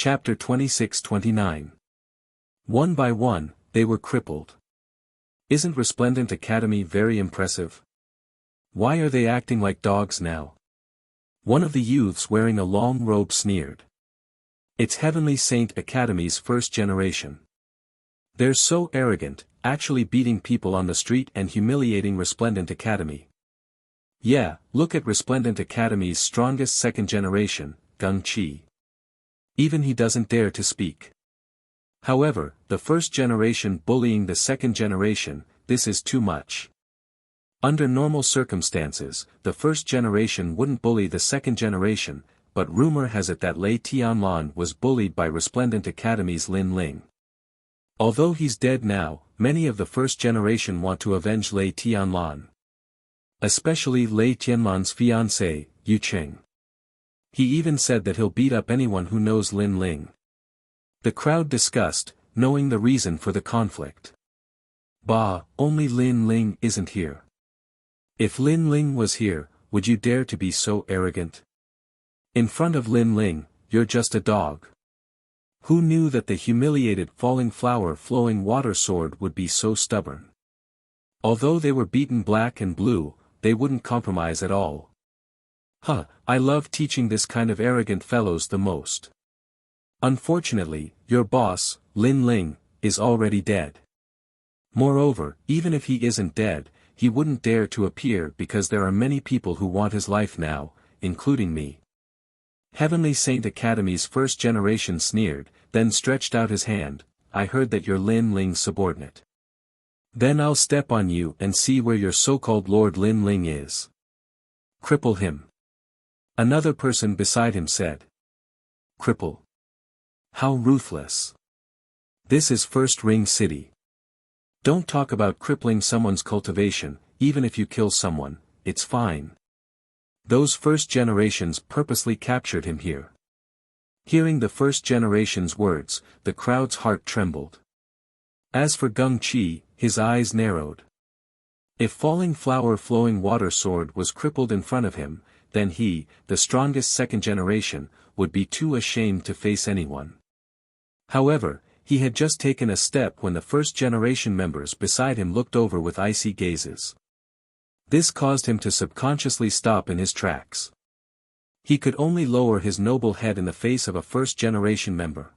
Chapter 26-29. One by one, they were crippled. Isn't Resplendent Academy very impressive? Why are they acting like dogs now? One of the youths wearing a long robe sneered. It's Heavenly Saint Academy's first generation. They're so arrogant, actually beating people on the street and humiliating Resplendent Academy. Yeah, look at Resplendent Academy's strongest second generation, Gung Chi. Even he doesn't dare to speak. However, the first generation bullying the second generation, this is too much. Under normal circumstances, the first generation wouldn't bully the second generation, but rumor has it that Lei Tianlan was bullied by Resplendent Academy's Lin Ling. Although he's dead now, many of the first generation want to avenge Lei Tianlan. Especially Lei Tianlan's fiancé, Yu Cheng. He even said that he'll beat up anyone who knows Lin Ling. The crowd discussed, knowing the reason for the conflict. Bah, only Lin Ling isn't here. If Lin Ling was here, would you dare to be so arrogant? In front of Lin Ling, you're just a dog. Who knew that the humiliated falling flower flowing water sword would be so stubborn? Although they were beaten black and blue, they wouldn't compromise at all. I love teaching this kind of arrogant fellows the most. Unfortunately, your boss, Lin Ling, is already dead. Moreover, even if he isn't dead, he wouldn't dare to appear because there are many people who want his life now, including me. Heavenly Saint Academy's first generation sneered, then stretched out his hand. I heard that you're Lin Ling's subordinate. Then I'll step on you and see where your so-called Lord Lin Ling is. Cripple him. Another person beside him said. Cripple. How ruthless. This is First Ring City. Don't talk about crippling someone's cultivation, even if you kill someone, it's fine. Those first generations purposely captured him here. Hearing the first generation's words, the crowd's heart trembled. As for Gung Chi, his eyes narrowed. If falling flower flowing water sword was crippled in front of him, then he, the strongest second generation, would be too ashamed to face anyone. However, he had just taken a step when the first generation members beside him looked over with icy gazes. This caused him to subconsciously stop in his tracks. He could only lower his noble head in the face of a first generation member.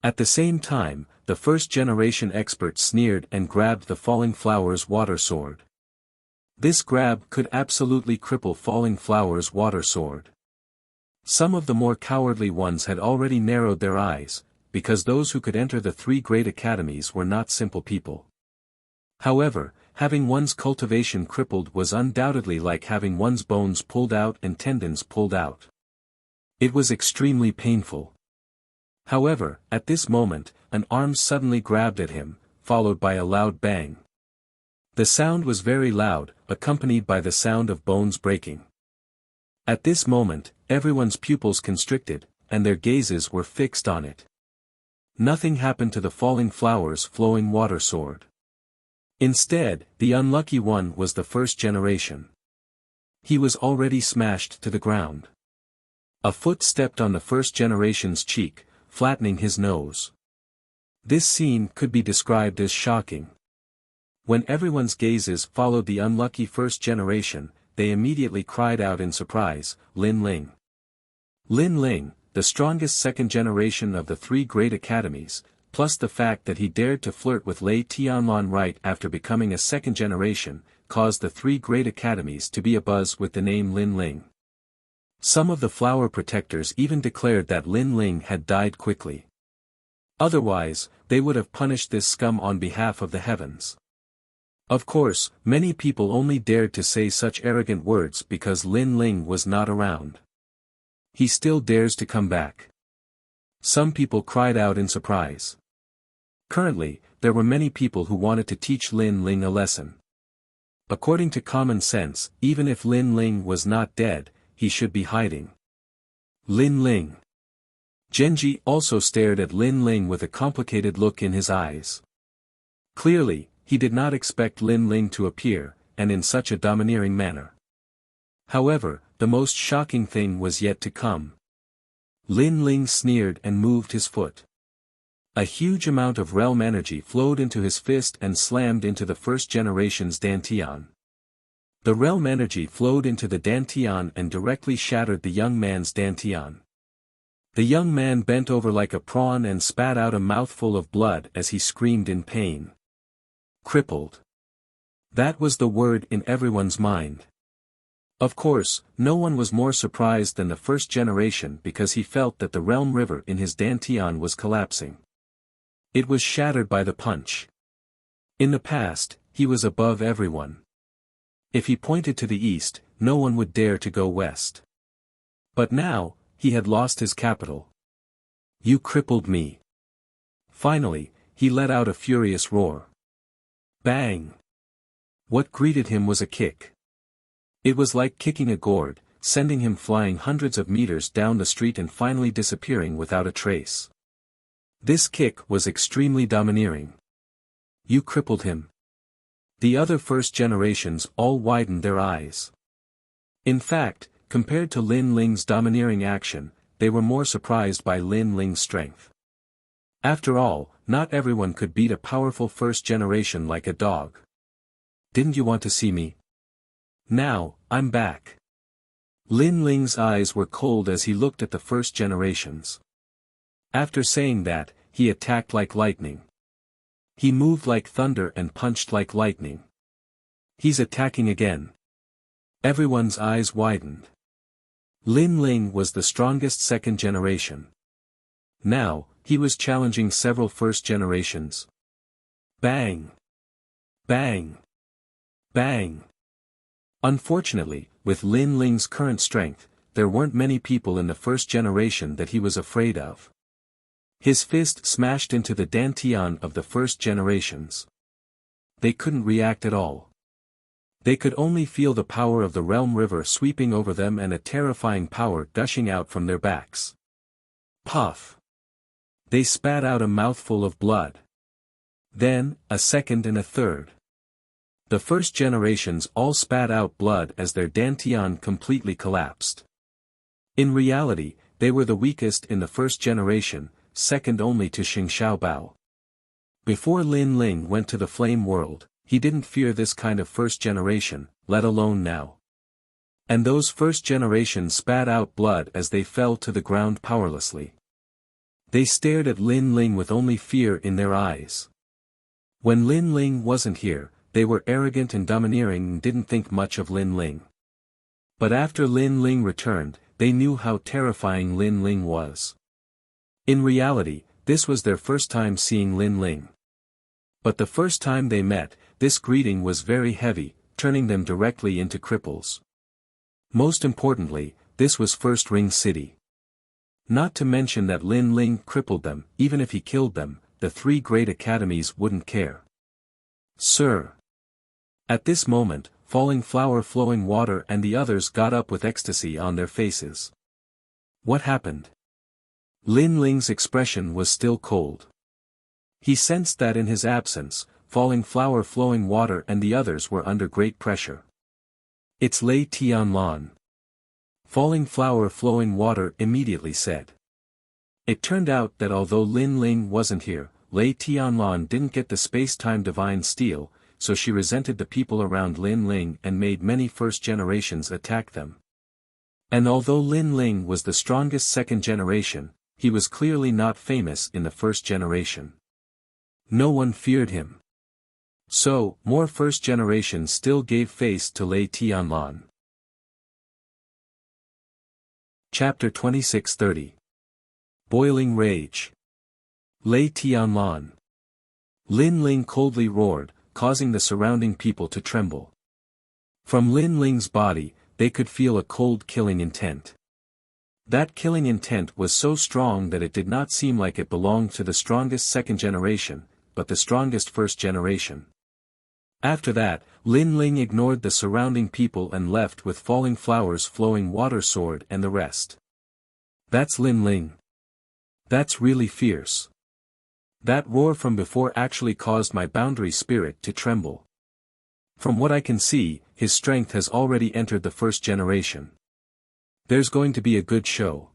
At the same time, the first generation expert sneered and grabbed the falling flower's water sword. This grab could absolutely cripple falling flower's water sword. Some of the more cowardly ones had already narrowed their eyes, because those who could enter the three great academies were not simple people. However, having one's cultivation crippled was undoubtedly like having one's bones pulled out and tendons pulled out. It was extremely painful. However, at this moment, an arm suddenly grabbed at him, followed by a loud bang. The sound was very loud, accompanied by the sound of bones breaking. At this moment, everyone's pupils constricted, and their gazes were fixed on it. Nothing happened to the falling flower's flowing water sword. Instead, the unlucky one was the first generation. He was already smashed to the ground. A foot stepped on the first generation's cheek, flattening his nose. This scene could be described as shocking. When everyone's gazes followed the unlucky first generation, they immediately cried out in surprise, Lin Ling. Lin Ling, the strongest second generation of the three great academies, plus the fact that he dared to flirt with Lei Tianlan right after becoming a second generation, caused the three great academies to be abuzz with the name Lin Ling. Some of the flower protectors even declared that Lin Ling had died quickly. Otherwise, they would have punished this scum on behalf of the heavens. Of course, many people only dared to say such arrogant words because Lin Ling was not around. He still dares to come back. Some people cried out in surprise. Currently, there were many people who wanted to teach Lin Ling a lesson. According to common sense, even if Lin Ling was not dead, he should be hiding. Lin Ling. Genji also stared at Lin Ling with a complicated look in his eyes. Clearly, he did not expect Lin Ling to appear, and in such a domineering manner. However, the most shocking thing was yet to come. Lin Ling sneered and moved his foot. A huge amount of realm energy flowed into his fist and slammed into the first generation's Dantian. The realm energy flowed into the Dantian and directly shattered the young man's Dantian. The young man bent over like a prawn and spat out a mouthful of blood as he screamed in pain. Crippled. That was the word in everyone's mind. Of course, no one was more surprised than the first generation because he felt that the realm river in his Dantian was collapsing. It was shattered by the punch. In the past, he was above everyone. If he pointed to the east, no one would dare to go west. But now, he had lost his capital. You crippled me. Finally, he let out a furious roar. Bang! What greeted him was a kick. It was like kicking a gourd, sending him flying hundreds of meters down the street and finally disappearing without a trace. This kick was extremely domineering. You crippled him. The other first generations all widened their eyes. In fact, compared to Lin Ling's domineering action, they were more surprised by Lin Ling's strength. After all, not everyone could beat a powerful first generation like a dog. Didn't you want to see me? Now, I'm back. Lin Ling's eyes were cold as he looked at the first generations. After saying that, he attacked like lightning. He moved like thunder and punched like lightning. He's attacking again. Everyone's eyes widened. Lin Ling was the strongest second generation. Now, he was challenging several first generations. Bang! Bang! Bang! Unfortunately, with Lin Ling's current strength, there weren't many people in the first generation that he was afraid of. His fist smashed into the Dantian of the first generations. They couldn't react at all. They could only feel the power of the realm river sweeping over them and a terrifying power gushing out from their backs. Puff! They spat out a mouthful of blood. Then, a second and a third. The first generations all spat out blood as their Dantian completely collapsed. In reality, they were the weakest in the first generation, second only to Xing Xiaobao. Before Lin Ling went to the flame world, he didn't fear this kind of first generation, let alone now. And those first generations spat out blood as they fell to the ground powerlessly. They stared at Lin Ling with only fear in their eyes. When Lin Ling wasn't here, they were arrogant and domineering and didn't think much of Lin Ling. But after Lin Ling returned, they knew how terrifying Lin Ling was. In reality, this was their first time seeing Lin Ling. But the first time they met, this greeting was very heavy, turning them directly into cripples. Most importantly, this was First Ring City. Not to mention that Lin Ling crippled them, even if he killed them, the three great academies wouldn't care. Sir! At this moment, Falling Flower Flowing Water and the others got up with ecstasy on their faces. What happened? Lin Ling's expression was still cold. He sensed that in his absence, Falling Flower Flowing Water and the others were under great pressure. It's Lei Tianlan. Falling Flower Flowing Water immediately said. It turned out that although Lin Ling wasn't here, Lei Tianlan didn't get the space-time divine steel, so she resented the people around Lin Ling and made many first generations attack them. And although Lin Ling was the strongest second generation, he was clearly not famous in the first generation. No one feared him. So, more first generations still gave face to Lei Tianlan. Chapter 26:30. Boiling Rage. Lei Tianlan. Lin Ling coldly roared, causing the surrounding people to tremble. From Lin Ling's body, they could feel a cold killing intent. That killing intent was so strong that it did not seem like it belonged to the strongest second generation, but the strongest first generation. After that, Lin Ling ignored the surrounding people and left with Falling Flowers Flowing Water Sword and the rest. That's Lin Ling. That's really fierce. That roar from before actually caused my boundary spirit to tremble. From what I can see, his strength has already entered the first generation. There's going to be a good show.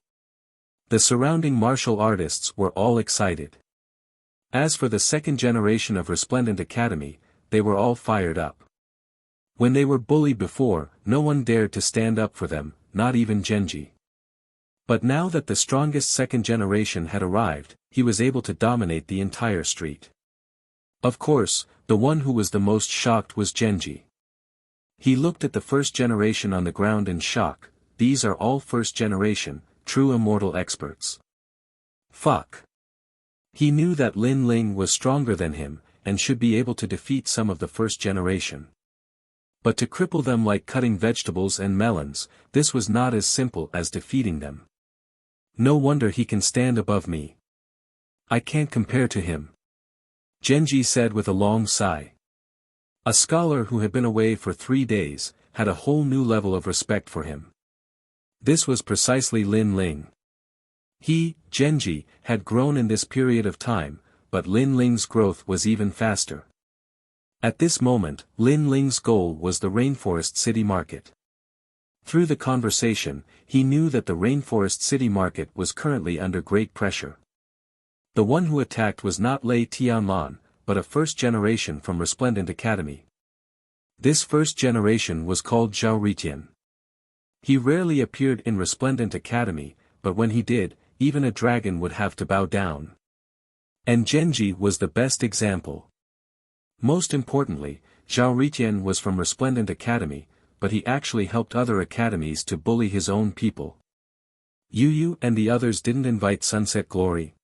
The surrounding martial artists were all excited. As for the second generation of Resplendent Academy, they were all fired up. When they were bullied before, no one dared to stand up for them, not even Genji. But now that the strongest second generation had arrived, he was able to dominate the entire street. Of course, the one who was the most shocked was Genji. He looked at the first generation on the ground in shock. These are all first generation, true immortal experts. Fuck. He knew that Lin Ling was stronger than him, and should be able to defeat some of the first generation. But to cripple them like cutting vegetables and melons, this was not as simple as defeating them. No wonder he can stand above me. I can't compare to him. Genji said with a long sigh. A scholar who had been away for 3 days, had a whole new level of respect for him. This was precisely Lin Ling. He, Genji, had grown in this period of time, but Lin Ling's growth was even faster. At this moment, Lin Ling's goal was the Rainforest City Market. Through the conversation, he knew that the Rainforest City Market was currently under great pressure. The one who attacked was not Lei Tianlan, but a first generation from Resplendent Academy. This first generation was called Zhao Ritian. He rarely appeared in Resplendent Academy, but when he did, even a dragon would have to bow down. And Genji was the best example. Most importantly, Zhao Ritian was from Resplendent Academy, but he actually helped other academies to bully his own people. Yu and the others didn't invite Sunset Glory.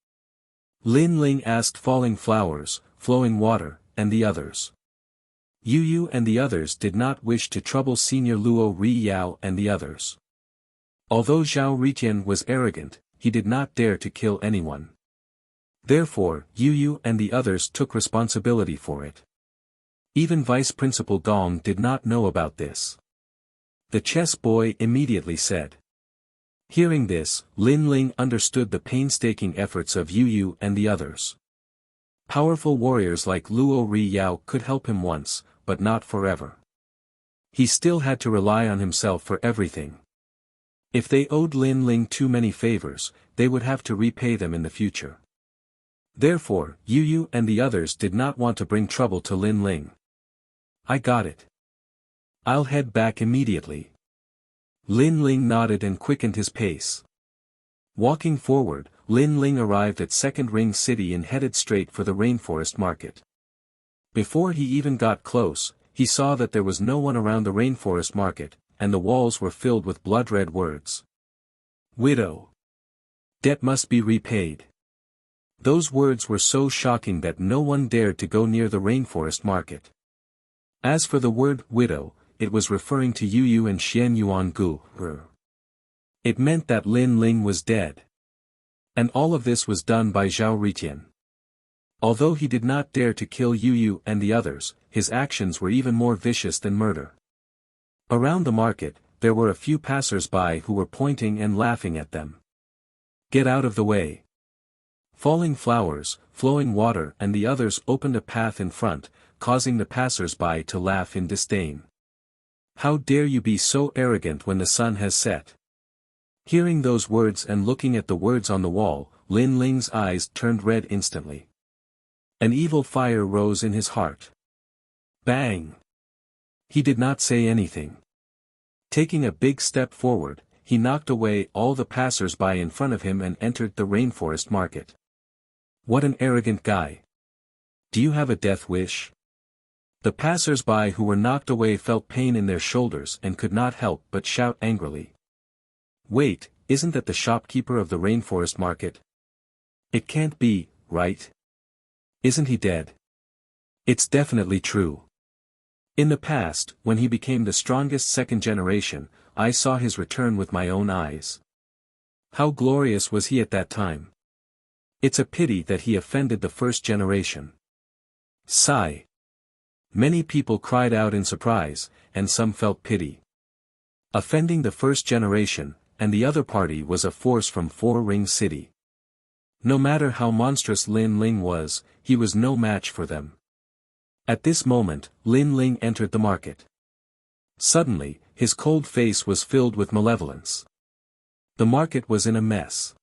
Lin Ling asked Falling Flowers, Flowing Water, and the others. Yu and the others did not wish to trouble Senior Luo Ri Yao and the others. Although Zhao Ritian was arrogant, he did not dare to kill anyone. Therefore, Yu and the others took responsibility for it. Even Vice Principal Gong did not know about this. The chess boy immediately said. Hearing this, Lin Ling understood the painstaking efforts of Yu and the others. Powerful warriors like Luo Ri Yao could help him once, but not forever. He still had to rely on himself for everything. If they owed Lin Ling too many favors, they would have to repay them in the future. Therefore, Yu and the others did not want to bring trouble to Lin Ling. I got it. I'll head back immediately. Lin Ling nodded and quickened his pace. Walking forward, Lin Ling arrived at Second Ring City and headed straight for the Rainforest Market. Before he even got close, he saw that there was no one around the Rainforest Market, and the walls were filled with blood-red words. Widow. Debt must be repaid. Those words were so shocking that no one dared to go near the Rainforest Market. As for the word widow, it was referring to Yu and Xian Yuan Gu. It meant that Lin Ling was dead. And all of this was done by Zhao Ritian. Although he did not dare to kill Yu and the others, his actions were even more vicious than murder. Around the market, there were a few passers-by who were pointing and laughing at them. Get out of the way. Falling Flowers, Flowing Water and the others opened a path in front, causing the passers-by to laugh in disdain. How dare you be so arrogant when the sun has set? Hearing those words and looking at the words on the wall, Lin Ling's eyes turned red instantly. An evil fire rose in his heart. Bang! He did not say anything. Taking a big step forward, he knocked away all the passers-by in front of him and entered the Rainforest Market. What an arrogant guy. Do you have a death wish? The passers-by who were knocked away felt pain in their shoulders and could not help but shout angrily. Wait, isn't that the shopkeeper of the Rainforest Market? It can't be, right? Isn't he dead? It's definitely true. In the past, when he became the strongest second generation, I saw his return with my own eyes. How glorious was he at that time? It's a pity that he offended the first generation. Sigh. Many people cried out in surprise, and some felt pity. Offending the first generation, and the other party was a force from Four Ring City. No matter how monstrous Lin Ling was, he was no match for them. At this moment, Lin Ling entered the market. Suddenly, his cold face was filled with malevolence. The market was in a mess.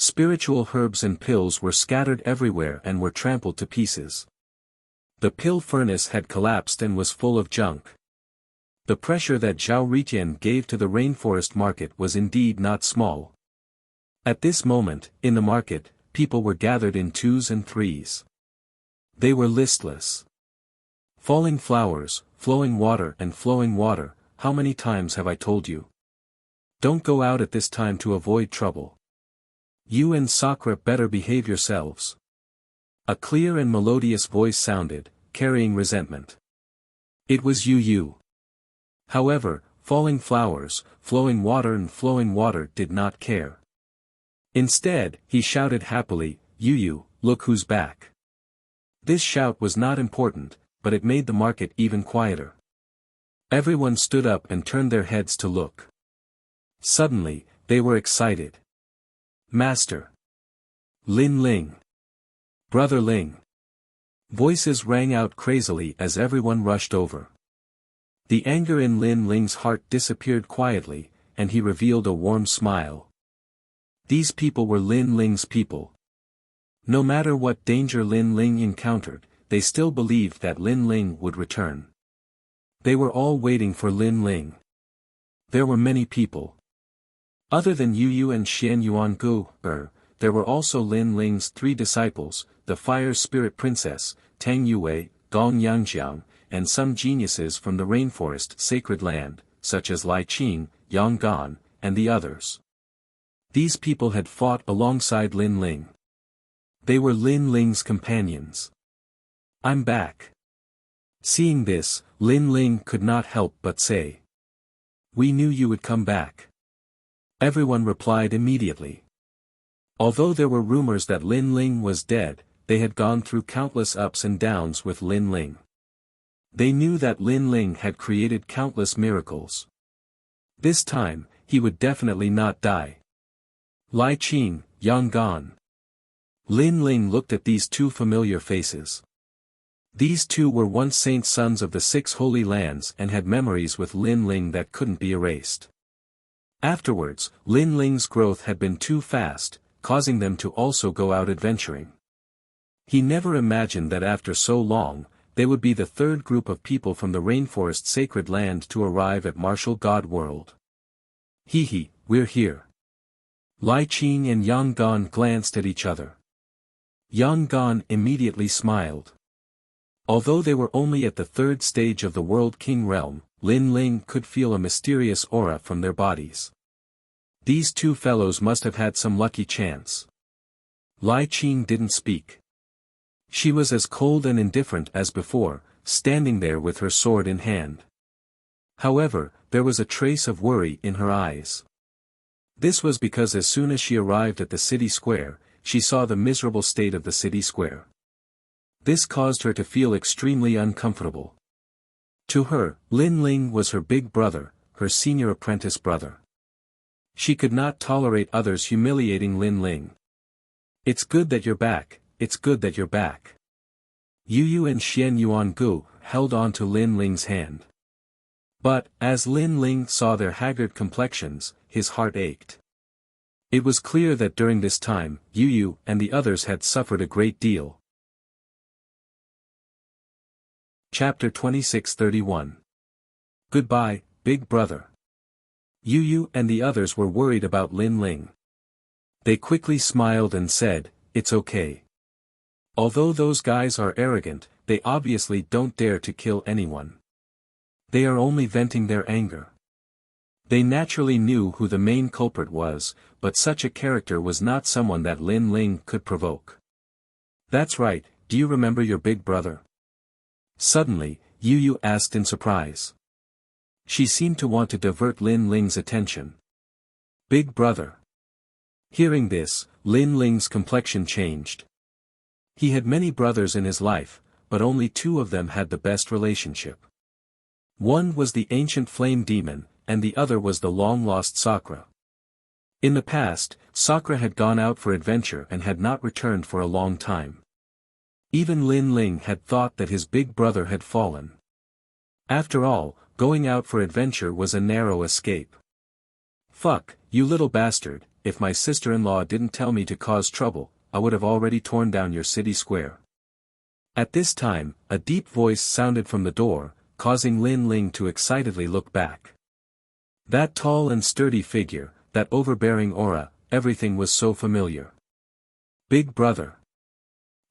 Spiritual herbs and pills were scattered everywhere and were trampled to pieces. The pill furnace had collapsed and was full of junk. The pressure that Zhao Ritian gave to the rainforest market was indeed not small. At this moment, in the market, people were gathered in twos and threes. They were listless. Falling flowers, flowing water and flowing water, how many times have I told you? Don't go out at this time to avoid trouble. You and Sakura better behave yourselves. A clear and melodious voice sounded, carrying resentment. It was Yu. However, falling flowers, flowing water and flowing water did not care. Instead, he shouted happily, Yu, look who's back. This shout was not important, but it made the market even quieter. Everyone stood up and turned their heads to look. Suddenly, they were excited. Master! Lin Ling! Brother Ling! Voices rang out crazily as everyone rushed over. The anger in Lin Ling's heart disappeared quietly, and he revealed a warm smile. These people were Lin Ling's people. No matter what danger Lin Ling encountered, they still believed that Lin Ling would return. They were all waiting for Lin Ling. There were many people. Other than Yu and Xian Yuangu, there were also Lin Ling's 3 disciples, the Fire Spirit Princess, Tang Yue, Gong Yangjiang, and some geniuses from the rainforest sacred land, such as Lai Qing, Yang Gan, and the others. These people had fought alongside Lin Ling. They were Lin Ling's companions. I'm back. Seeing this, Lin Ling could not help but say. We knew you would come back. Everyone replied immediately. Although there were rumors that Lin Ling was dead, they had gone through countless ups and downs with Lin Ling. They knew that Lin Ling had created countless miracles. This time, he would definitely not die. Lai Qing, Yang Gan. Lin Ling looked at these 2 familiar faces. These 2 were once saint sons of the 6 holy lands and had memories with Lin Ling that couldn't be erased. Afterwards, Lin Ling's growth had been too fast, causing them to also go out adventuring. He never imagined that after so long, they would be the 3rd group of people from the rainforest sacred land to arrive at Martial God World. Hee, we're here. Lai Qing and Yang Gan glanced at each other. Yang Gan immediately smiled. Although they were only at the 3rd stage of the World King realm, Lin Ling could feel a mysterious aura from their bodies. These 2 fellows must have had some lucky chance. Lai Qing didn't speak. She was as cold and indifferent as before, standing there with her sword in hand. However, there was a trace of worry in her eyes. This was because as soon as she arrived at the city square, she saw the miserable state of the city square. This caused her to feel extremely uncomfortable. To her, Lin Ling was her big brother, her senior apprentice brother. She could not tolerate others humiliating Lin Ling. It's good that you're back, it's good that you're back. Yu and Xian Yuangu held on to Lin Ling's hand. But, as Lin Ling saw their haggard complexions, his heart ached. It was clear that during this time, Yu and the others had suffered a great deal. Chapter 26:31. Goodbye, big brother. Yu and the others were worried about Lin Ling. They quickly smiled and said, it's okay. Although those guys are arrogant, they obviously don't dare to kill anyone. They are only venting their anger. They naturally knew who the main culprit was, but such a character was not someone that Lin Ling could provoke. That's right, do you remember your big brother? Suddenly, Yu asked in surprise. She seemed to want to divert Lin Ling's attention. Big brother. Hearing this, Lin Ling's complexion changed. He had many brothers in his life, but only 2 of them had the best relationship. One was the ancient flame demon, and the other was the long-lost Sakura. In the past, Sakura had gone out for adventure and had not returned for a long time. Even Lin Ling had thought that his big brother had fallen. After all, going out for adventure was a narrow escape. Fuck, you little bastard, if my sister-in-law didn't tell me to cause trouble, I would have already torn down your city square. At this time, a deep voice sounded from the door, causing Lin Ling to excitedly look back. That tall and sturdy figure, that overbearing aura, everything was so familiar. Big brother.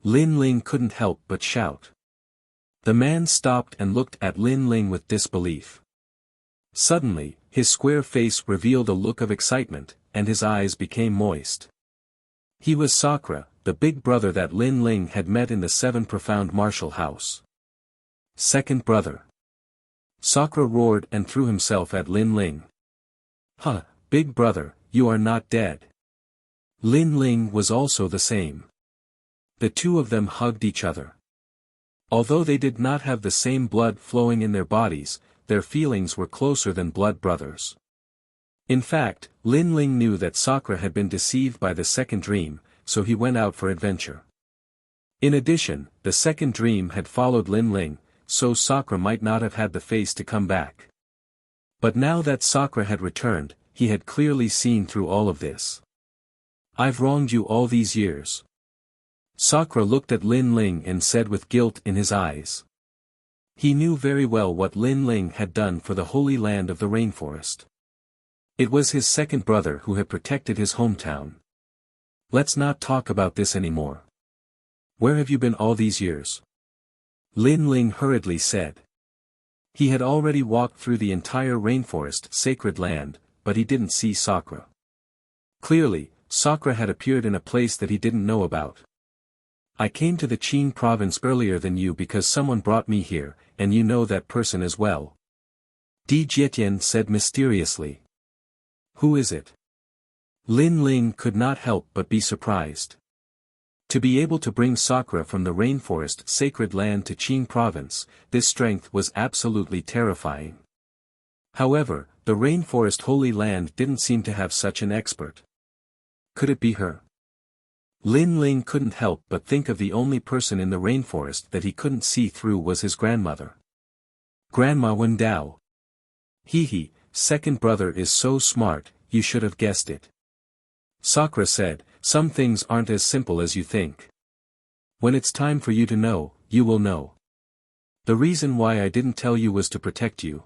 Lin Ling couldn't help but shout. The man stopped and looked at Lin Ling with disbelief. Suddenly, his square face revealed a look of excitement, and his eyes became moist. He was Sakura, the big brother that Lin Ling had met in the Seven Profound Martial House. Second brother. Sakura roared and threw himself at Lin Ling. Huh, big brother, you are not dead. Lin Ling was also the same. The two of them hugged each other. Although they did not have the same blood flowing in their bodies, their feelings were closer than blood brothers. In fact, Lin Ling knew that Sakura had been deceived by the second dream, so he went out for adventure. In addition, the second dream had followed Lin Ling, so Sakura might not have had the face to come back. But now that Sakura had returned, he had clearly seen through all of this. I've wronged you all these years. Sakura looked at Lin Ling and said with guilt in his eyes. He knew very well what Lin Ling had done for the holy land of the rainforest. It was his second brother who had protected his hometown. Let's not talk about this anymore. Where have you been all these years? Lin Ling hurriedly said. He had already walked through the entire rainforest sacred land, but he didn't see Sakura. Clearly, Sakura had appeared in a place that he didn't know about. I came to the Qin province earlier than you because someone brought me here, and you know that person as well. Di Jietian said mysteriously. Who is it? Lin Ling could not help but be surprised. To be able to bring Sakura from the rainforest sacred land to Qin province, this strength was absolutely terrifying. However, the rainforest holy land didn't seem to have such an expert. Could it be her? Lin Ling couldn't help but think of the only person in the rainforest that he couldn't see through was his grandmother. Grandma Wendao. Hee, second brother is so smart, you should have guessed it. Sakura said, some things aren't as simple as you think. When it's time for you to know, you will know. The reason why I didn't tell you was to protect you.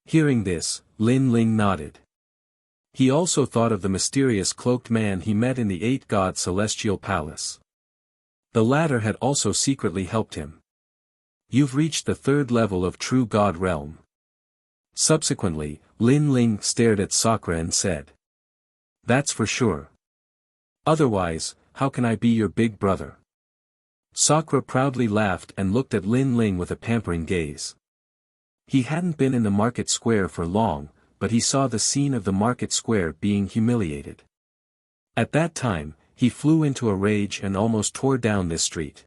Hearing this, Lin Ling nodded. He also thought of the mysterious cloaked man he met in the Eight-God Celestial Palace. The latter had also secretly helped him. You've reached the third level of True God Realm. Subsequently, Lin Ling stared at Sakura and said. That's for sure. Otherwise, how can I be your big brother? Sakura proudly laughed and looked at Lin Ling with a pampering gaze. He hadn't been in the market square for long, but he saw the scene of the market square being humiliated. At that time, he flew into a rage and almost tore down this street.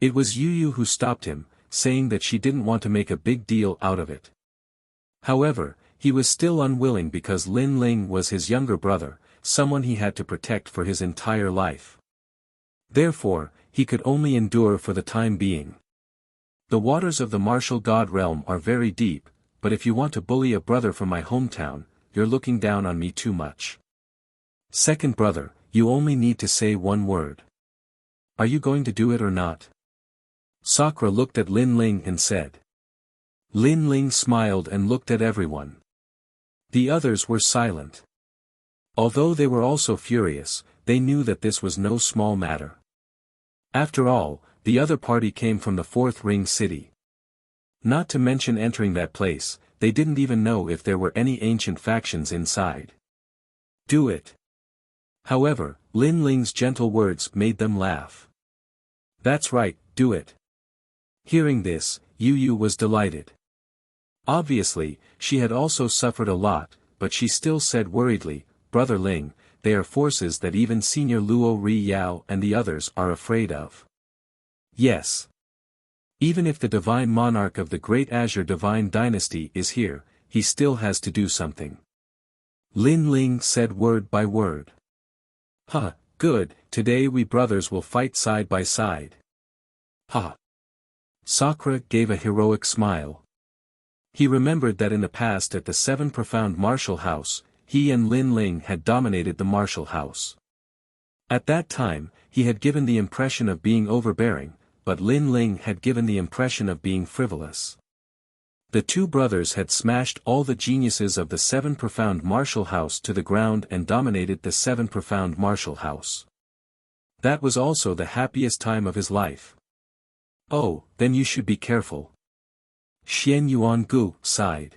It was Yu who stopped him, saying that she didn't want to make a big deal out of it. However, he was still unwilling because Lin Ling was his younger brother, someone he had to protect for his entire life. Therefore, he could only endure for the time being. The waters of the martial god realm are very deep, but if you want to bully a brother from my hometown, you're looking down on me too much. Second brother, you only need to say one word. Are you going to do it or not? Sakura looked at Lin Ling and said. Lin Ling smiled and looked at everyone. The others were silent. Although they were also furious, they knew that this was no small matter. After all, the other party came from the Fourth Ring City. Not to mention entering that place, they didn't even know if there were any ancient factions inside. Do it. However, Lin Ling's gentle words made them laugh. That's right, do it. Hearing this, Yu was delighted. Obviously, she had also suffered a lot, but she still said worriedly, Brother Ling, they are forces that even Senior Luo Ri Yao and the others are afraid of. Yes. Even if the divine monarch of the Great Azure Divine Dynasty is here, he still has to do something. Lin Ling said word by word. Huh, good, today we brothers will fight side by side. Ha. Sakura gave a heroic smile. He remembered that in the past at the Seven Profound Martial House, he and Lin Ling had dominated the martial house. At that time, he had given the impression of being overbearing, but Lin Ling had given the impression of being frivolous. The two brothers had smashed all the geniuses of the Seven Profound Martial House to the ground and dominated the Seven Profound Martial House. That was also the happiest time of his life. Oh, then you should be careful. Xian Yuangu sighed.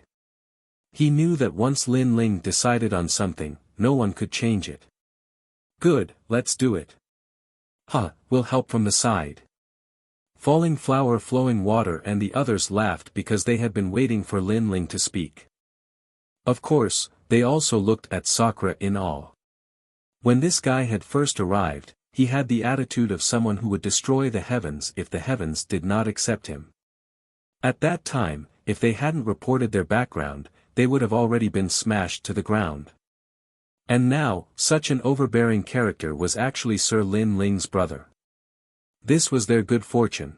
He knew that once Lin Ling decided on something, no one could change it. Good, let's do it. We'll help from the side. Falling Flower Flowing Water and the others laughed because they had been waiting for Lin Ling to speak. Of course, they also looked at Sakura in awe. When this guy had first arrived, he had the attitude of someone who would destroy the heavens if the heavens did not accept him. At that time, if they hadn't reported their background, they would have already been smashed to the ground. And now, such an overbearing character was actually Sir Lin Ling's brother. This was their good fortune.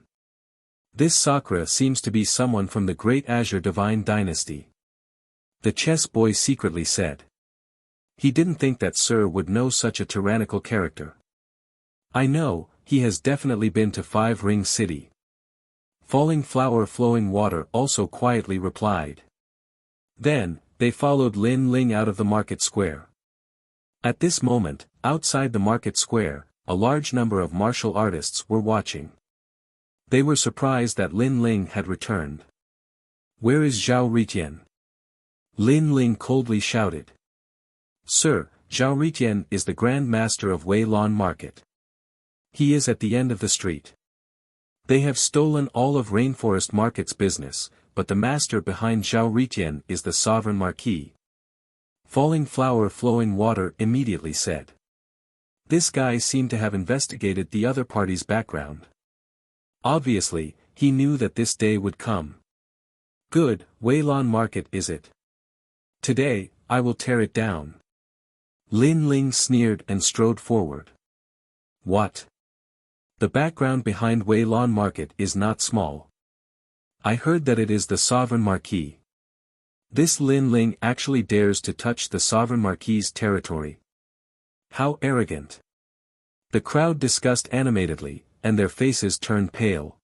This Sakura seems to be someone from the Great Azure Divine Dynasty. The chess boy secretly said. He didn't think that Sir would know such a tyrannical character. I know, he has definitely been to Five Ring City. Falling Flower Flowing Water also quietly replied. Then, they followed Lin Ling out of the market square. At this moment, outside the market square, a large number of martial artists were watching. They were surprised that Lin Ling had returned. Where is Zhao Ritian? Lin Ling coldly shouted. Sir, Zhao Ritian is the Grand Master of Wei Lan Market. He is at the end of the street. They have stolen all of Rainforest Market's business, but the master behind Zhao Ritian is the Sovereign Marquis. Falling Flower Flowing Water immediately said. This guy seemed to have investigated the other party's background. Obviously, he knew that this day would come. Good, Wei Lan Market is it? Today, I will tear it down. Lin Ling sneered and strode forward. What? The background behind Wei Lan Market is not small. I heard that it is the Sovereign Marquis. This Lin Ling actually dares to touch the Sovereign Marquis's territory. How arrogant. The crowd discussed animatedly, and their faces turned pale.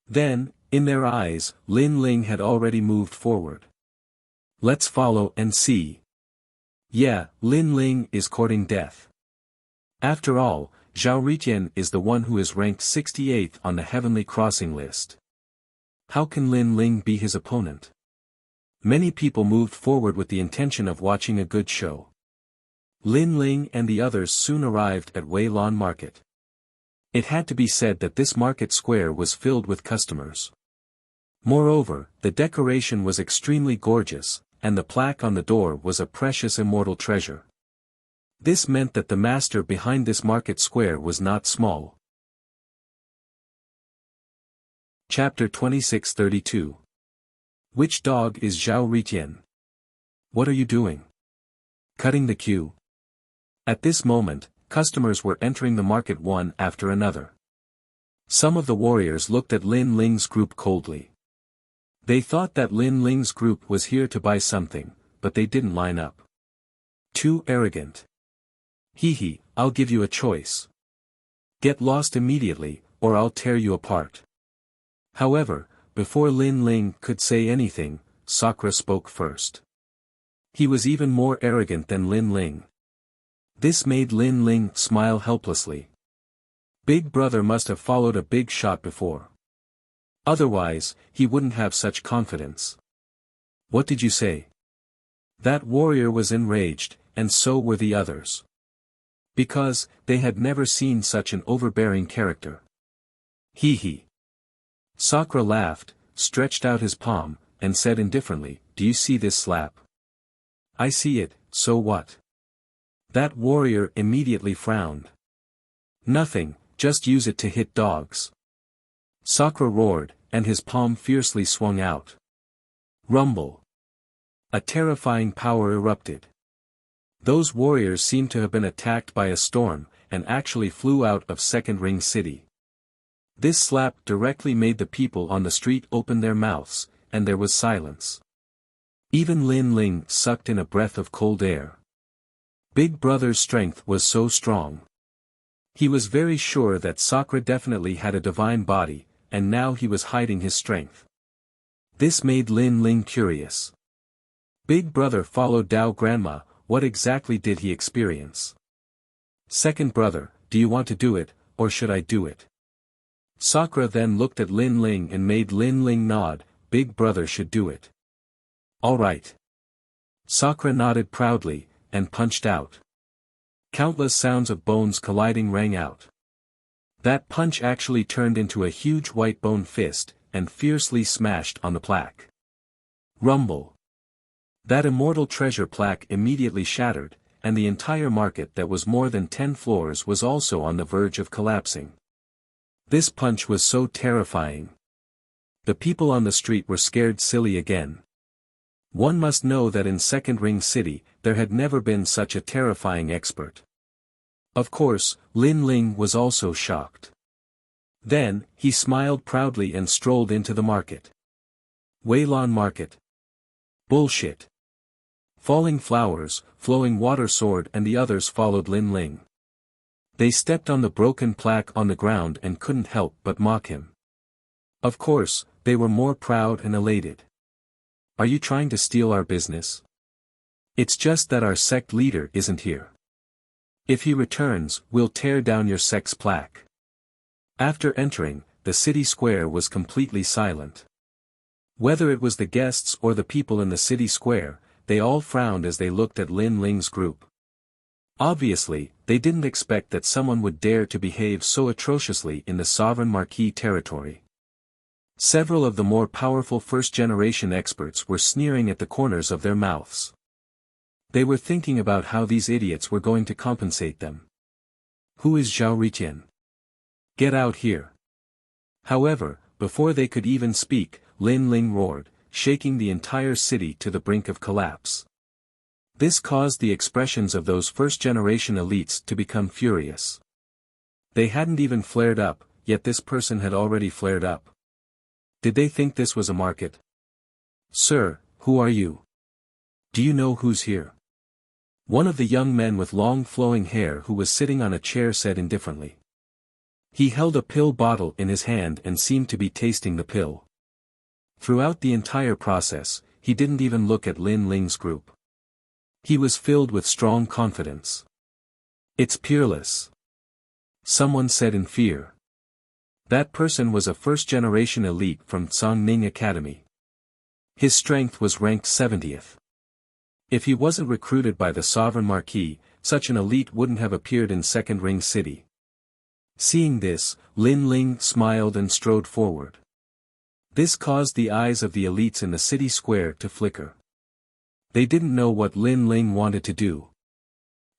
Then, in their eyes, Lin Ling had already moved forward. Let's follow and see. Yeah, Lin Ling is courting death. After all, Zhao Ritian is the one who is ranked 68th on the Heavenly Crossing list. How can Lin Ling be his opponent? Many people moved forward with the intention of watching a good show. Lin Ling and the others soon arrived at Wei Lan Market. It had to be said that this market square was filled with customers. Moreover, the decoration was extremely gorgeous, and the plaque on the door was a precious immortal treasure. This meant that the master behind this market square was not small. Chapter 2632. Which dog is Zhao Ritian? What are you doing? Cutting the queue. At this moment, customers were entering the market one after another. Some of the warriors looked at Lin Ling's group coldly. They thought that Lin Ling's group was here to buy something, but they didn't line up. Too arrogant. Hee, I'll give you a choice. Get lost immediately, or I'll tear you apart. However, before Lin Ling could say anything, Sakura spoke first. He was even more arrogant than Lin Ling. This made Lin Ling smile helplessly. Big brother must have followed a big shot before. Otherwise, he wouldn't have such confidence. What did you say? That warrior was enraged, and so were the others. Because, they had never seen such an overbearing character. Hee. Sakura laughed, stretched out his palm, and said indifferently, do you see this slap? I see it, so what? That warrior immediately frowned. Nothing, just use it to hit dogs. Sakura roared, and his palm fiercely swung out. Rumble. A terrifying power erupted. Those warriors seemed to have been attacked by a storm, and actually flew out of Second Ring City. This slap directly made the people on the street open their mouths, and there was silence. Even Lin Ling sucked in a breath of cold air. Big Brother's strength was so strong. He was very sure that Sakura definitely had a divine body, and now he was hiding his strength. This made Lin Ling curious. Big Brother followed Dao Grandma, what exactly did he experience? Second brother, do you want to do it, or should I do it? Sakura then looked at Lin Ling and made Lin Ling nod, Big Brother should do it. Alright. Sakura nodded proudly, and punched out. Countless sounds of bones colliding rang out. That punch actually turned into a huge white bone fist, and fiercely smashed on the plaque. Rumble. That immortal treasure plaque immediately shattered, and the entire market that was more than 10 floors was also on the verge of collapsing. This punch was so terrifying. The people on the street were scared silly again. One must know that in Second Ring City, there had never been such a terrifying expert. Of course, Lin Ling was also shocked. Then, he smiled proudly and strolled into the market. Weilon Market. Bullshit. Falling Flowers, Flowing Water Sword and the others followed Lin Ling. They stepped on the broken plaque on the ground and couldn't help but mock him. Of course, they were more proud and elated. Are you trying to steal our business? It's just that our sect leader isn't here. If he returns, we'll tear down your sect's plaque. After entering, the city square was completely silent. Whether it was the guests or the people in the city square, they all frowned as they looked at Lin Ling's group. Obviously, they didn't expect that someone would dare to behave so atrociously in the sovereign marquis territory. Several of the more powerful first-generation experts were sneering at the corners of their mouths. They were thinking about how these idiots were going to compensate them. Who is Zhao Riqian? Get out here. However, before they could even speak, Lin Ling roared, shaking the entire city to the brink of collapse. This caused the expressions of those first-generation elites to become furious. They hadn't even flared up, yet this person had already flared up. Did they think this was a market? Sir, who are you? Do you know who's here? One of the young men with long flowing hair who was sitting on a chair said indifferently. He held a pill bottle in his hand and seemed to be tasting the pill. Throughout the entire process, he didn't even look at Lin Ling's group. He was filled with strong confidence. It's Peerless. Someone said in fear. That person was a first-generation elite from Tsangning Academy. His strength was ranked 70th. If he wasn't recruited by the Sovereign Marquis, such an elite wouldn't have appeared in Second Ring City. Seeing this, Lin Ling smiled and strode forward. This caused the eyes of the elites in the city square to flicker. They didn't know what Lin Ling wanted to do.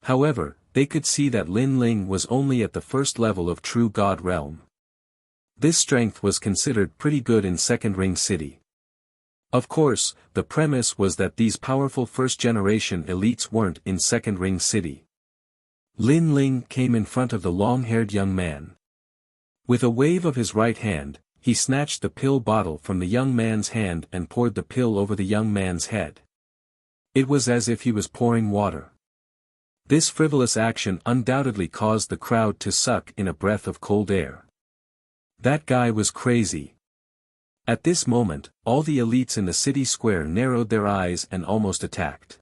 However, they could see that Lin Ling was only at the first level of True God Realm. This strength was considered pretty good in Second Ring City. Of course, the premise was that these powerful first-generation elites weren't in Second Ring City. Lin Ling came in front of the long-haired young man. With a wave of his right hand, he snatched the pill bottle from the young man's hand and poured the pill over the young man's head. It was as if he was pouring water. This frivolous action undoubtedly caused the crowd to suck in a breath of cold air. That guy was crazy. At this moment, all the elites in the city square narrowed their eyes and almost attacked.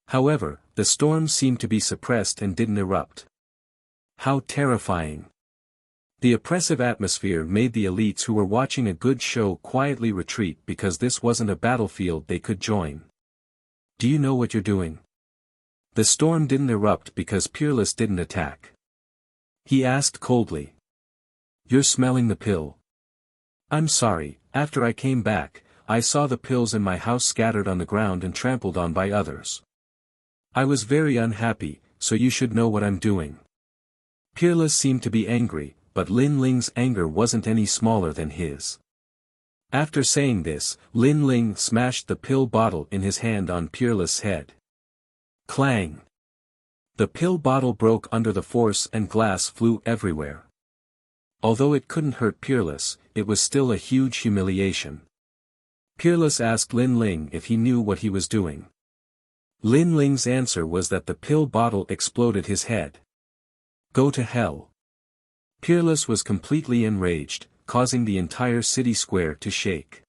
However, the storm seemed to be suppressed and didn't erupt. How terrifying. The oppressive atmosphere made the elites who were watching a good show quietly retreat because this wasn't a battlefield they could join. Do you know what you're doing? The storm didn't erupt because Peerless didn't attack. He asked coldly. You're smelling the pill. I'm sorry, after I came back, I saw the pills in my house scattered on the ground and trampled on by others. I was very unhappy, so you should know what I'm doing. Peerless seemed to be angry, but Lin Ling's anger wasn't any smaller than his. After saying this, Lin Ling smashed the pill bottle in his hand on Peerless' head. Clang! The pill bottle broke under the force and glass flew everywhere. Although it couldn't hurt Peerless, it was still a huge humiliation. Peerless asked Lin Ling if he knew what he was doing. Lin Ling's answer was that the pill bottle exploded his head. Go to hell. Peerless was completely enraged, causing the entire city square to shake.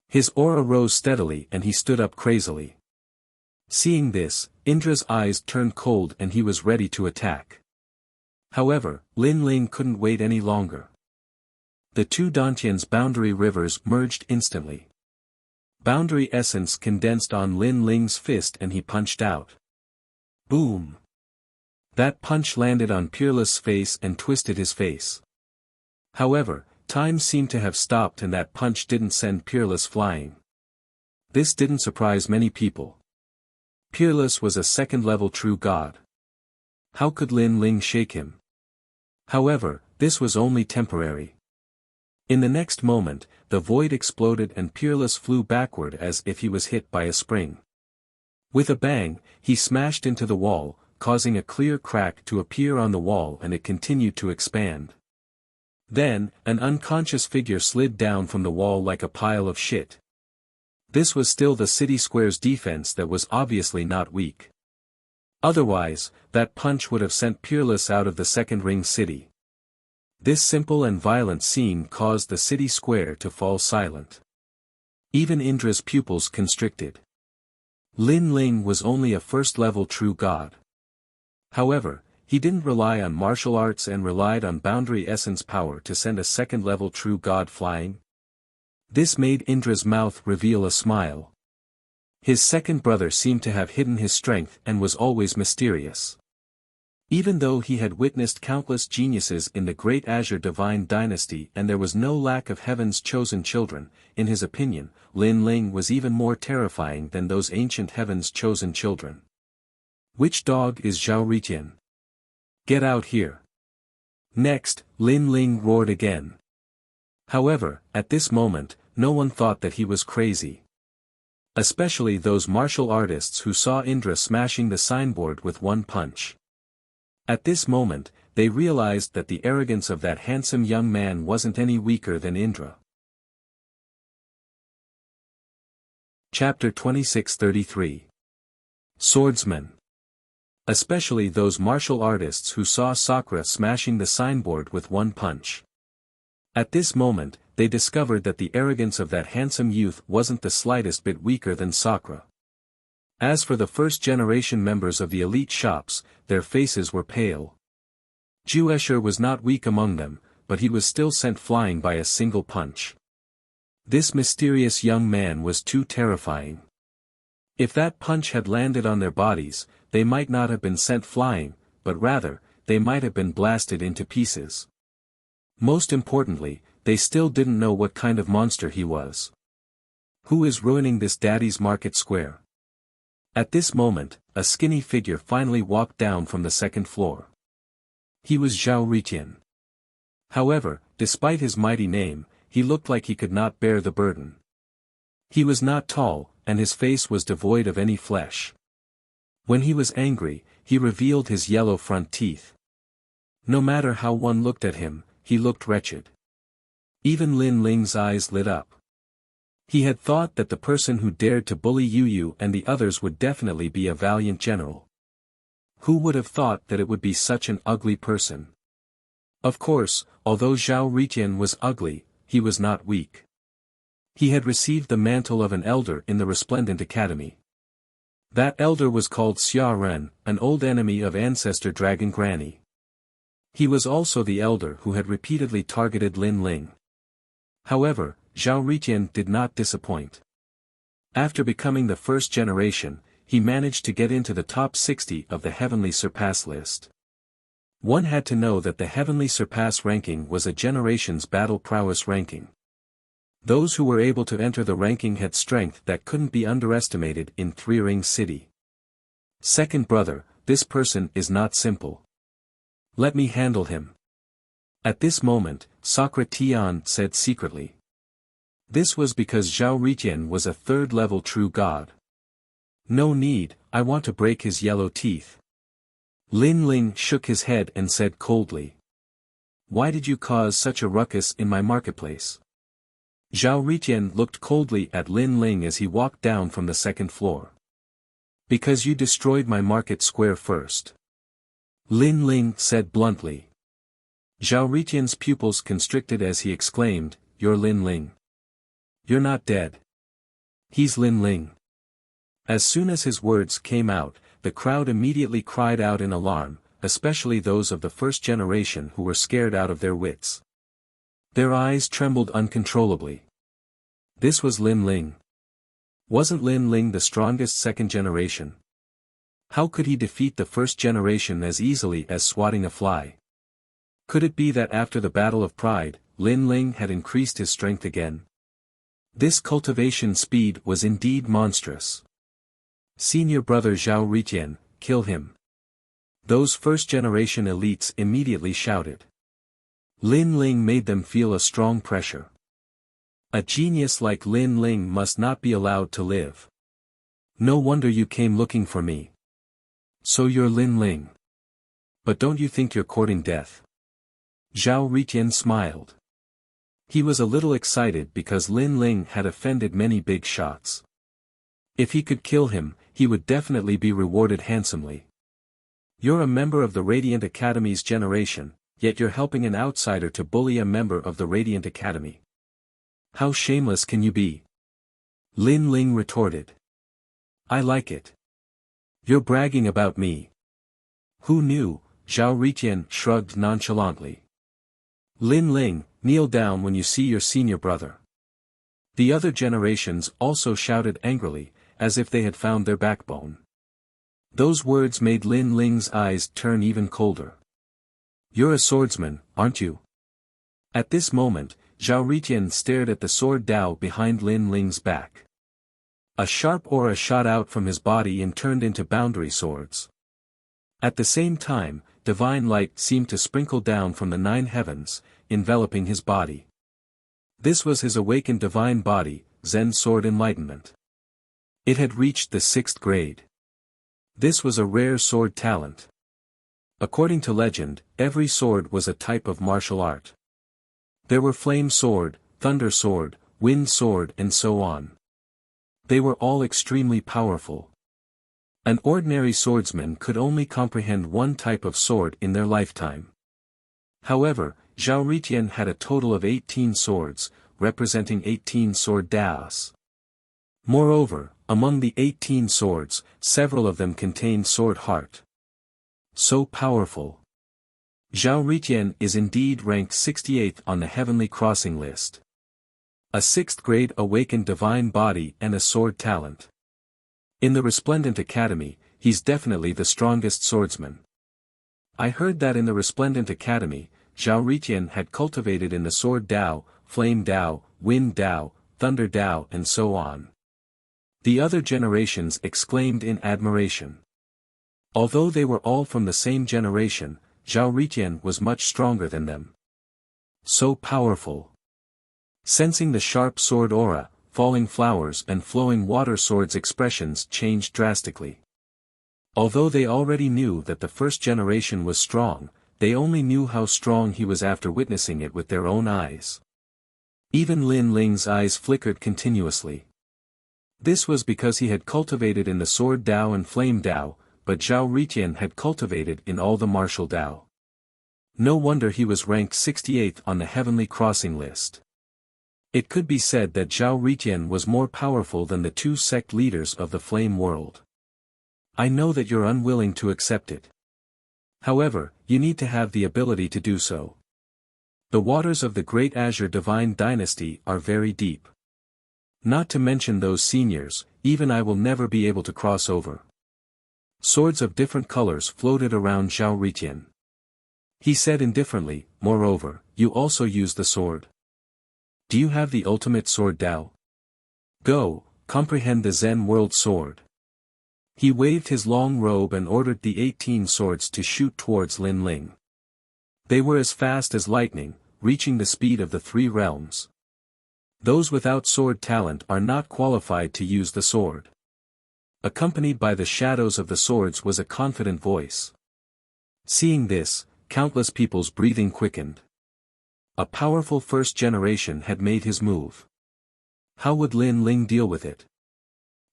His aura rose steadily and he stood up crazily. Seeing this, Indra's eyes turned cold and he was ready to attack. However, Lin Ling couldn't wait any longer. The two Dantian's boundary rivers merged instantly. Boundary essence condensed on Lin Ling's fist and he punched out. Boom! That punch landed on Peerless' face and twisted his face. However, time seemed to have stopped and that punch didn't send Peerless flying. This didn't surprise many people. Peerless was a second-level true god. How could Lin Ling shake him? However, this was only temporary. In the next moment, the void exploded and Peerless flew backward as if he was hit by a spring. With a bang, he smashed into the wall, causing a clear crack to appear on the wall and it continued to expand. Then, an unconscious figure slid down from the wall like a pile of shit. This was still the city square's defense that was obviously not weak. Otherwise, that punch would have sent Peerless out of the second ring city. This simple and violent scene caused the city square to fall silent. Even Indra's pupils constricted. Lin Ling was only a first-level true god. However, he didn't rely on martial arts and relied on boundary essence power to send a second-level true god flying. This made Indra's mouth reveal a smile. His second brother seemed to have hidden his strength and was always mysterious. Even though he had witnessed countless geniuses in the Great Azure Divine Dynasty and there was no lack of heaven's chosen children, in his opinion, Lin Ling was even more terrifying than those ancient heaven's chosen children. Which dog is Zhao Ritian? Get out here. Next, Lin Ling roared again. However, at this moment, no one thought that he was crazy. Especially those martial artists who saw Indra smashing the signboard with one punch. At this moment, they realized that the arrogance of that handsome young man wasn't any weaker than Indra. Chapter 26:33. Swordsman. Especially those martial artists who saw Sakura smashing the signboard with one punch. At this moment, they discovered that the arrogance of that handsome youth wasn't the slightest bit weaker than Sakura. As for the first-generation members of the elite shops, their faces were pale. Juesher was not weak among them, but he was still sent flying by a single punch. This mysterious young man was too terrifying. If that punch had landed on their bodies, they might not have been sent flying, but rather, they might have been blasted into pieces. Most importantly, they still didn't know what kind of monster he was. Who is ruining this daddy's market square? At this moment, a skinny figure finally walked down from the second floor. He was Zhao Ritian. However, despite his mighty name, he looked like he could not bear the burden. He was not tall, and his face was devoid of any flesh. When he was angry, he revealed his yellow front teeth. No matter how one looked at him, he looked wretched. Even Lin Ling's eyes lit up. He had thought that the person who dared to bully Yu and the others would definitely be a valiant general. Who would have thought that it would be such an ugly person? Of course, although Zhao Ritian was ugly, he was not weak. He had received the mantle of an elder in the Resplendent Academy. That elder was called Xia Ren, an old enemy of ancestor Dragon Granny. He was also the elder who had repeatedly targeted Lin Ling. However, Zhao Ritian did not disappoint. After becoming the first generation, he managed to get into the top 60 of the Heavenly Surpass list. One had to know that the Heavenly Surpass ranking was a generation's battle prowess ranking. Those who were able to enter the ranking had strength that couldn't be underestimated in Three Ring City. Second brother, this person is not simple. Let me handle him. At this moment, Sakura Tian said secretly. This was because Zhao Ritian was a third-level true god. No need, I want to break his yellow teeth. Lin Ling shook his head and said coldly. Why did you cause such a ruckus in my marketplace? Zhao Riqian looked coldly at Lin Ling as he walked down from the second floor. Because you destroyed my market square first. Lin Ling said bluntly. Zhao Riqian's pupils constricted as he exclaimed, "You're Lin Ling. You're not dead. He's Lin Ling." As soon as his words came out, the crowd immediately cried out in alarm, especially those of the first generation who were scared out of their wits. Their eyes trembled uncontrollably. This was Lin Ling. Wasn't Lin Ling the strongest second generation? How could he defeat the first generation as easily as swatting a fly? Could it be that after the Battle of Pride, Lin Ling had increased his strength again? This cultivation speed was indeed monstrous. Senior brother Zhao Riqian, kill him. Those first-generation elites immediately shouted. Lin Ling made them feel a strong pressure. A genius like Lin Ling must not be allowed to live. No wonder you came looking for me. So you're Lin Ling. But don't you think you're courting death? Zhao Riqian smiled. He was a little excited because Lin Ling had offended many big shots. If he could kill him, he would definitely be rewarded handsomely. You're a member of the Radiant Academy's generation, yet you're helping an outsider to bully a member of the Radiant Academy. How shameless can you be? Lin Ling retorted. I like it. You're bragging about me. Who knew? Zhao Riqian shrugged nonchalantly. Lin Ling, kneel down when you see your senior brother. The other generations also shouted angrily, as if they had found their backbone. Those words made Lin Ling's eyes turn even colder. You're a swordsman, aren't you? At this moment, Zhao Riqian stared at the sword Dao behind Lin Ling's back. A sharp aura shot out from his body and turned into boundary swords. At the same time, divine light seemed to sprinkle down from the 9 heavens, enveloping his body. This was his awakened divine body, Zen Sword Enlightenment. It had reached the 6th grade. This was a rare sword talent. According to legend, every sword was a type of martial art. There were flame sword, thunder sword, wind sword and so on. They were all extremely powerful. An ordinary swordsman could only comprehend one type of sword in their lifetime. However, Zhao Riqian had a total of 18 swords, representing 18 sword daos. Moreover, among the 18 swords, several of them contained sword heart. So powerful. Zhao Riqian is indeed ranked 68th on the heavenly crossing list. A 6th grade awakened divine body and a sword talent. In the Resplendent Academy, he's definitely the strongest swordsman. I heard that in the Resplendent Academy, Zhao Riqian had cultivated in the sword Dao, flame Dao, wind Dao, thunder Dao and so on. The other generations exclaimed in admiration. Although they were all from the same generation, Zhao Riqian was much stronger than them. So powerful. Sensing the sharp sword aura, falling flowers and flowing water swords' expressions changed drastically. Although they already knew that the first generation was strong, they only knew how strong he was after witnessing it with their own eyes. Even Lin Ling's eyes flickered continuously. This was because he had cultivated in the sword Dao and flame Dao, but Zhao Riqian had cultivated in all the martial Dao. No wonder he was ranked 68th on the heavenly crossing list. It could be said that Zhao Riqian was more powerful than the 2 sect leaders of the flame world. I know that you're unwilling to accept it. However, you need to have the ability to do so. The waters of the Great Azure Divine Dynasty are very deep. Not to mention those seniors, even I will never be able to cross over. Swords of different colors floated around Zhao Riqian. He said indifferently, moreover, you also use the sword. Do you have the ultimate sword Dao? Go, comprehend the Zen world sword. He waved his long robe and ordered the 18 swords to shoot towards Lin Ling. They were as fast as lightning, reaching the speed of the 3 realms. Those without sword talent are not qualified to use the sword. Accompanied by the shadows of the swords was a confident voice. Seeing this, countless people's breathing quickened. A powerful first generation had made his move. How would Lin Ling deal with it?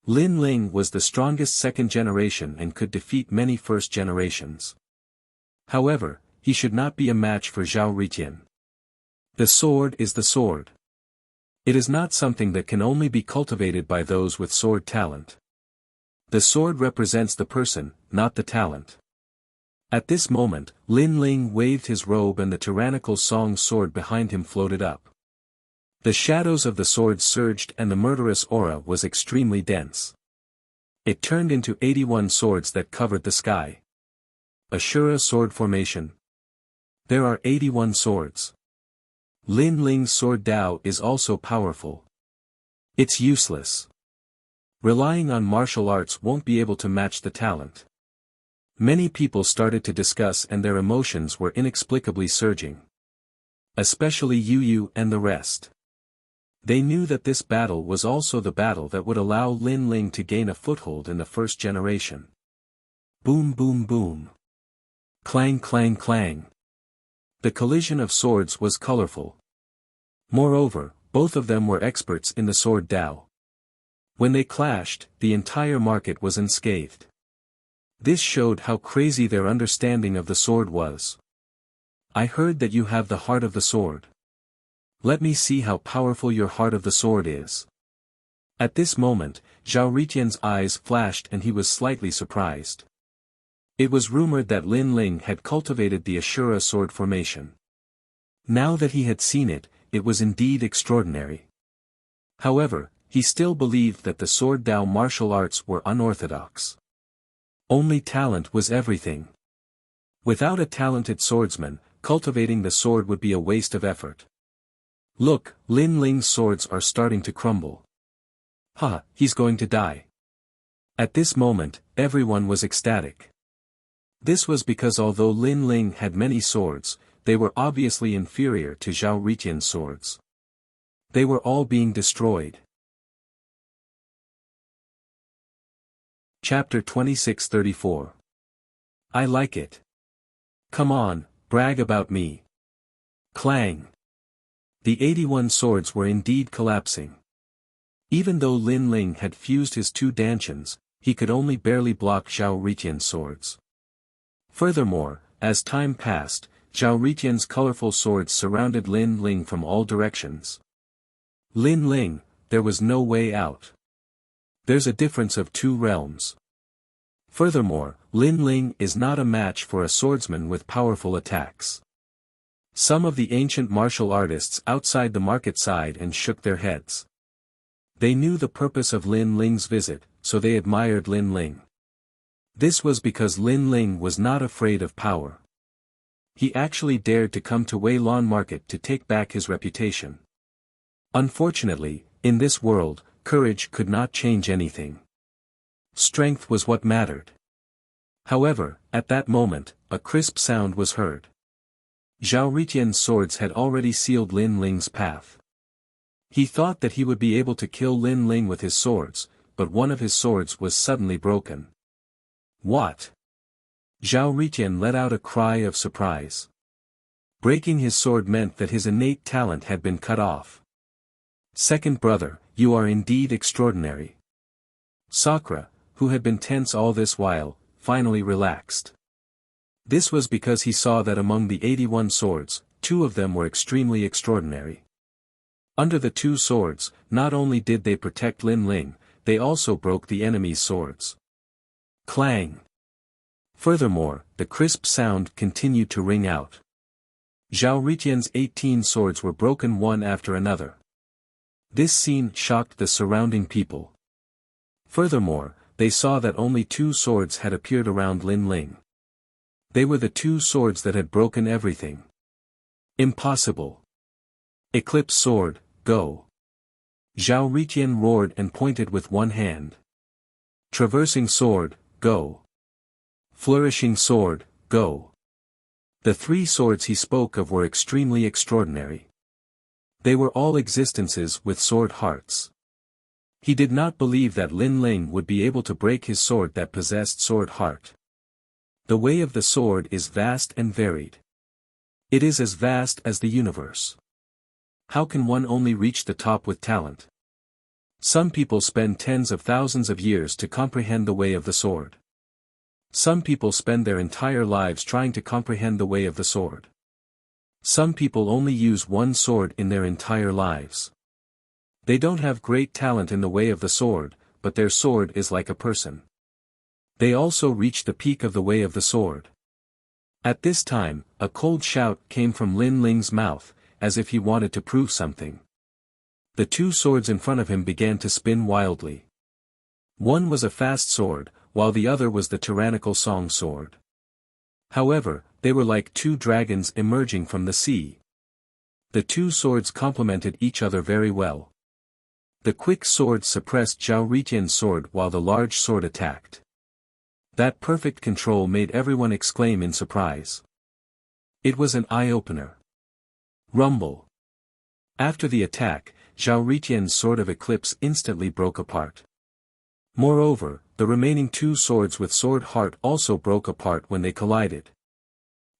Lin Ling was the strongest second generation and could defeat many first generations. However, he should not be a match for Zhao Ritian. The sword is the sword. It is not something that can only be cultivated by those with sword talent. The sword represents the person, not the talent. At this moment, Lin Ling waved his robe and the tyrannical Song sword behind him floated up. The shadows of the sword surged and the murderous aura was extremely dense. It turned into 81 swords that covered the sky. Ashura sword formation. There are 81 swords. Lin Ling's sword Dao is also powerful. It's useless. Relying on martial arts won't be able to match the talent. Many people started to discuss and their emotions were inexplicably surging. Especially Yu Yu and the rest. They knew that this battle was also the battle that would allow Lin Ling to gain a foothold in the first generation. Boom boom boom. Clang clang clang. The collision of swords was colorful. Moreover, both of them were experts in the sword Dao. When they clashed, the entire market was unscathed. This showed how crazy their understanding of the sword was. I heard that you have the heart of the sword. Let me see how powerful your heart of the sword is. At this moment, Zhao Ritian's eyes flashed and he was slightly surprised. It was rumored that Lin Ling had cultivated the Ashura sword formation. Now that he had seen it, it was indeed extraordinary. However, he still believed that the sword Dao martial arts were unorthodox. Only talent was everything. Without a talented swordsman, cultivating the sword would be a waste of effort. Look, Lin Ling's swords are starting to crumble. Ha, he's going to die. At this moment, everyone was ecstatic. This was because although Lin Ling had many swords, they were obviously inferior to Zhao Ritian's swords. They were all being destroyed. Chapter 26-34. I like it. Come on, brag about me. Clang. The 81 swords were indeed collapsing. Even though Lin Ling had fused his two dantians, he could only barely block Zhao Ritian's swords. Furthermore, as time passed, Zhao Ritian's colorful swords surrounded Lin Ling from all directions. Lin Ling, there was no way out. There's a difference of 2 realms. Furthermore, Lin Ling is not a match for a swordsman with powerful attacks. Some of the ancient martial artists outside the market sighed and shook their heads. They knew the purpose of Lin Ling's visit, so they admired Lin Ling. This was because Lin Ling was not afraid of power. He actually dared to come to Wei Lan Market to take back his reputation. Unfortunately, in this world, courage could not change anything. Strength was what mattered. However, at that moment, a crisp sound was heard. Zhao Ritian's swords had already sealed Lin Ling's path. He thought that he would be able to kill Lin Ling with his swords, but one of his swords was suddenly broken. What? Zhao Ritian let out a cry of surprise. Breaking his sword meant that his innate talent had been cut off. Second brother, you are indeed extraordinary. Sakura, who had been tense all this while, finally relaxed. This was because he saw that among the 81 swords, 2 of them were extremely extraordinary. Under the 2 swords, not only did they protect Lin Ling, they also broke the enemy's swords. Clang! Furthermore, the crisp sound continued to ring out. Zhao Ritian's 18 swords were broken one after another. This scene shocked the surrounding people. Furthermore, they saw that only 2 swords had appeared around Lin Ling. They were the 2 swords that had broken everything. Impossible. Eclipse sword, go. Zhao Ritian roared and pointed with one hand. Traversing sword, go. Flourishing sword, go. The 3 swords he spoke of were extremely extraordinary. They were all existences with sword hearts. He did not believe that Lin Ling would be able to break his sword that possessed sword heart. The way of the sword is vast and varied. It is as vast as the universe. How can one only reach the top with talent? Some people spend tens of thousands of years to comprehend the way of the sword. Some people spend their entire lives trying to comprehend the way of the sword. Some people only use one sword in their entire lives. They don't have great talent in the way of the sword, but their sword is like a person. They also reach the peak of the way of the sword. At this time, a cold shout came from Lin Ling's mouth, as if he wanted to prove something. The two swords in front of him began to spin wildly. One was a fast sword, while the other was the tyrannical song sword. However, they were like two dragons emerging from the sea. The two swords complemented each other very well. The quick sword suppressed Zhao Ritian's sword while the large sword attacked. That perfect control made everyone exclaim in surprise. It was an eye-opener. Rumble. After the attack, Zhao Ritian's sword of eclipse instantly broke apart. Moreover, the remaining two swords with sword heart also broke apart when they collided.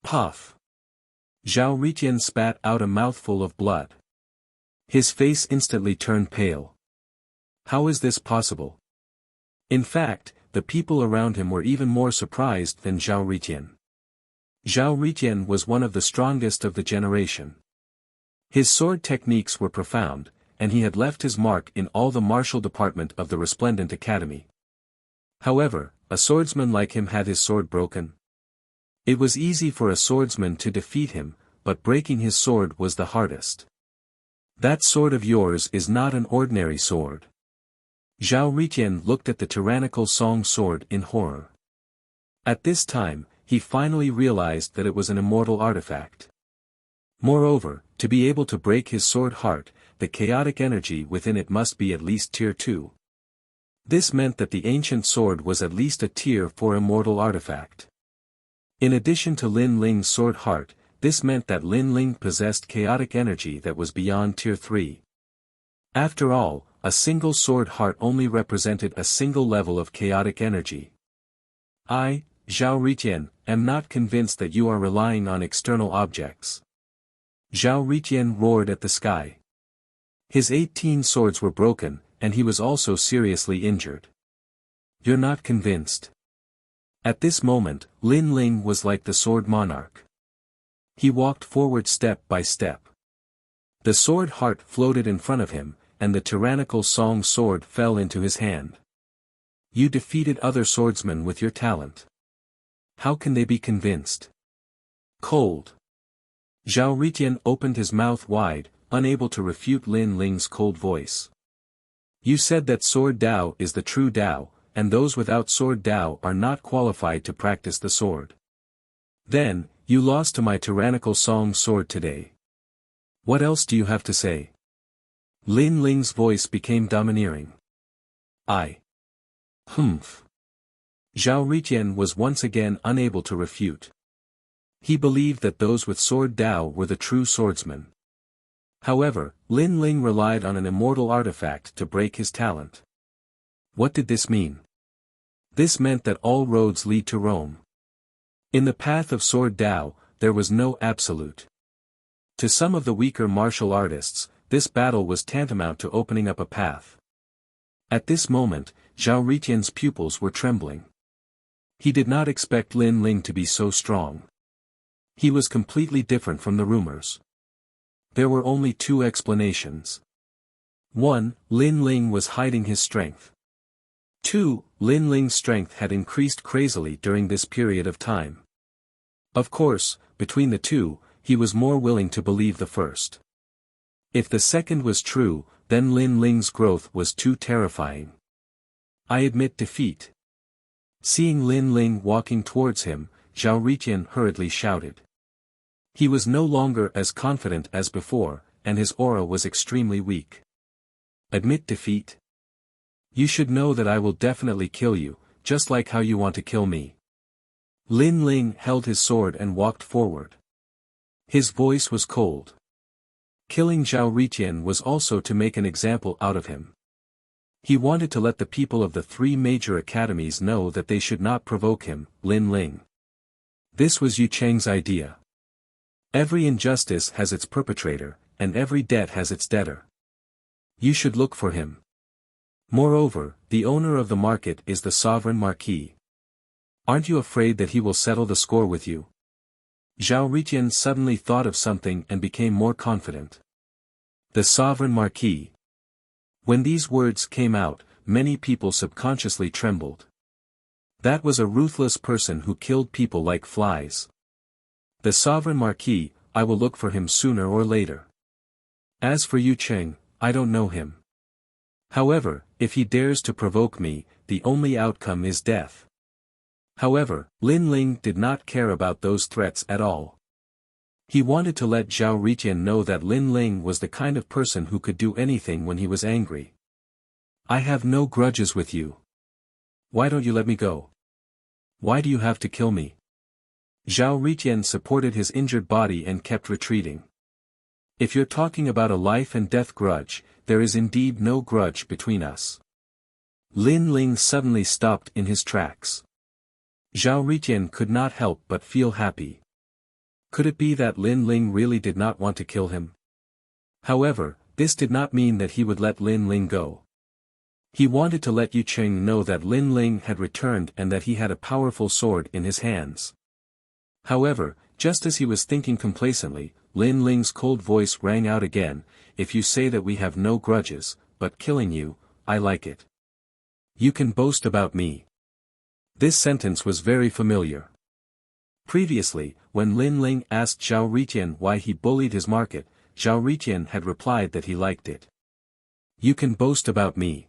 Puff! Zhao Ritian spat out a mouthful of blood. His face instantly turned pale. How is this possible? In fact, the people around him were even more surprised than Zhao Ritian. Zhao Ritian was one of the strongest of the generation. His sword techniques were profound, and he had left his mark in all the martial department of the Resplendent Academy. However, a swordsman like him had his sword broken. It was easy for a swordsman to defeat him, but breaking his sword was the hardest. That sword of yours is not an ordinary sword. Zhao Ritian looked at the tyrannical song sword in horror. At this time, he finally realized that it was an immortal artifact. Moreover, to be able to break his sword heart, the chaotic energy within it must be at least tier 2. This meant that the ancient sword was at least a tier 4 immortal artifact. In addition to Lin Ling's sword heart, this meant that Lin Ling possessed chaotic energy that was beyond tier 3. After all, a single sword heart only represented a single level of chaotic energy. I, Zhao Ritian, am not convinced that you are relying on external objects. Zhao Ritian roared at the sky. His 18 swords were broken, and he was also seriously injured. You're not convinced. At this moment, Lin Ling was like the sword monarch. He walked forward step by step. The sword heart floated in front of him, and the tyrannical song sword fell into his hand. You defeated other swordsmen with your talent. How can they be convinced? Cold. Zhao Ritian opened his mouth wide, unable to refute Lin Ling's cold voice. You said that sword Dao is the true Dao, and those without sword Dao are not qualified to practice the sword. Then, you lost to my tyrannical song sword today. What else do you have to say? Lin Ling's voice became domineering. Humph. Zhao Ritian was once again unable to refute. He believed that those with sword Dao were the true swordsmen. However, Lin Ling relied on an immortal artifact to break his talent. What did this mean? This meant that all roads lead to Rome. In the path of sword Dao, there was no absolute. To some of the weaker martial artists, this battle was tantamount to opening up a path. At this moment, Zhao Ritian's pupils were trembling. He did not expect Lin Ling to be so strong. He was completely different from the rumors. There were only two explanations. 1. Lin Ling was hiding his strength. 2. Lin Ling's strength had increased crazily during this period of time. Of course, between the two, he was more willing to believe the first. If the second was true, then Lin Ling's growth was too terrifying. I admit defeat. Seeing Lin Ling walking towards him, Zhao Ritian hurriedly shouted. He was no longer as confident as before, and his aura was extremely weak. Admit defeat? You should know that I will definitely kill you, just like how you want to kill me. Lin Ling held his sword and walked forward. His voice was cold. Killing Zhao Ritian was also to make an example out of him. He wanted to let the people of the three major academies know that they should not provoke him, Lin Ling. This was Yu Cheng's idea. Every injustice has its perpetrator, and every debt has its debtor. You should look for him. Moreover, the owner of the market is the sovereign marquis. Aren't you afraid that he will settle the score with you? Zhao Riqian suddenly thought of something and became more confident. The sovereign marquis. When these words came out, many people subconsciously trembled. That was a ruthless person who killed people like flies. The sovereign marquis, I will look for him sooner or later. As for Yu Cheng, I don't know him. However, if he dares to provoke me, the only outcome is death. However, Lin Ling did not care about those threats at all. He wanted to let Zhao Riqian know that Lin Ling was the kind of person who could do anything when he was angry. I have no grudges with you. Why don't you let me go? Why do you have to kill me? Zhao Riqian supported his injured body and kept retreating. If you're talking about a life and death grudge, there is indeed no grudge between us. Lin Ling suddenly stopped in his tracks. Zhao Riqian could not help but feel happy. Could it be that Lin Ling really did not want to kill him? However, this did not mean that he would let Lin Ling go. He wanted to let Yu Cheng know that Lin Ling had returned and that he had a powerful sword in his hands. However, just as he was thinking complacently, Lin Ling's cold voice rang out again, if you say that we have no grudges, but killing you, I like it. You can boast about me. This sentence was very familiar. Previously, when Lin Ling asked Zhao Riqian why he bullied his market, Zhao Riqian had replied that he liked it. You can boast about me.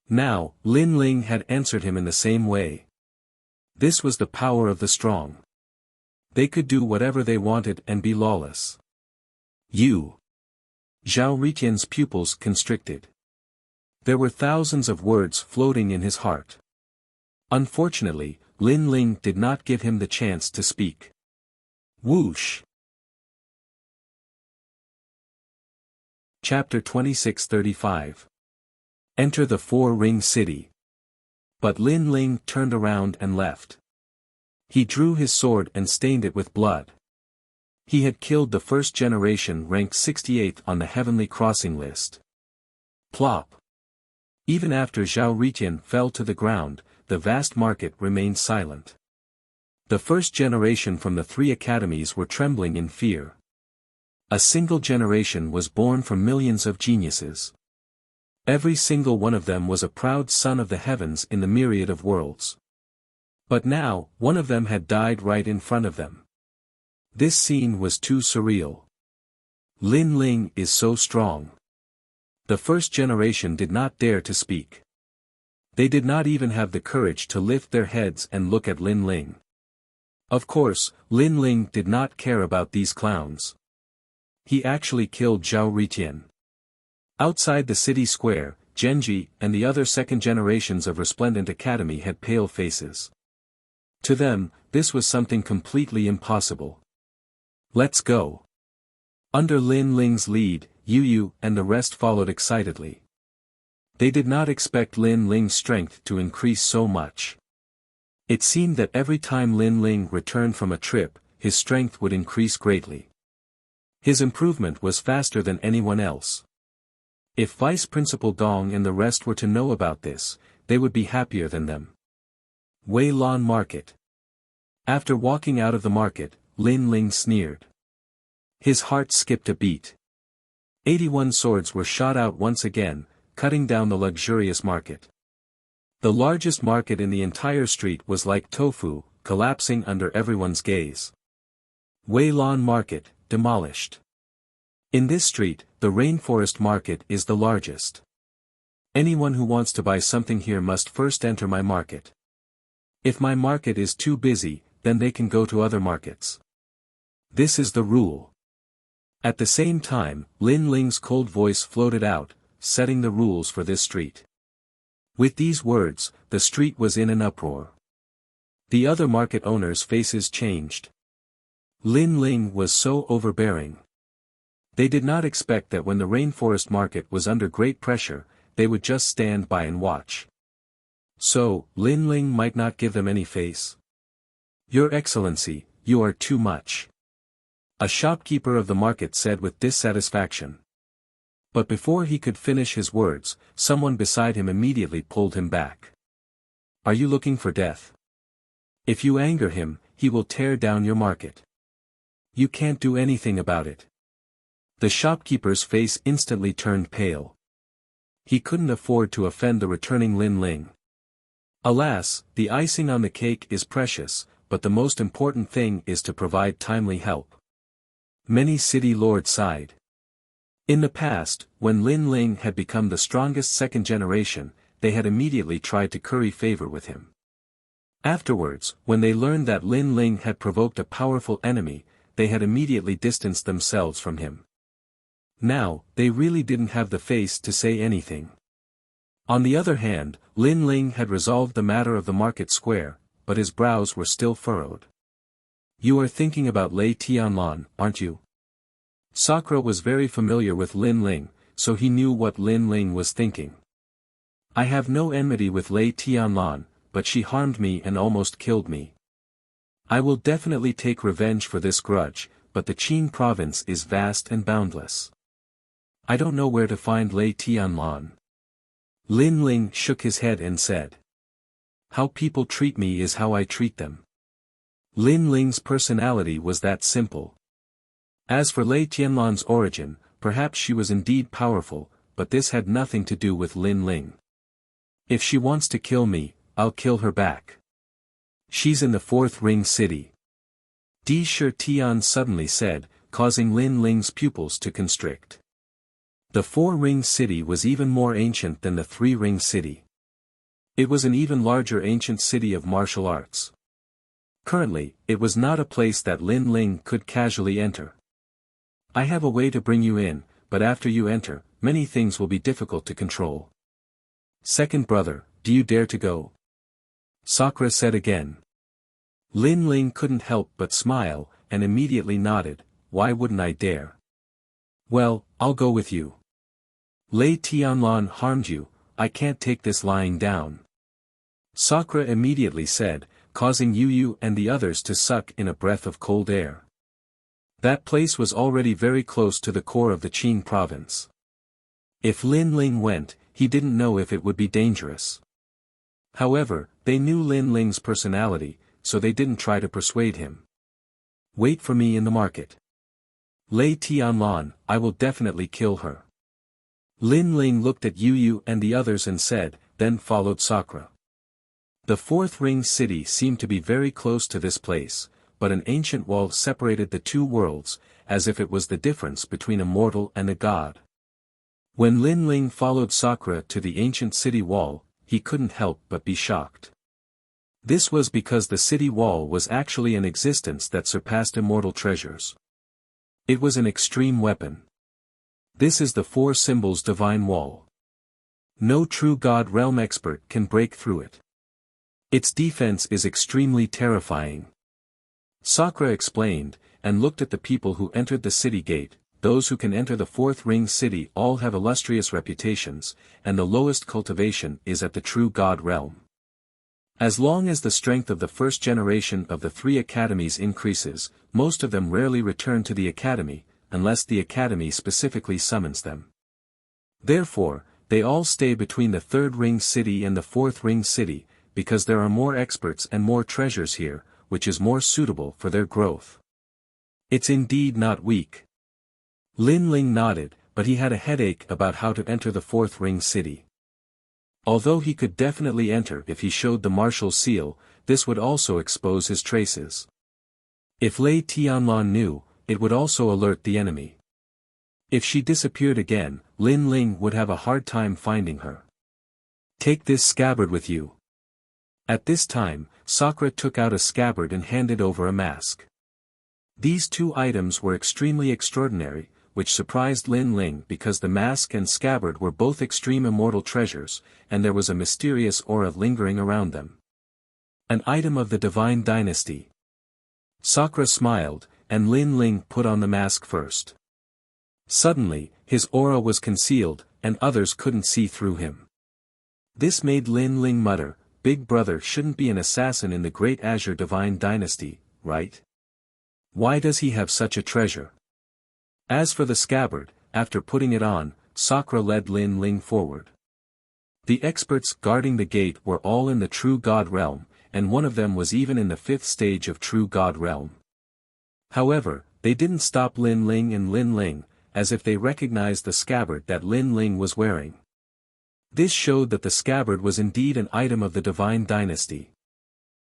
Now, Lin Ling had answered him in the same way. This was the power of the strong. They could do whatever they wanted and be lawless. You. Zhao Riqian's pupils constricted. There were thousands of words floating in his heart. Unfortunately, Lin Ling did not give him the chance to speak. Whoosh! Chapter 26:35. Enter the Four-Ring City. But Lin Ling turned around and left. He drew his sword and stained it with blood. He had killed the first generation ranked 68th on the Heavenly Crossing list. Plop! Even after Zhao Riqian fell to the ground, the vast market remained silent. The first generation from the three academies were trembling in fear. A single generation was born from millions of geniuses. Every single one of them was a proud son of the heavens in the myriad of worlds. But now, one of them had died right in front of them. This scene was too surreal. Lin Ling is so strong. The first generation did not dare to speak. They did not even have the courage to lift their heads and look at Lin Ling. Of course, Lin Ling did not care about these clowns. He actually killed Zhao Riqian. Outside the city square, Genji and the other second generations of Resplendent Academy had pale faces. To them, this was something completely impossible. Let's go. Under Lin Ling's lead, Yu and the rest followed excitedly. They did not expect Lin Ling's strength to increase so much. It seemed that every time Lin Ling returned from a trip, his strength would increase greatly. His improvement was faster than anyone else. If Vice Principal Dong and the rest were to know about this, they would be happier than them. Wei Lan Market. After walking out of the market, Lin Ling sneered. His heart skipped a beat. 81 swords were shot out once again, cutting down the luxurious market. The largest market in the entire street was like tofu, collapsing under everyone's gaze. Wei Lan Market, demolished. In this street, the Rainforest Market is the largest. Anyone who wants to buy something here must first enter my market. If my market is too busy, then they can go to other markets. This is the rule. At the same time, Lin Ling's cold voice floated out, setting the rules for this street. With these words, the street was in an uproar. The other market owners' faces changed. Lin Ling was so overbearing. They did not expect that when the Rainforest Market was under great pressure, they would just stand by and watch. So, Lin Ling might not give them any face. Your Excellency, you are too much. A shopkeeper of the market said with dissatisfaction. But before he could finish his words, someone beside him immediately pulled him back. Are you looking for death? If you anger him, he will tear down your market. You can't do anything about it. The shopkeeper's face instantly turned pale. He couldn't afford to offend the returning Lin Ling. Alas, the icing on the cake is precious, but the most important thing is to provide timely help. Many city lords sighed. In the past, when Lin Ling had become the strongest second generation, they had immediately tried to curry favor with him. Afterwards, when they learned that Lin Ling had provoked a powerful enemy, they had immediately distanced themselves from him. Now, they really didn't have the face to say anything. On the other hand, Lin Ling had resolved the matter of the market square, but his brows were still furrowed. You are thinking about Lei Tianlan, aren't you? Sakura was very familiar with Lin Ling, so he knew what Lin Ling was thinking. I have no enmity with Lei Tianlan, but she harmed me and almost killed me. I will definitely take revenge for this grudge, but the Qin province is vast and boundless. I don't know where to find Lei Tianlan. Lin Ling shook his head and said. How people treat me is how I treat them. Lin Ling's personality was that simple. As for Lei Tianlan's origin, perhaps she was indeed powerful, but this had nothing to do with Lin Ling. If she wants to kill me, I'll kill her back. She's in the Fourth Ring City. Di Shi Tian suddenly said, causing Lin Ling's pupils to constrict. The Four-Ring City was even more ancient than the Three-Ring City. It was an even larger ancient city of martial arts. Currently, it was not a place that Lin Ling could casually enter. I have a way to bring you in, but after you enter, many things will be difficult to control. Second brother, do you dare to go? Sakura said again. Lin Ling couldn't help but smile, and immediately nodded. Why wouldn't I dare? Well, I'll go with you. Lei Tianlan harmed you, I can't take this lying down. Sakura immediately said, causing Yu and the others to suck in a breath of cold air. That place was already very close to the core of the Qin province. If Lin Ling went, he didn't know if it would be dangerous. However, they knew Lin Ling's personality, so they didn't try to persuade him. Wait for me in the market. Lei Tianlan, I will definitely kill her. Lin Ling looked at Yu and the others and said, then followed Sakura. The Fourth Ring City seemed to be very close to this place, but an ancient wall separated the two worlds, as if it was the difference between a mortal and a god. When Lin Ling followed Sakura to the ancient city wall, he couldn't help but be shocked. This was because the city wall was actually an existence that surpassed immortal treasures. It was an extreme weapon. This is the Four Symbols Divine Wall. No true God realm expert can break through it. Its defense is extremely terrifying. Sakura explained, and looked at the people who entered the city gate. Those who can enter the Fourth Ring City all have illustrious reputations, and the lowest cultivation is at the true God realm. As long as the strength of the first generation of the three academies increases, most of them rarely return to the academy, unless the academy specifically summons them. Therefore, they all stay between the Third Ring City and the Fourth Ring City, because there are more experts and more treasures here, which is more suitable for their growth. It's indeed not weak. Lin Ling nodded, but he had a headache about how to enter the Fourth Ring City. Although he could definitely enter if he showed the martial seal, this would also expose his traces. If Lei Tianlan knew, it would also alert the enemy. If she disappeared again, Lin Ling would have a hard time finding her. Take this scabbard with you. At this time, Sakura took out a scabbard and handed over a mask. These two items were extremely extraordinary, which surprised Lin Ling because the mask and scabbard were both extreme immortal treasures, and there was a mysterious aura lingering around them. An item of the Divine Dynasty. Sakura smiled, and Lin Ling put on the mask first. Suddenly, his aura was concealed, and others couldn't see through him. This made Lin Ling mutter, Big Brother shouldn't be an assassin in the Great Azure Divine Dynasty, right? Why does he have such a treasure? As for the scabbard, after putting it on, Sakura led Lin Ling forward. The experts guarding the gate were all in the True God realm, and one of them was even in the 5th stage of True God realm. However, they didn't stop Lin Ling and Lin Ling, as if they recognized the scabbard that Lin Ling was wearing. This showed that the scabbard was indeed an item of the Divine Dynasty.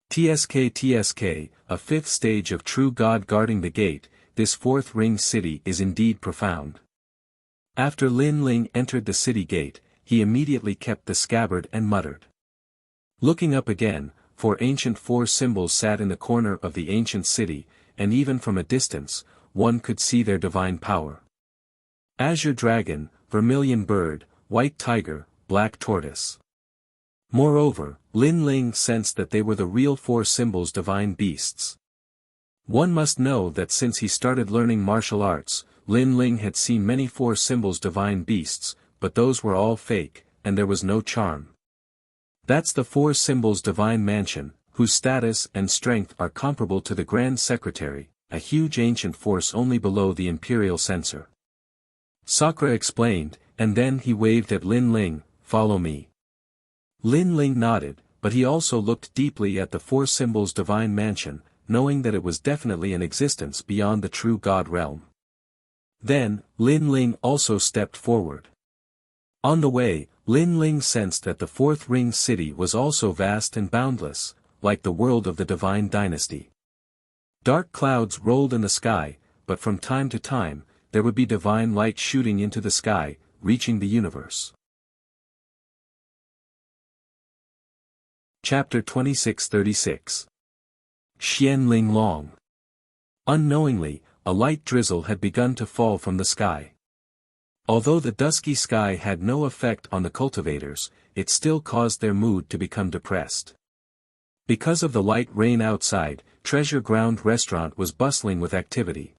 TSK, a 5th stage of True God guarding the gate, this 4th ring city is indeed profound. After Lin Ling entered the city gate, he immediately kept the scabbard and muttered. Looking up again, 4 ancient 4 symbols sat in the corner of the ancient city, and even from a distance, one could see their divine power. Azure dragon, vermilion bird, white tiger, black tortoise. Moreover, Lin Ling sensed that they were the real 4 symbols divine beasts. One must know that since he started learning martial arts, Lin Ling had seen many 4 symbols divine beasts, but those were all fake, and there was no charm. That's the 4 symbols divine mansion, whose status and strength are comparable to the Grand Secretary, a huge ancient force only below the Imperial Censor. Sakura explained, and then he waved at Lin Ling, "Follow me." Lin Ling nodded, but he also looked deeply at the 4 symbols divine mansion, knowing that it was definitely an existence beyond the True God realm. Then, Lin Ling also stepped forward. On the way, Lin Ling sensed that the 4th ring city was also vast and boundless, like the world of the Divine Dynasty. Dark clouds rolled in the sky, but from time to time, there would be divine light shooting into the sky, reaching the universe. Chapter 26-36. Xian Ling Long. Unknowingly, a light drizzle had begun to fall from the sky. Although the dusky sky had no effect on the cultivators, it still caused their mood to become depressed. Because of the light rain outside, Treasure Ground Restaurant was bustling with activity.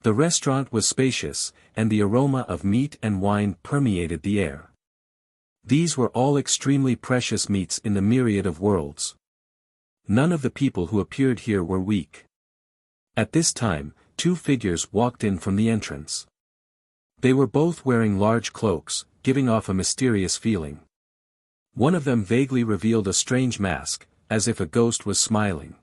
The restaurant was spacious, and the aroma of meat and wine permeated the air. These were all extremely precious meats in the myriad of worlds. None of the people who appeared here were weak. At this time, 2 figures walked in from the entrance. They were both wearing large cloaks, giving off a mysterious feeling. One of them vaguely revealed a strange mask, as if a ghost was smiling.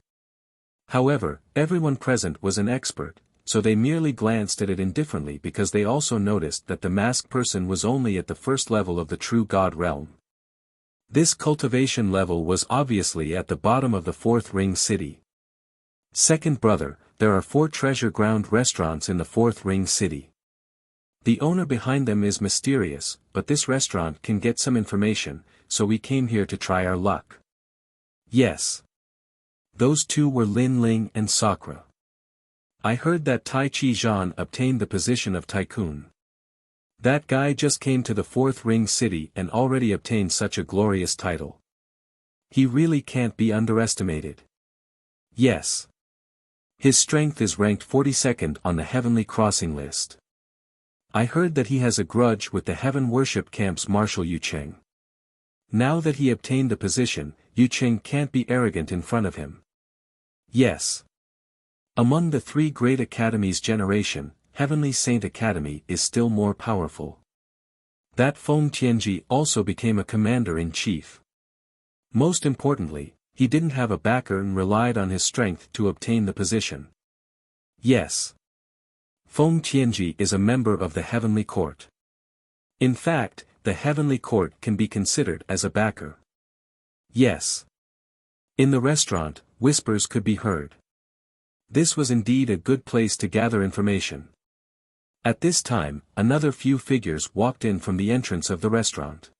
However, everyone present was an expert, so they merely glanced at it indifferently because they also noticed that the masked person was only at the 1st level of the True God realm. This cultivation level was obviously at the bottom of the 4th ring city. Second brother, there are 4 treasure ground restaurants in the 4th ring city. The owner behind them is mysterious, but this restaurant can get some information, so we came here to try our luck. Yes. Those 2 were Lin Ling and Sakura. I heard that Tai Chi Zhan obtained the position of tycoon. That guy just came to the 4th ring city and already obtained such a glorious title. He really can't be underestimated. Yes. His strength is ranked 42nd on the Heavenly Crossing list. I heard that he has a grudge with the Heaven Worship Camp's Marshal Yu Cheng. Now that he obtained the position, Yu Cheng can't be arrogant in front of him. Yes. Among the 3 great academies generation, Heavenly Saint Academy is still more powerful. That Feng Tianji also became a commander-in-chief. Most importantly, he didn't have a backer and relied on his strength to obtain the position. Yes. Feng Tianji is a member of the Heavenly Court. In fact, the Heavenly Court can be considered as a backer. Yes. In the restaurant, whispers could be heard. This was indeed a good place to gather information. At this time, another few figures walked in from the entrance of the restaurant.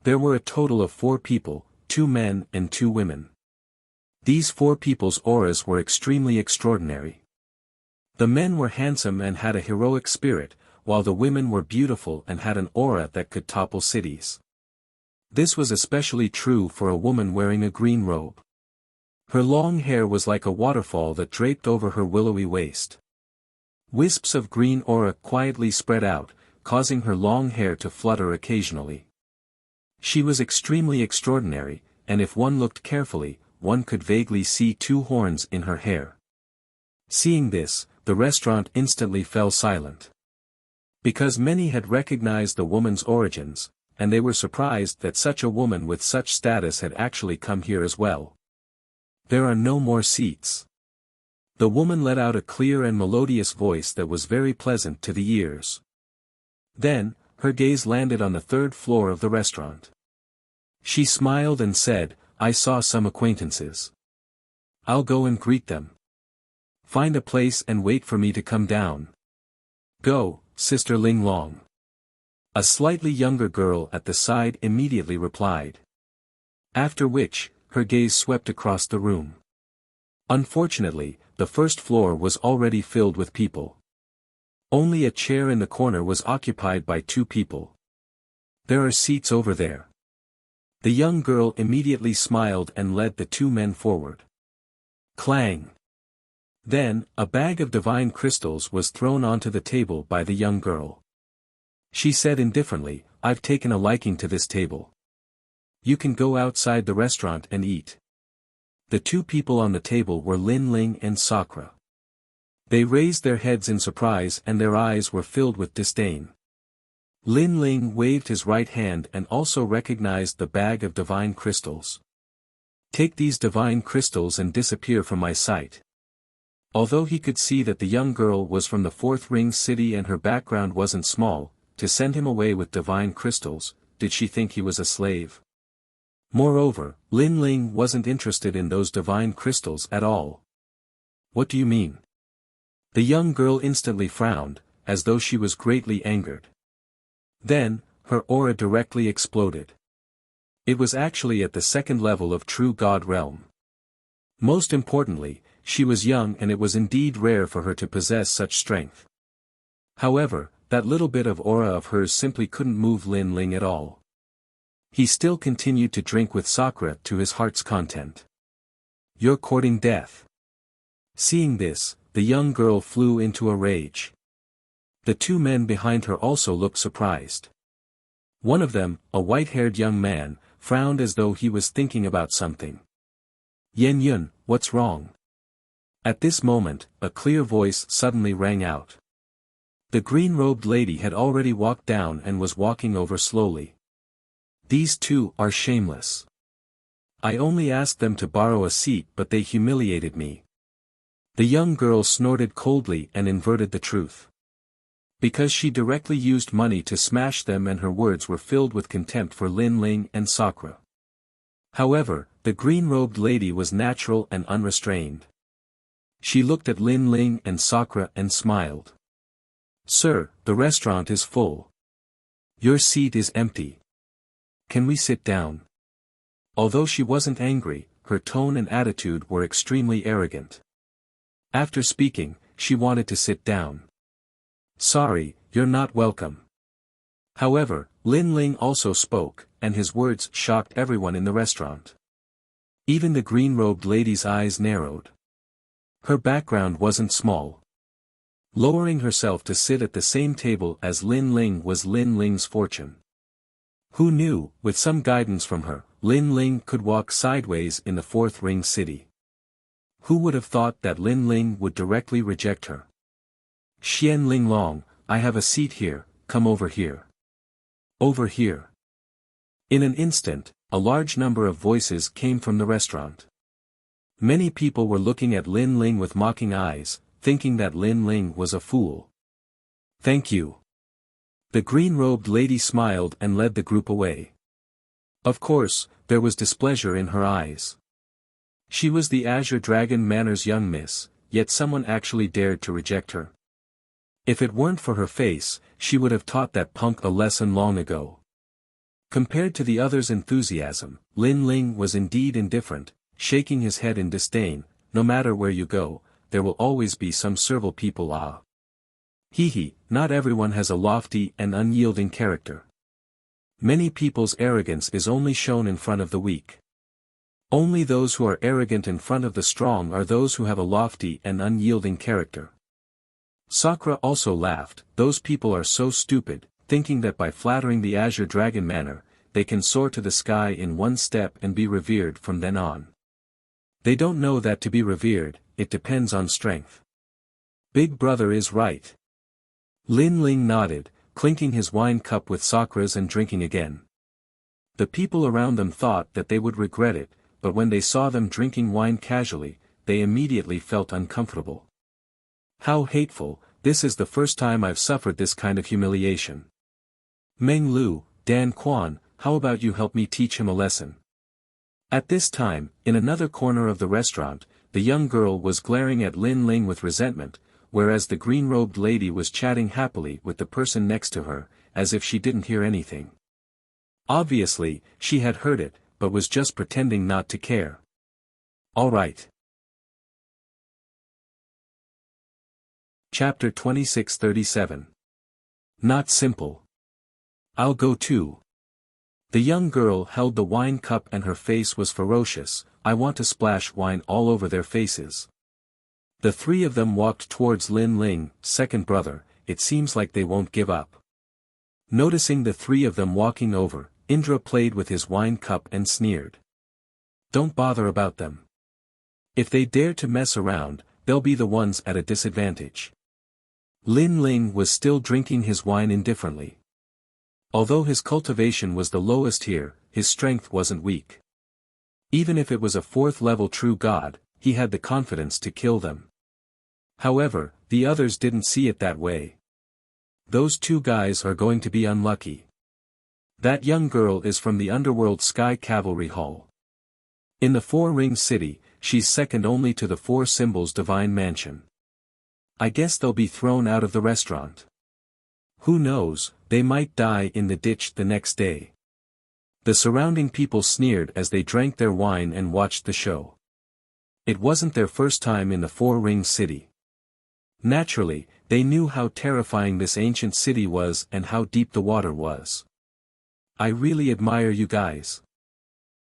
There were a total of 4 people, 2 men and 2 women. These 4 people's auras were extremely extraordinary. The men were handsome and had a heroic spirit, while the women were beautiful and had an aura that could topple cities. This was especially true for a woman wearing a green robe. Her long hair was like a waterfall that draped over her willowy waist. Wisps of green aura quietly spread out, causing her long hair to flutter occasionally. She was extremely extraordinary, and if one looked carefully, one could vaguely see 2 horns in her hair. Seeing this, the restaurant instantly fell silent. Because many had recognized the woman's origins, and they were surprised that such a woman with such status had actually come here as well. There are no more seats. The woman let out a clear and melodious voice that was very pleasant to the ears. Then, her gaze landed on the third floor of the restaurant. She smiled and said, "I saw some acquaintances. I'll go and greet them. Find a place and wait for me to come down." "Go, Sister Ling Long." A slightly younger girl at the side immediately replied. After which, her gaze swept across the room. Unfortunately, the first floor was already filled with people. Only a chair in the corner was occupied by 2 people. "There are seats over there." The young girl immediately smiled and led the 2 men forward. Clang! Then, a bag of divine crystals was thrown onto the table by the young girl. She said indifferently, "I've taken a liking to this table. You can go outside the restaurant and eat." The 2 people on the table were Lin Ling and Sakura. They raised their heads in surprise and their eyes were filled with disdain. Lin Ling waved his right hand and also recognized the bag of divine crystals. "Take these divine crystals and disappear from my sight." Although he could see that the young girl was from the 4th ring city and her background wasn't small, to send him away with divine crystals, did she think he was a slave? Moreover, Lin Ling wasn't interested in those divine crystals at all. "What do you mean?" The young girl instantly frowned, as though she was greatly angered. Then, her aura directly exploded. It was actually at the 2nd level of True God realm. Most importantly, she was young and it was indeed rare for her to possess such strength. However, that little bit of aura of hers simply couldn't move Lin Ling at all. He still continued to drink with Sakura to his heart's content. "You're courting death." Seeing this, the young girl flew into a rage. The 2 men behind her also looked surprised. One of them, a white-haired young man, frowned as though he was thinking about something. "Yen Yun, what's wrong?" At this moment, a clear voice suddenly rang out. The green-robed lady had already walked down and was walking over slowly. "These 2 are shameless. I only asked them to borrow a seat but they humiliated me." The young girl snorted coldly and inverted the truth. Because she directly used money to smash them and her words were filled with contempt for Lin Ling and Sakura. However, the green-robed lady was natural and unrestrained. She looked at Lin Ling and Sakura and smiled. "Sir, the restaurant is full. Your seat is empty. Can we sit down?" Although she wasn't angry, her tone and attitude were extremely arrogant. After speaking, she wanted to sit down. "Sorry, you're not welcome." However, Lin Ling also spoke, and his words shocked everyone in the restaurant. Even the green-robed lady's eyes narrowed. Her background wasn't small. Lowering herself to sit at the same table as Lin Ling was Lin Ling's fortune. Who knew, with some guidance from her, Lin Ling could walk sideways in the 4th ring city. Who would have thought that Lin Ling would directly reject her? "Xian Ling Long, I have a seat here, come over here." "Over here." In an instant, a large number of voices came from the restaurant. Many people were looking at Lin Ling with mocking eyes, thinking that Lin Ling was a fool. "Thank you." The green-robed lady smiled and led the group away. Of course, there was displeasure in her eyes. She was the Azure Dragon Manor's young miss, yet someone actually dared to reject her. If it weren't for her face, she would have taught that punk a lesson long ago. Compared to the others' enthusiasm, Lin Ling was indeed indifferent, shaking his head in disdain. "No matter where you go, there will always be some servile people. Hee, not everyone has a lofty and unyielding character. Many people's arrogance is only shown in front of the weak. Only those who are arrogant in front of the strong are those who have a lofty and unyielding character." Sakura also laughed. "Those people are so stupid, thinking that by flattering the Azure Dragon Manor, they can soar to the sky in one step and be revered from then on. They don't know that to be revered, it depends on strength. Big Brother is right. Lin Ling nodded, clinking his wine cup with Sakura's and drinking again. The people around them thought that they would regret it, but when they saw them drinking wine casually, they immediately felt uncomfortable. How hateful, this is the first time I've suffered this kind of humiliation. Meng Lu, Dan Quan, how about you help me teach him a lesson? At this time, in another corner of the restaurant, the young girl was glaring at Lin Ling with resentment, whereas the green-robed lady was chatting happily with the person next to her, as if she didn't hear anything. Obviously, she had heard it, but was just pretending not to care. All right. Chapter 26-37. Not simple. I'll go too. The young girl held the wine cup and her face was ferocious. I want to splash wine all over their faces. The three of them walked towards Lin Ling, second brother. It seems like they won't give up. Noticing the three of them walking over, Indra played with his wine cup and sneered. Don't bother about them. If they dare to mess around, they'll be the ones at a disadvantage. Lin Ling was still drinking his wine indifferently. Although his cultivation was the lowest here, his strength wasn't weak. Even if it was a fourth-level true god, he had the confidence to kill them. However, the others didn't see it that way. Those two guys are going to be unlucky. That young girl is from the underworld Sky Cavalry Hall. In the Four-Ring City, she's second only to the Four Symbols Divine Mansion. I guess they'll be thrown out of the restaurant. Who knows, they might die in the ditch the next day. The surrounding people sneered as they drank their wine and watched the show. It wasn't their first time in the Four-Ring City. Naturally, they knew how terrifying this ancient city was and how deep the water was. I really admire you guys.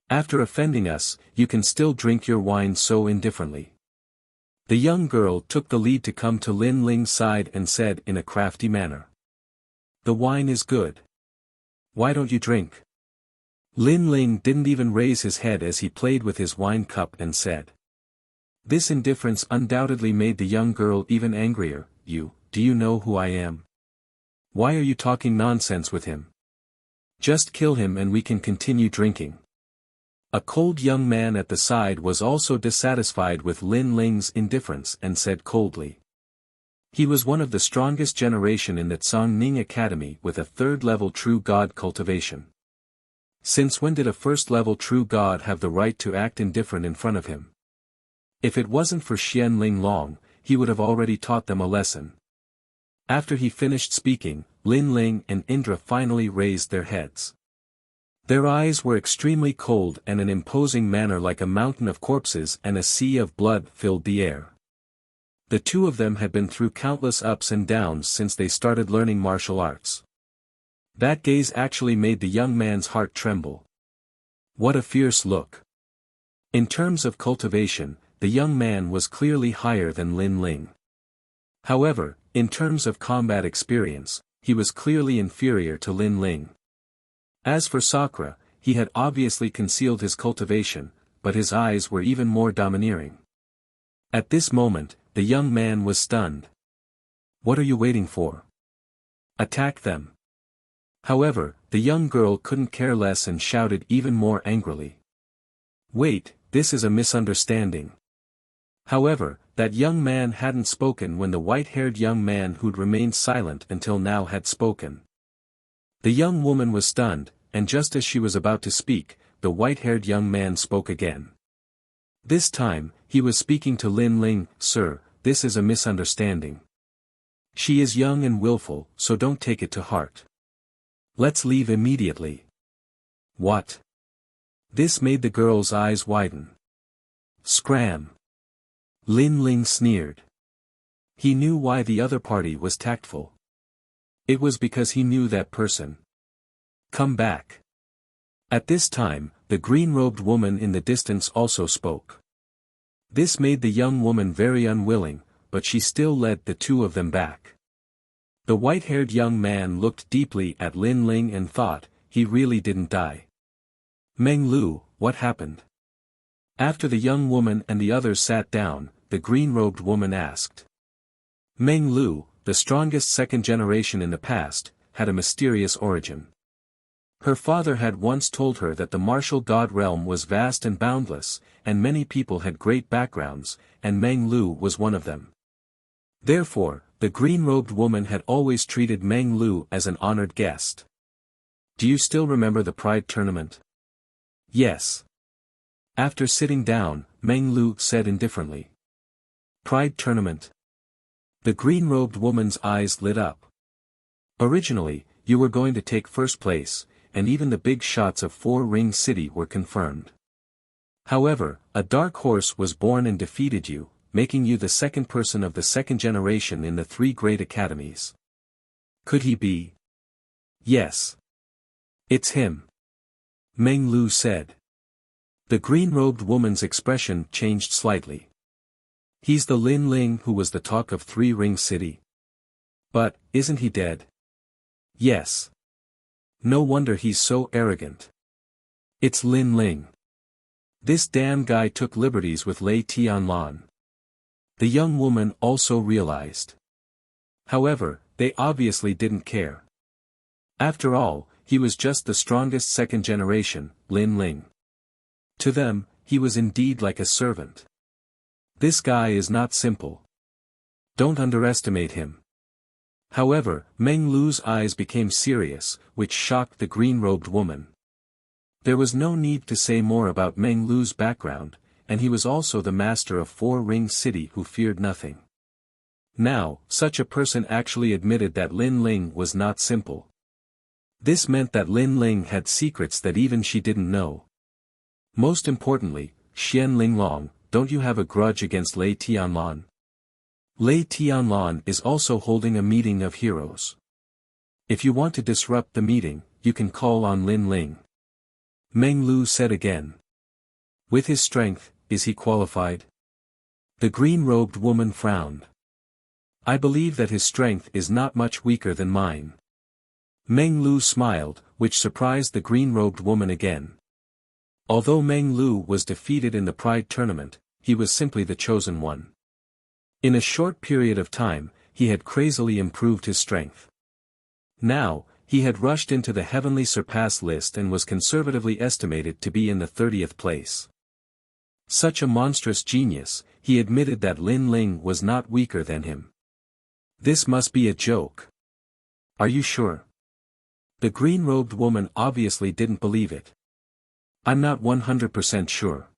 After offending us, you can still drink your wine so indifferently. The young girl took the lead to come to Lin Ling's side and said in a crafty manner. The wine is good. Why don't you drink? Lin Ling didn't even raise his head as he played with his wine cup and said. This indifference undoubtedly made the young girl even angrier. Do you know who I am? Why are you talking nonsense with him? Just kill him and we can continue drinking. A cold young man at the side was also dissatisfied with Lin Ling's indifference and said coldly. He was one of the strongest generation in the Tsangning Academy with a third-level true god cultivation. Since when did a first-level true god have the right to act indifferent in front of him? If it wasn't for Xian Ling Long, he would have already taught them a lesson. After he finished speaking, Lin Ling and Indra finally raised their heads. Their eyes were extremely cold and an imposing manner like a mountain of corpses and a sea of blood filled the air. The two of them had been through countless ups and downs since they started learning martial arts. That gaze actually made the young man's heart tremble. What a fierce look. In terms of cultivation, the young man was clearly higher than Lin Ling. However, in terms of combat experience, he was clearly inferior to Lin Ling. As for Sakura, he had obviously concealed his cultivation, but his eyes were even more domineering. At this moment, the young man was stunned. What are you waiting for? Attack them. However, the young girl couldn't care less and shouted even more angrily. Wait, this is a misunderstanding. However, that young man hadn't spoken when the white-haired young man who'd remained silent until now had spoken. The young woman was stunned, and just as she was about to speak, the white-haired young man spoke again. This time, he was speaking to Lin Ling. Sir, this is a misunderstanding. She is young and willful, so don't take it to heart. Let's leave immediately. What? This made the girl's eyes widen. Scram! Lin Ling sneered. He knew why the other party was tactful. It was because he knew that person. Come back. At this time, the green-robed woman in the distance also spoke. This made the young woman very unwilling, but she still led the two of them back. The white-haired young man looked deeply at Lin Ling and thought, he really didn't die. Meng Lu, what happened? After the young woman and the others sat down, the green-robed woman asked. Meng Lu, the strongest second generation in the past, had a mysterious origin. Her father had once told her that the martial god realm was vast and boundless, and many people had great backgrounds, and Meng Lu was one of them. Therefore, the green-robed woman had always treated Meng Lu as an honored guest. Do you still remember the Pride tournament? Yes. After sitting down, Meng Lu said indifferently. Pride tournament. The green-robed woman's eyes lit up. Originally, you were going to take first place, and even the big shots of Four-Ring City were confirmed. However, a dark horse was born and defeated you, making you the second person of the second generation in the three great academies. Could he be? Yes. It's him. Meng Lu said. The green-robed woman's expression changed slightly. He's the Lin Ling who was the talk of Three-Ring City. But, isn't he dead? Yes. No wonder he's so arrogant. It's Lin Ling. This damn guy took liberties with Lei Tianlan. The young woman also realized. However, they obviously didn't care. After all, he was just the strongest second generation, Lin Ling. To them, he was indeed like a servant. This guy is not simple. Don't underestimate him. However, Meng Lu's eyes became serious, which shocked the green-robed woman. There was no need to say more about Meng Lu's background, and he was also the master of Four-Ring City who feared nothing. Now, such a person actually admitted that Lin Ling was not simple. This meant that Lin Ling had secrets that even she didn't know. Most importantly, Xian Linglong, don't you have a grudge against Lei Tianlan? Lei Tianlan is also holding a meeting of heroes. If you want to disrupt the meeting, you can call on Lin Ling. Meng Lu said again. With his strength, is he qualified? The green-robed woman frowned. I believe that his strength is not much weaker than mine. Meng Lu smiled, which surprised the green-robed woman again. Although Meng Lu was defeated in the Pride tournament, he was simply the chosen one. In a short period of time, he had crazily improved his strength. Now, he had rushed into the Heavenly Surpass list and was conservatively estimated to be in the 30th place. Such a monstrous genius, he admitted that Lin Ling was not weaker than him. This must be a joke. Are you sure? The green-robed woman obviously didn't believe it. I'm not 100% sure.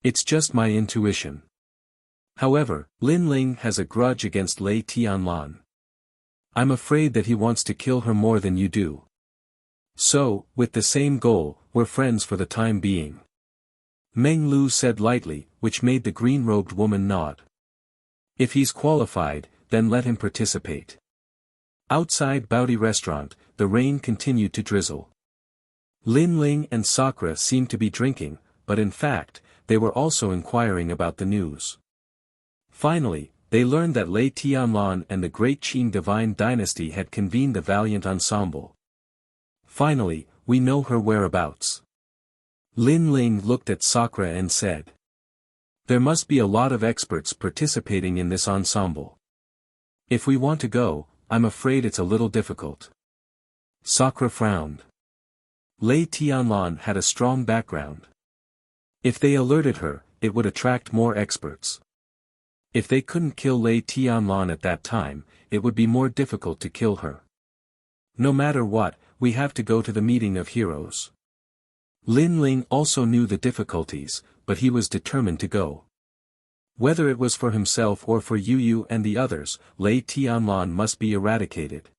It's just my intuition. However, Lin Ling has a grudge against Lei Tianlan. I'm afraid that he wants to kill her more than you do. So, with the same goal, we're friends for the time being. Meng Lu said lightly, which made the green-robed woman nod. If he's qualified, then let him participate. Outside Baudi Restaurant, the rain continued to drizzle. Lin Ling and Sakura seemed to be drinking, but in fact, they were also inquiring about the news. Finally, they learned that Lei Tianlan and the Great Qin Divine Dynasty had convened the Valiant Ensemble. Finally, we know her whereabouts. Lin Ling looked at Sakura and said. There must be a lot of experts participating in this ensemble. If we want to go, I'm afraid it's a little difficult. Sakura frowned. Lei Tianlan had a strong background. If they alerted her, it would attract more experts. If they couldn't kill Lei Tianlan at that time, it would be more difficult to kill her. No matter what, we have to go to the meeting of heroes. Lin Ling also knew the difficulties, but he was determined to go. Whether it was for himself or for Yu Yu and the others, Lei Tianlan must be eradicated.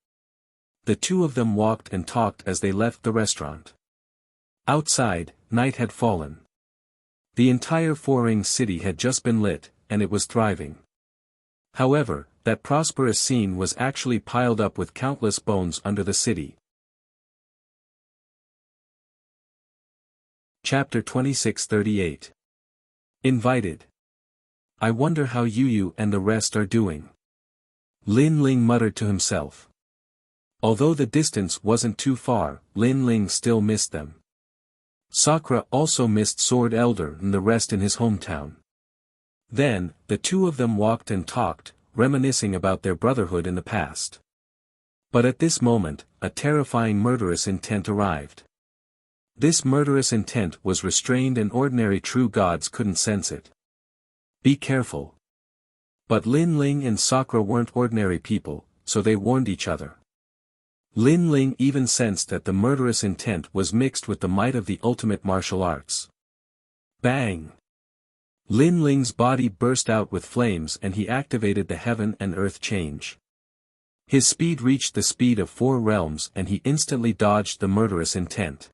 The two of them walked and talked as they left the restaurant. Outside, night had fallen. The entire Four-Ring City had just been lit, and it was thriving. However, that prosperous scene was actually piled up with countless bones under the city. Chapter 2638. Invited. I wonder how Yu Yu and the rest are doing. Lin Ling muttered to himself. Although the distance wasn't too far, Lin Ling still missed them. Sakura also missed Sword Elder and the rest in his hometown. Then, the two of them walked and talked, reminiscing about their brotherhood in the past. But at this moment, a terrifying murderous intent arrived. This murderous intent was restrained and ordinary true gods couldn't sense it. Be careful. But Lin Ling and Sakura weren't ordinary people, so they warned each other. Lin Ling even sensed that the murderous intent was mixed with the might of the ultimate martial arts. Bang! Lin Ling's body burst out with flames and he activated the heaven and earth change. His speed reached the speed of 4 realms and he instantly dodged the murderous intent.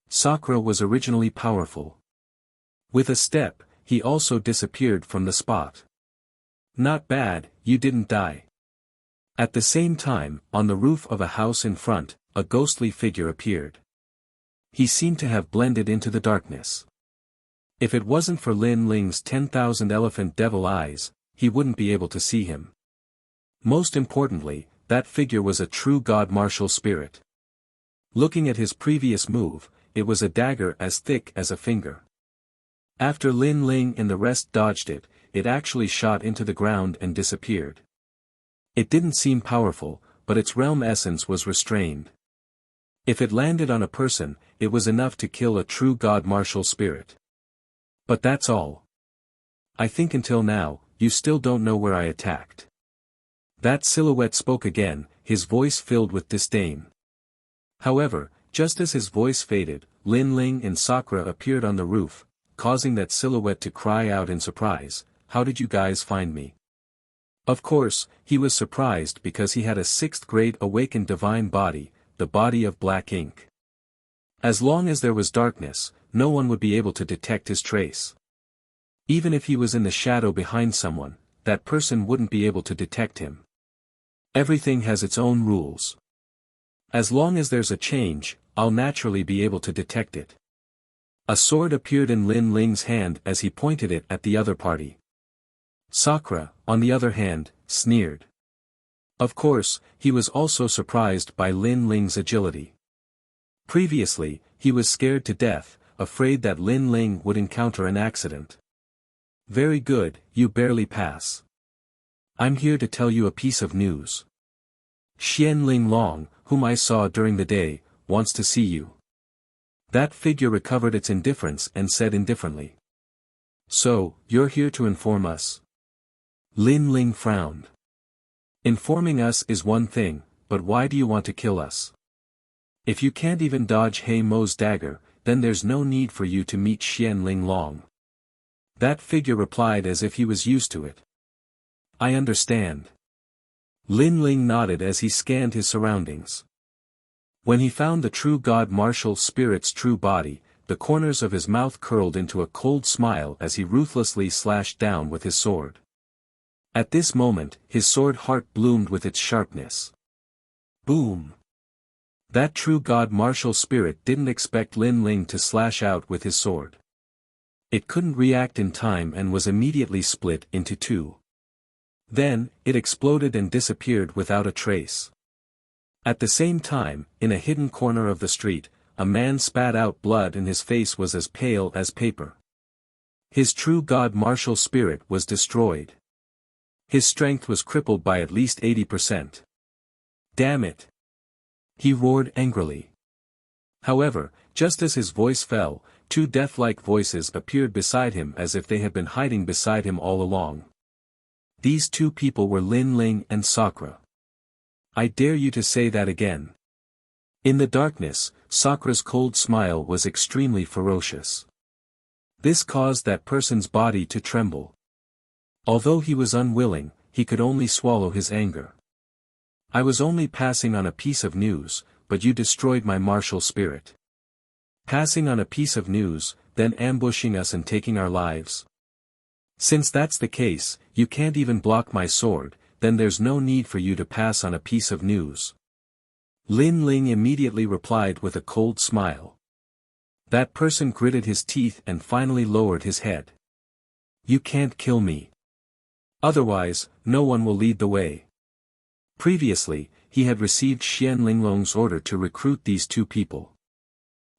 Sakura was originally powerful. With a step, he also disappeared from the spot. Not bad, you didn't die. At the same time, on the roof of a house in front, a ghostly figure appeared. He seemed to have blended into the darkness. If it wasn't for Lin Ling's 10,000 elephant devil eyes, he wouldn't be able to see him. Most importantly, that figure was a true god martial spirit. Looking at his previous move, it was a dagger as thick as a finger. After Lin Ling and the rest dodged it, it actually shot into the ground and disappeared. It didn't seem powerful, but its realm essence was restrained. If it landed on a person, it was enough to kill a true god martial spirit. But that's all. I think until now, you still don't know where I attacked. That silhouette spoke again, his voice filled with disdain. However, just as his voice faded, Lin Ling and Sakura appeared on the roof, causing that silhouette to cry out in surprise, "How did you guys find me?" Of course, he was surprised because he had a 6th grade awakened divine body, the body of black ink. As long as there was darkness, no one would be able to detect his trace. Even if he was in the shadow behind someone, that person wouldn't be able to detect him. Everything has its own rules. As long as there's a change, I'll naturally be able to detect it. A sword appeared in Lin Ling's hand as he pointed it at the other party. Sakura, on the other hand, sneered. Of course, he was also surprised by Lin Ling's agility. Previously, he was scared to death, afraid that Lin Ling would encounter an accident. Very good, you barely pass. I'm here to tell you a piece of news. Xian Ling Long, whom I saw during the day, wants to see you. That figure recovered its indifference and said indifferently. So, you're here to inform us? Lin Ling frowned. Informing us is one thing, but why do you want to kill us? If you can't even dodge He Mo's dagger, then there's no need for you to meet Xian Ling Long. That figure replied as if he was used to it. I understand. Lin Ling nodded as he scanned his surroundings. When he found the true god martial spirit's true body, the corners of his mouth curled into a cold smile as he ruthlessly slashed down with his sword. At this moment, his sword heart bloomed with its sharpness. Boom! That true god martial spirit didn't expect Lin Ling to slash out with his sword. It couldn't react in time and was immediately split into 2. Then, it exploded and disappeared without a trace. At the same time, in a hidden corner of the street, a man spat out blood and his face was as pale as paper. His true god martial spirit was destroyed. His strength was crippled by at least 80%. Damn it! He roared angrily. However, just as his voice fell, 2 death-like voices appeared beside him as if they had been hiding beside him all along. These 2 people were Lin Ling and Sakura. I dare you to say that again. In the darkness, Sakura's cold smile was extremely ferocious. This caused that person's body to tremble. Although he was unwilling, he could only swallow his anger. I was only passing on a piece of news, but you destroyed my martial spirit. Passing on a piece of news, then ambushing us and taking our lives. Since that's the case, you can't even block my sword, then there's no need for you to pass on a piece of news. Lin Ling immediately replied with a cold smile. That person gritted his teeth and finally lowered his head. You can't kill me. Otherwise, no one will lead the way. Previously, he had received Xian Linglong's order to recruit these 2 people.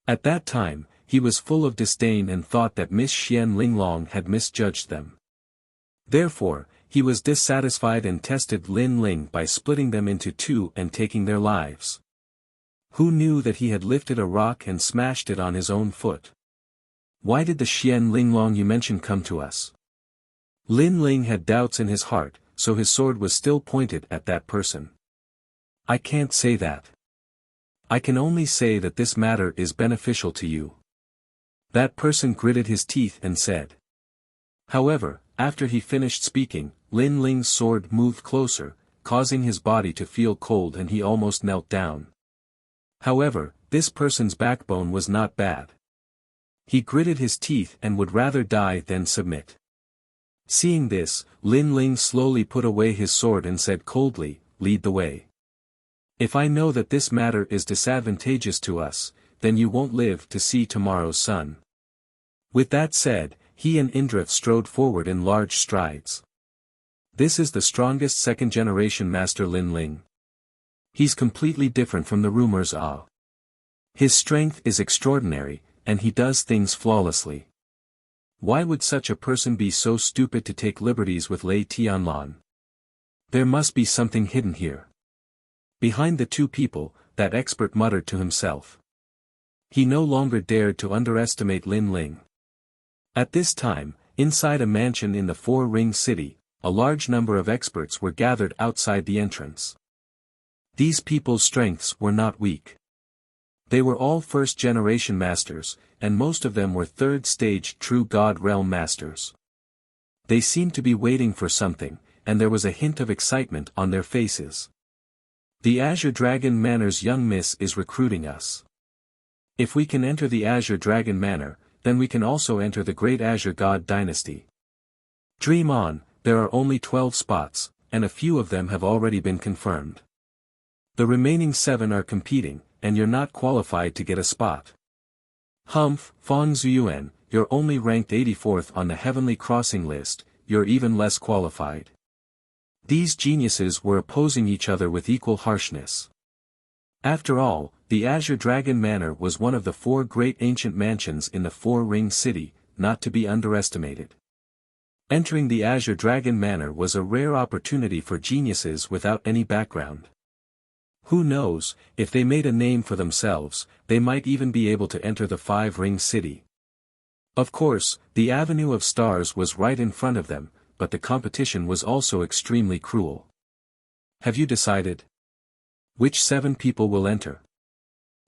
At that time, he was full of disdain and thought that Miss Xian Linglong had misjudged them. Therefore, He was dissatisfied and tested Lin Ling by splitting them into two and taking their lives. Who knew that he had lifted a rock and smashed it on his own foot? Why did the Xian Linglong you mentioned come to us? Lin Ling had doubts in his heart, so his sword was still pointed at that person. I can't say that. I can only say that this matter is beneficial to you. That person gritted his teeth and said. However, after he finished speaking, Lin Ling's sword moved closer, causing his body to feel cold and he almost knelt down. However, this person's backbone was not bad. He gritted his teeth and would rather die than submit. Seeing this, Lin Ling slowly put away his sword and said coldly, "Lead the way. If I know that this matter is disadvantageous to us, then you won't live to see tomorrow's sun." With that said, he and Indra strode forward in large strides. This is the strongest second-generation Master Lin Ling. He's completely different from the rumors of. His strength is extraordinary, and he does things flawlessly. Why would such a person be so stupid to take liberties with Lei Tianlan? There must be something hidden here. Behind the two people, that expert muttered to himself. He no longer dared to underestimate Lin Ling. At this time, inside a mansion in the Four-Ring City, a large number of experts were gathered outside the entrance. These people's strengths were not weak. They were all first-generation masters, and most of them were third-stage true God realm masters. They seemed to be waiting for something, and there was a hint of excitement on their faces. The Azure Dragon Manor's young miss is recruiting us. If we can enter the Azure Dragon Manor, then we can also enter the Great Azure God Dynasty. Dream on, there are only 12 spots, and a few of them have already been confirmed. The remaining 7 are competing, and you're not qualified to get a spot. Humph, Fang Zuyuan, you're only ranked 84th on the Heavenly Crossing list, you're even less qualified. These geniuses were opposing each other with equal harshness. After all, the Azure Dragon Manor was one of the 4 great ancient mansions in the Four-Ring City, not to be underestimated. Entering the Azure Dragon Manor was a rare opportunity for geniuses without any background. Who knows, if they made a name for themselves, they might even be able to enter the Five-Ring City. Of course, the Avenue of Stars was right in front of them, but the competition was also extremely cruel. Have you decided? Which 7 people will enter?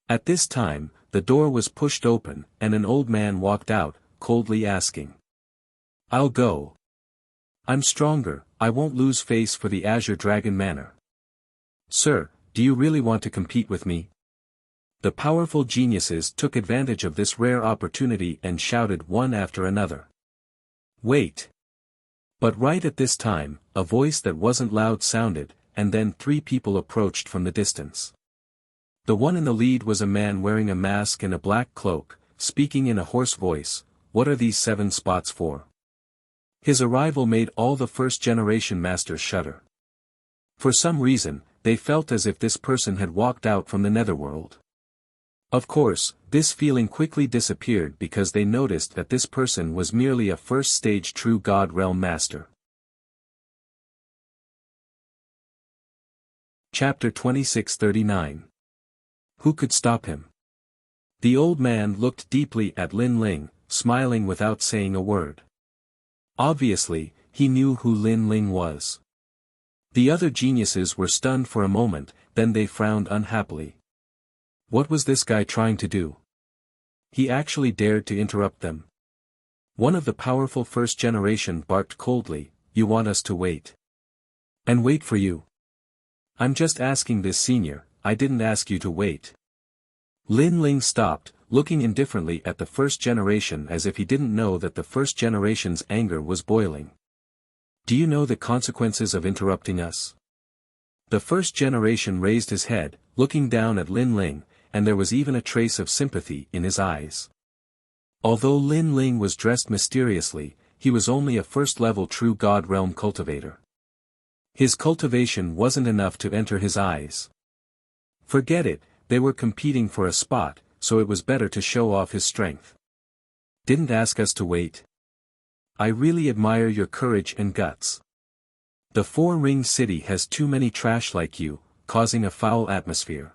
At this time, the door was pushed open, and an old man walked out, coldly asking. I'll go. I'm stronger, I won't lose face for the Azure Dragon Manor. Sir, do you really want to compete with me? The powerful geniuses took advantage of this rare opportunity and shouted one after another. Wait. But right at this time, a voice that wasn't loud sounded, and then 3 people approached from the distance. The one in the lead was a man wearing a mask and a black cloak, speaking in a hoarse voice, "What are these 7 spots for?" His arrival made all the first-generation masters shudder. For some reason, they felt as if this person had walked out from the netherworld. Of course, this feeling quickly disappeared because they noticed that this person was merely a first-stage true God realm master. Chapter 2639. Who could stop him? The old man looked deeply at Lin Ling, smiling without saying a word. Obviously, he knew who Lin Ling was. The other geniuses were stunned for a moment, then they frowned unhappily. What was this guy trying to do? He actually dared to interrupt them. One of the powerful first generation barked coldly, "You want us to wait? And wait for you? I'm just asking this senior, I didn't ask you to wait." Lin Ling stopped, looking indifferently at the first generation as if he didn't know that the first generation's anger was boiling. Do you know the consequences of interrupting us? The first generation raised his head, looking down at Lin Ling, and there was even a trace of sympathy in his eyes. Although Lin Ling was dressed mysteriously, he was only a first-level true God realm cultivator. His cultivation wasn't enough to enter his eyes. Forget it, they were competing for a spot, so it was better to show off his strength. Didn't ask us to wait. I really admire your courage and guts. The four-ring city has too many trash like you, causing a foul atmosphere.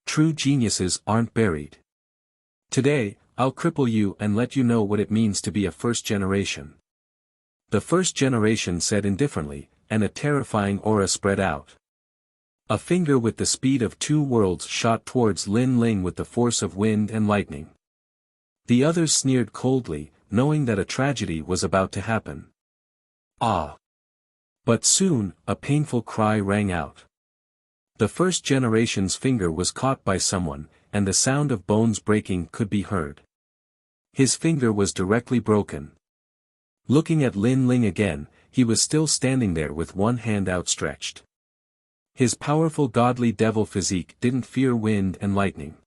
True geniuses aren't buried. Today, I'll cripple you and let you know what it means to be a first generation. The first generation said indifferently, and a terrifying aura spread out. A finger with the speed of 2 worlds shot towards Lin Ling with the force of wind and lightning. The others sneered coldly, knowing that a tragedy was about to happen. Ah! But soon, a painful cry rang out. The first generation's finger was caught by someone, and the sound of bones breaking could be heard. His finger was directly broken. Looking at Lin Ling again, he was still standing there with one hand outstretched. His powerful godly devil physique didn't fear wind and lightning.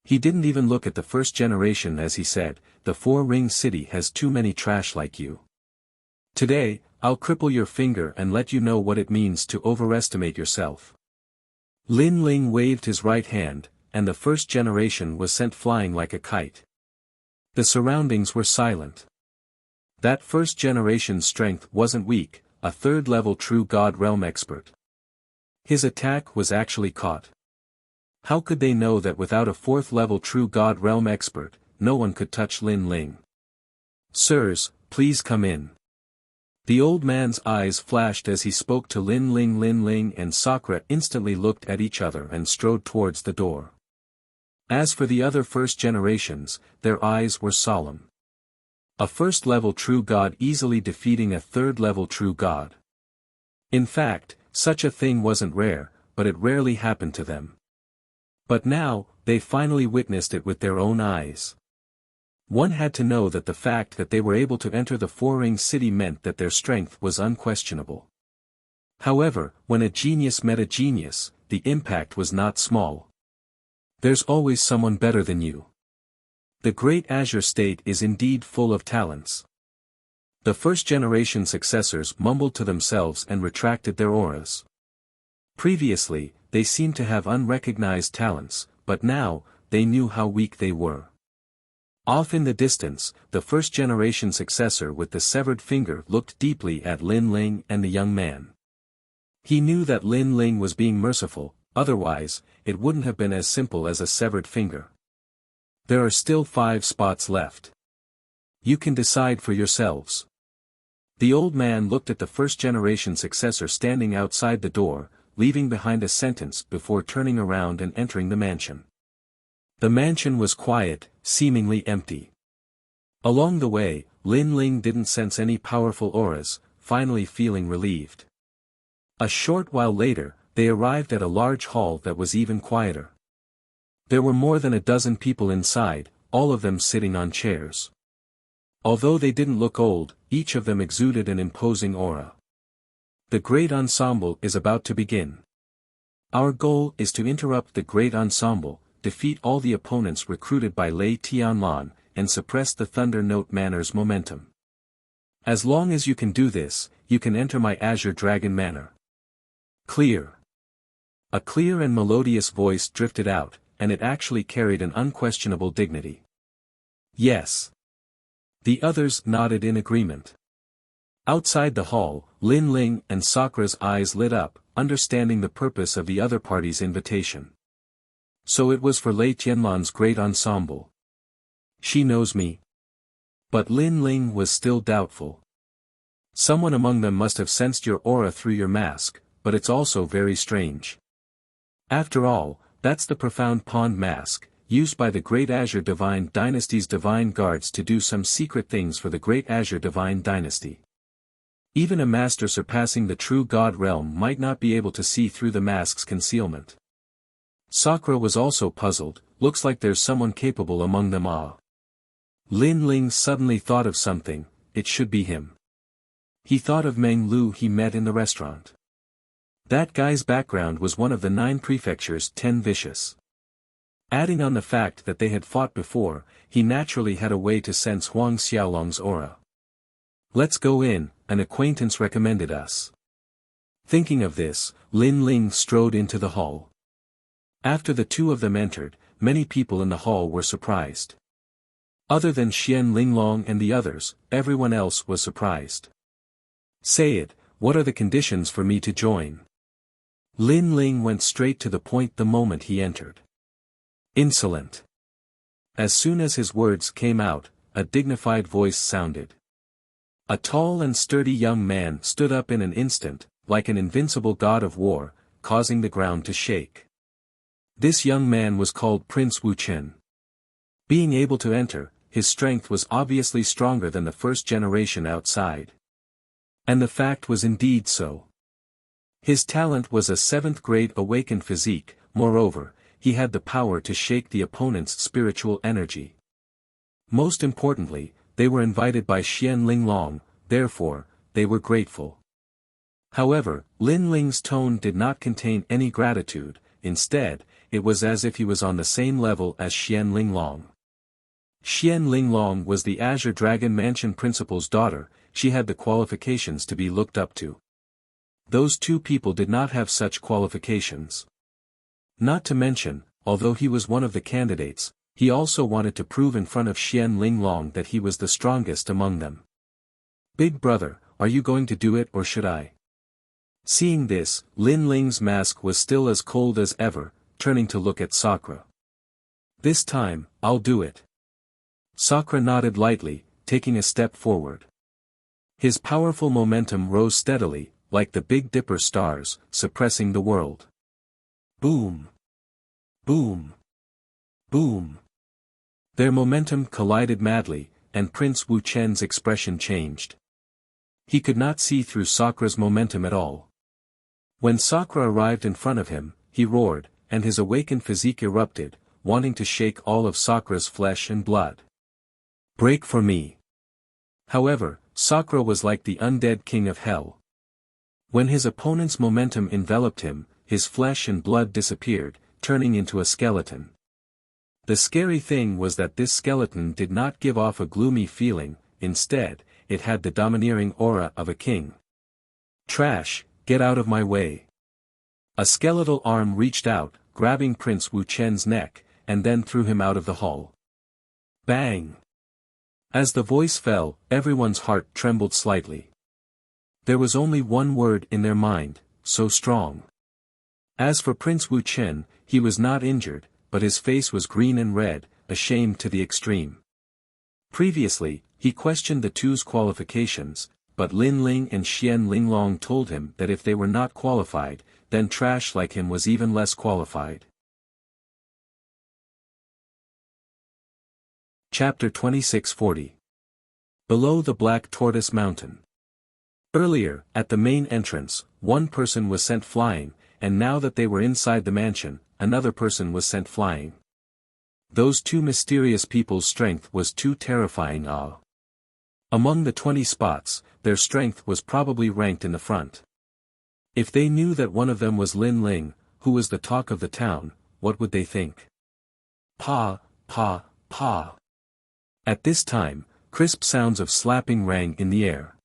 He didn't even look at the first generation as he said, "The four-ring city has too many trash like you. Today, I'll cripple your finger and let you know what it means to overestimate yourself." Lin Ling waved his right hand, and the first generation was sent flying like a kite. The surroundings were silent. That first generation's strength wasn't weak, a third-level true God realm expert. His attack was actually caught. How could they know that without a fourth-level true God realm expert, no one could touch Lin Ling? "Sirs, please come in." The old man's eyes flashed as he spoke to Lin Ling. Lin Ling and Sakura instantly looked at each other and strode towards the door. As for the other first generations, their eyes were solemn. A first-level true God easily defeating a third-level true God. In fact, such a thing wasn't rare, but it rarely happened to them. But now, they finally witnessed it with their own eyes. One had to know that the fact that they were able to enter the four-ring city meant that their strength was unquestionable. However, when a genius met a genius, the impact was not small. There's always someone better than you. The Great Azure State is indeed full of talents. The first-generation successors mumbled to themselves and retracted their auras. Previously, they seemed to have unrecognized talents, but now, they knew how weak they were. Off in the distance, the first-generation successor with the severed finger looked deeply at Lin Ling and the young man. He knew that Lin Ling was being merciful, otherwise, it wouldn't have been as simple as a severed finger. There are still 5 spots left. You can decide for yourselves. The old man looked at the first-generation successor standing outside the door, leaving behind a sentence before turning around and entering the mansion. The mansion was quiet, seemingly empty. Along the way, Lin Ling didn't sense any powerful auras, finally feeling relieved. A short while later, they arrived at a large hall that was even quieter. There were more than a dozen people inside, all of them sitting on chairs. Although they didn't look old, each of them exuded an imposing aura. The great ensemble is about to begin. Our goal is to interrupt the great ensemble, defeat all the opponents recruited by Lei Tianlan, and suppress the Thunder Note Manor's momentum. As long as you can do this, you can enter my Azure Dragon Manor. Clear. A clear and melodious voice drifted out, and it actually carried an unquestionable dignity. Yes. The others nodded in agreement. Outside the hall, Lin Ling and Sakura's eyes lit up, understanding the purpose of the other party's invitation. So it was for Lei Tianlan's great ensemble. She knows me. But Lin Ling was still doubtful. Someone among them must have sensed your aura through your mask, but it's also very strange. After all, that's the profound pond mask, used by the Great Azure Divine Dynasty's divine guards to do some secret things for the Great Azure Divine Dynasty. Even a master surpassing the true God realm might not be able to see through the mask's concealment. Sakura was also puzzled, looks like there's someone capable among them all. Lin Ling suddenly thought of something, it should be him. He thought of Meng Lu he met in the restaurant. That guy's background was one of the 9 prefectures 10 vicious. Adding on the fact that they had fought before, he naturally had a way to sense Huang Xiaolong's aura. Let's go in, an acquaintance recommended us. Thinking of this, Lin Ling strode into the hall. After the two of them entered, many people in the hall were surprised. Other than Xian Linglong and the others, everyone else was surprised. Say it, what are the conditions for me to join? Lin Ling went straight to the point the moment he entered. Insolent. As soon as his words came out, a dignified voice sounded. A tall and sturdy young man stood up in an instant, like an invincible god of war, causing the ground to shake. This young man was called Prince Wuchen. Being able to enter, his strength was obviously stronger than the first generation outside. And the fact was indeed so. His talent was a 7th-grade awakened physique, moreover, he had the power to shake the opponent's spiritual energy. Most importantly, they were invited by Xian Linglong, therefore, they were grateful. However, Lin Ling's tone did not contain any gratitude, instead, it was as if he was on the same level as Xian Linglong. Xian Linglong was the Azure Dragon Mansion principal's daughter, she had the qualifications to be looked up to. Those two people did not have such qualifications. Not to mention, although he was one of the candidates, he also wanted to prove in front of Xian Linglong that he was the strongest among them. Big brother, are you going to do it or should I? Seeing this, Lin Ling's mask was still as cold as ever, turning to look at Sakura. This time, I'll do it. Sakura nodded lightly, taking a step forward. His powerful momentum rose steadily, like the Big Dipper stars, suppressing the world. Boom! Boom! Boom! Their momentum collided madly, and Prince Wuchen's expression changed. He could not see through Sakura's momentum at all. When Sakura arrived in front of him, he roared, and his awakened physique erupted, wanting to shake all of Sakura's flesh and blood. Break for me! However, Sakura was like the undead king of hell. When his opponent's momentum enveloped him, his flesh and blood disappeared, turning into a skeleton. The scary thing was that this skeleton did not give off a gloomy feeling, instead, it had the domineering aura of a king. Trash, get out of my way. A skeletal arm reached out, grabbing Prince Wuchen's neck, and then threw him out of the hall. Bang! As the voice fell, everyone's heart trembled slightly. There was only one word in their mind, so strong. As for Prince Wuchen, he was not injured, but his face was green and red, ashamed to the extreme. Previously, he questioned the two's qualifications, but Lin Ling and Xian Linglong told him that if they were not qualified, then trash like him was even less qualified. Chapter 2640. Below the Black Tortoise Mountain. Earlier, at the main entrance, one person was sent flying, and now that they were inside the mansion, another person was sent flying. Those two mysterious people's strength was too terrifying. Among the 20 spots, their strength was probably ranked in the front. If they knew that one of them was Lin Ling, who was the talk of the town, what would they think? Pa, pa, pa. At this time, crisp sounds of slapping rang in the air.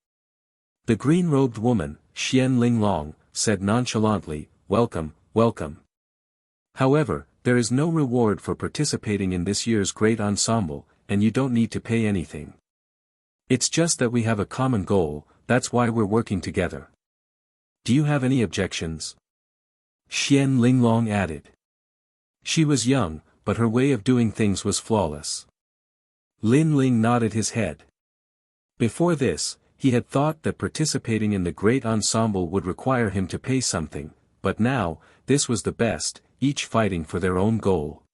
The green-robed woman, Xian Linglong, said nonchalantly, "Welcome, welcome. However, there is no reward for participating in this year's great ensemble, and you don't need to pay anything. It's just that we have a common goal, that's why we're working together. Do you have any objections?" Xian Linglong added. She was young, but her way of doing things was flawless. Lin Ling nodded his head. Before this, he had thought that participating in the great ensemble would require him to pay something, but now, this was the best, each fighting for their own goal.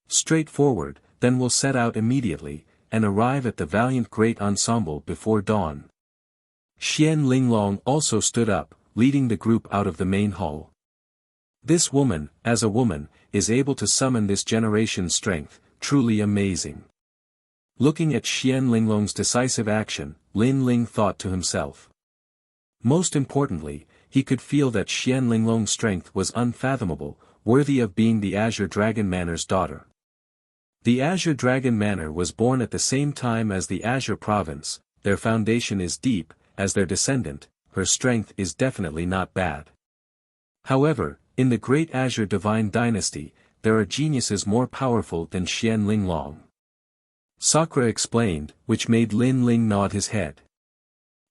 Straightforward, then we'll set out immediately, and arrive at the valiant great ensemble before dawn. Xian Linglong also stood up, leading the group out of the main hall. This woman, as a woman, is able to summon this generation's strength, truly amazing. Looking at Xian Linglong's decisive action, Lin Ling thought to himself. Most importantly, he could feel that Xian Linglong's strength was unfathomable, worthy of being the Azure Dragon Manor's daughter. The Azure Dragon Manor was born at the same time as the Azure Province, their foundation is deep, as their descendant, her strength is definitely not bad. However, in the Great Azure Divine Dynasty, there are geniuses more powerful than Xian Linglong. Sakura explained, which made Lin Ling nod his head.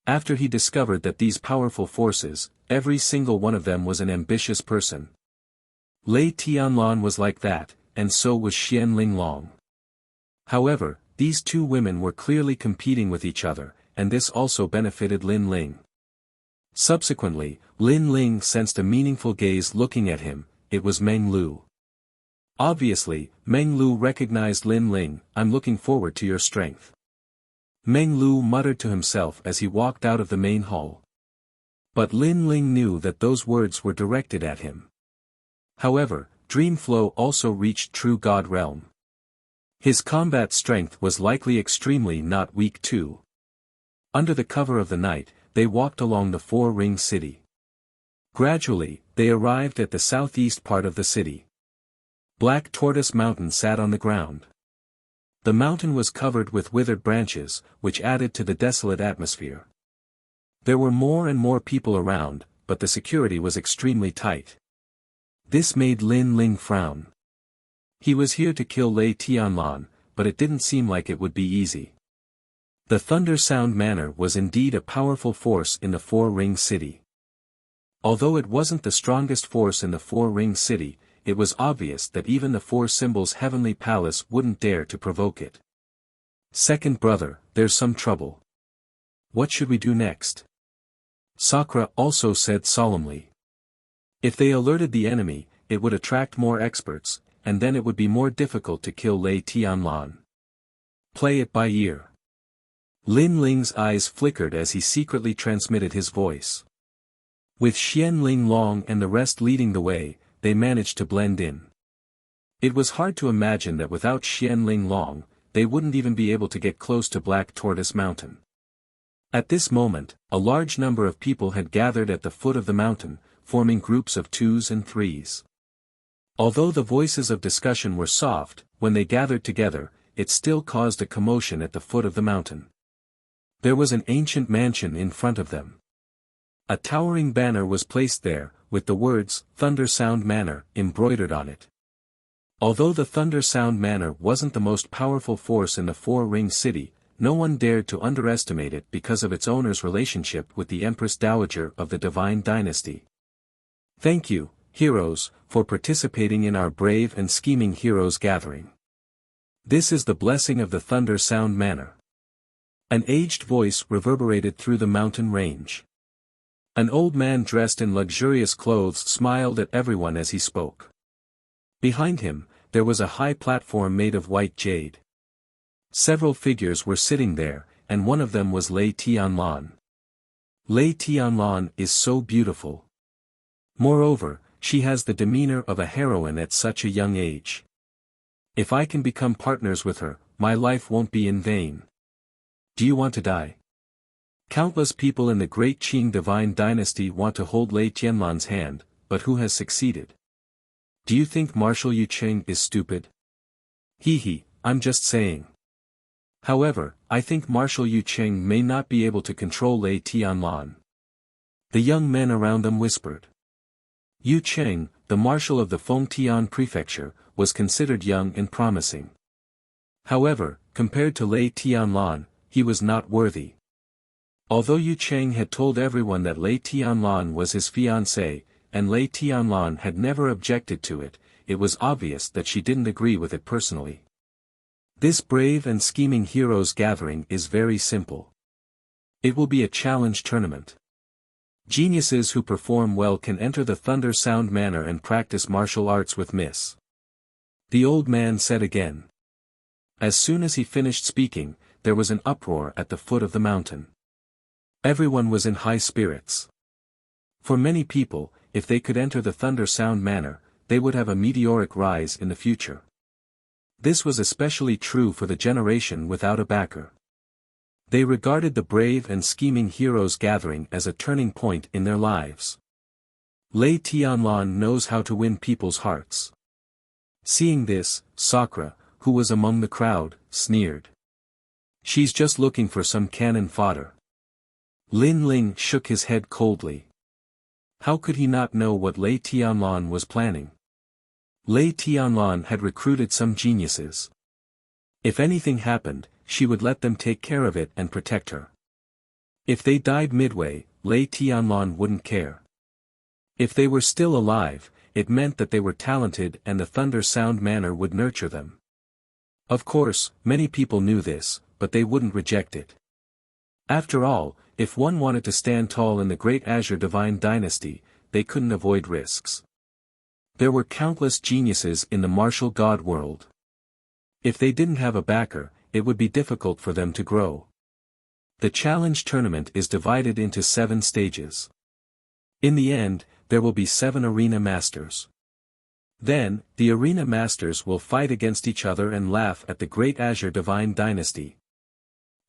After he discovered that these powerful forces, every single one of them was an ambitious person. Lei Tianlan was like that, and so was Xian Linglong. However, these two women were clearly competing with each other, and this also benefited Lin Ling. Subsequently, Lin Ling sensed a meaningful gaze looking at him. It was Meng Lu. Obviously, Meng Lu recognized Lin Ling. "I'm looking forward to your strength." Meng Lu muttered to himself as he walked out of the main hall. But Lin Ling knew that those words were directed at him. However, Dream Flow also reached True God realm. His combat strength was likely extremely not weak too. Under the cover of the night, they walked along the Four-Ring City. Gradually, they arrived at the southeast part of the city. Black Tortoise Mountain sat on the ground. The mountain was covered with withered branches, which added to the desolate atmosphere. There were more and more people around, but the security was extremely tight. This made Lin Ling frown. He was here to kill Lei Tianlan, but it didn't seem like it would be easy. The Thunder Sound Manor was indeed a powerful force in the Four-Ring City. Although it wasn't the strongest force in the Four-Ring City, it was obvious that even the Four Symbols Heavenly Palace wouldn't dare to provoke it. "Second brother, there's some trouble. What should we do next?" Sakura also said solemnly. If they alerted the enemy, it would attract more experts, and then it would be more difficult to kill Lei Tianlan. Play it by ear. Lin Ling's eyes flickered as he secretly transmitted his voice. With Xian Linglong and the rest leading the way, they managed to blend in. It was hard to imagine that without Xian Linglong, they wouldn't even be able to get close to Black Tortoise Mountain. At this moment, a large number of people had gathered at the foot of the mountain, forming groups of twos and threes. Although the voices of discussion were soft, when they gathered together, it still caused a commotion at the foot of the mountain. There was an ancient mansion in front of them. A towering banner was placed there, with the words, "Thunder Sound Manor," embroidered on it. Although the Thunder Sound Manor wasn't the most powerful force in the Four-Ring City, no one dared to underestimate it because of its owner's relationship with the Empress Dowager of the Divine Dynasty. "Thank you, heroes, for participating in our brave and scheming heroes gathering. This is the blessing of the Thunder Sound Manor." An aged voice reverberated through the mountain range. An old man dressed in luxurious clothes smiled at everyone as he spoke. Behind him, there was a high platform made of white jade. Several figures were sitting there, and one of them was Lei Tianlan. Lei Tianlan is so beautiful. Moreover, she has the demeanor of a heroine at such a young age. If I can become partners with her, my life won't be in vain. Do you want to die? Countless people in the Great Qing Divine Dynasty want to hold Lei Tianlan's hand, but who has succeeded? Do you think Marshal Yu Qing is stupid? Hee, I'm just saying. However, I think Marshal Yu Qing may not be able to control Lei Tianlan. The young men around them whispered. Yu Qing, the marshal of the Fengtian Prefecture, was considered young and promising. However, compared to Lei Tianlan, he was not worthy. Although Yu Qing had told everyone that Lei Tianlan was his fiancée, and Lei Tianlan had never objected to it, it was obvious that she didn't agree with it personally. This brave and scheming heroes gathering is very simple. It will be a challenge tournament. Geniuses who perform well can enter the Thunder Sound Manor and practice martial arts with Miss. The old man said again. As soon as he finished speaking, there was an uproar at the foot of the mountain. Everyone was in high spirits. For many people, if they could enter the Thunder Sound Manor, they would have a meteoric rise in the future. This was especially true for the generation without a backer. They regarded the brave and scheming heroes gathering as a turning point in their lives. Lei Tianlan knows how to win people's hearts. Seeing this, Sakura, who was among the crowd, sneered. She's just looking for some cannon fodder. Lin Ling shook his head coldly. How could he not know what Lei Tianlan was planning? Lei Tianlan had recruited some geniuses. If anything happened, she would let them take care of it and protect her. If they died midway, Lei Tianlan wouldn't care. If they were still alive, it meant that they were talented and the Thunder Sound Manor would nurture them. Of course, many people knew this, but they wouldn't reject it. After all, if one wanted to stand tall in the Great Azure Divine Dynasty, they couldn't avoid risks. There were countless geniuses in the martial god world. If they didn't have a backer, it would be difficult for them to grow. The challenge tournament is divided into 7 stages. In the end, there will be 7 arena masters. Then, the arena masters will fight against each other and laugh at the Great Azure Divine Dynasty.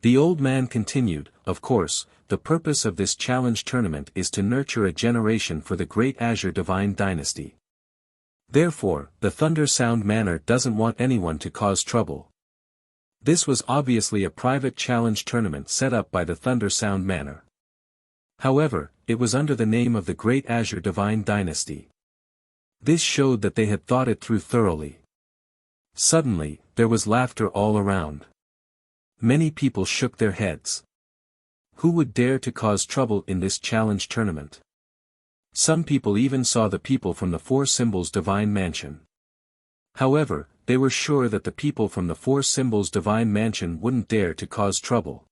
The old man continued, of course, the purpose of this challenge tournament is to nurture a generation for the Great Azure Divine Dynasty. Therefore, the Thunder Sound Manor doesn't want anyone to cause trouble. This was obviously a private challenge tournament set up by the Thunder Sound Manor. However, it was under the name of the Great Azure Divine Dynasty. This showed that they had thought it through thoroughly. Suddenly, there was laughter all around. Many people shook their heads. Who would dare to cause trouble in this challenge tournament? Some people even saw the people from the Four Symbols Divine Mansion. However, they were sure that the people from the Four Symbols Divine Mansion wouldn't dare to cause trouble.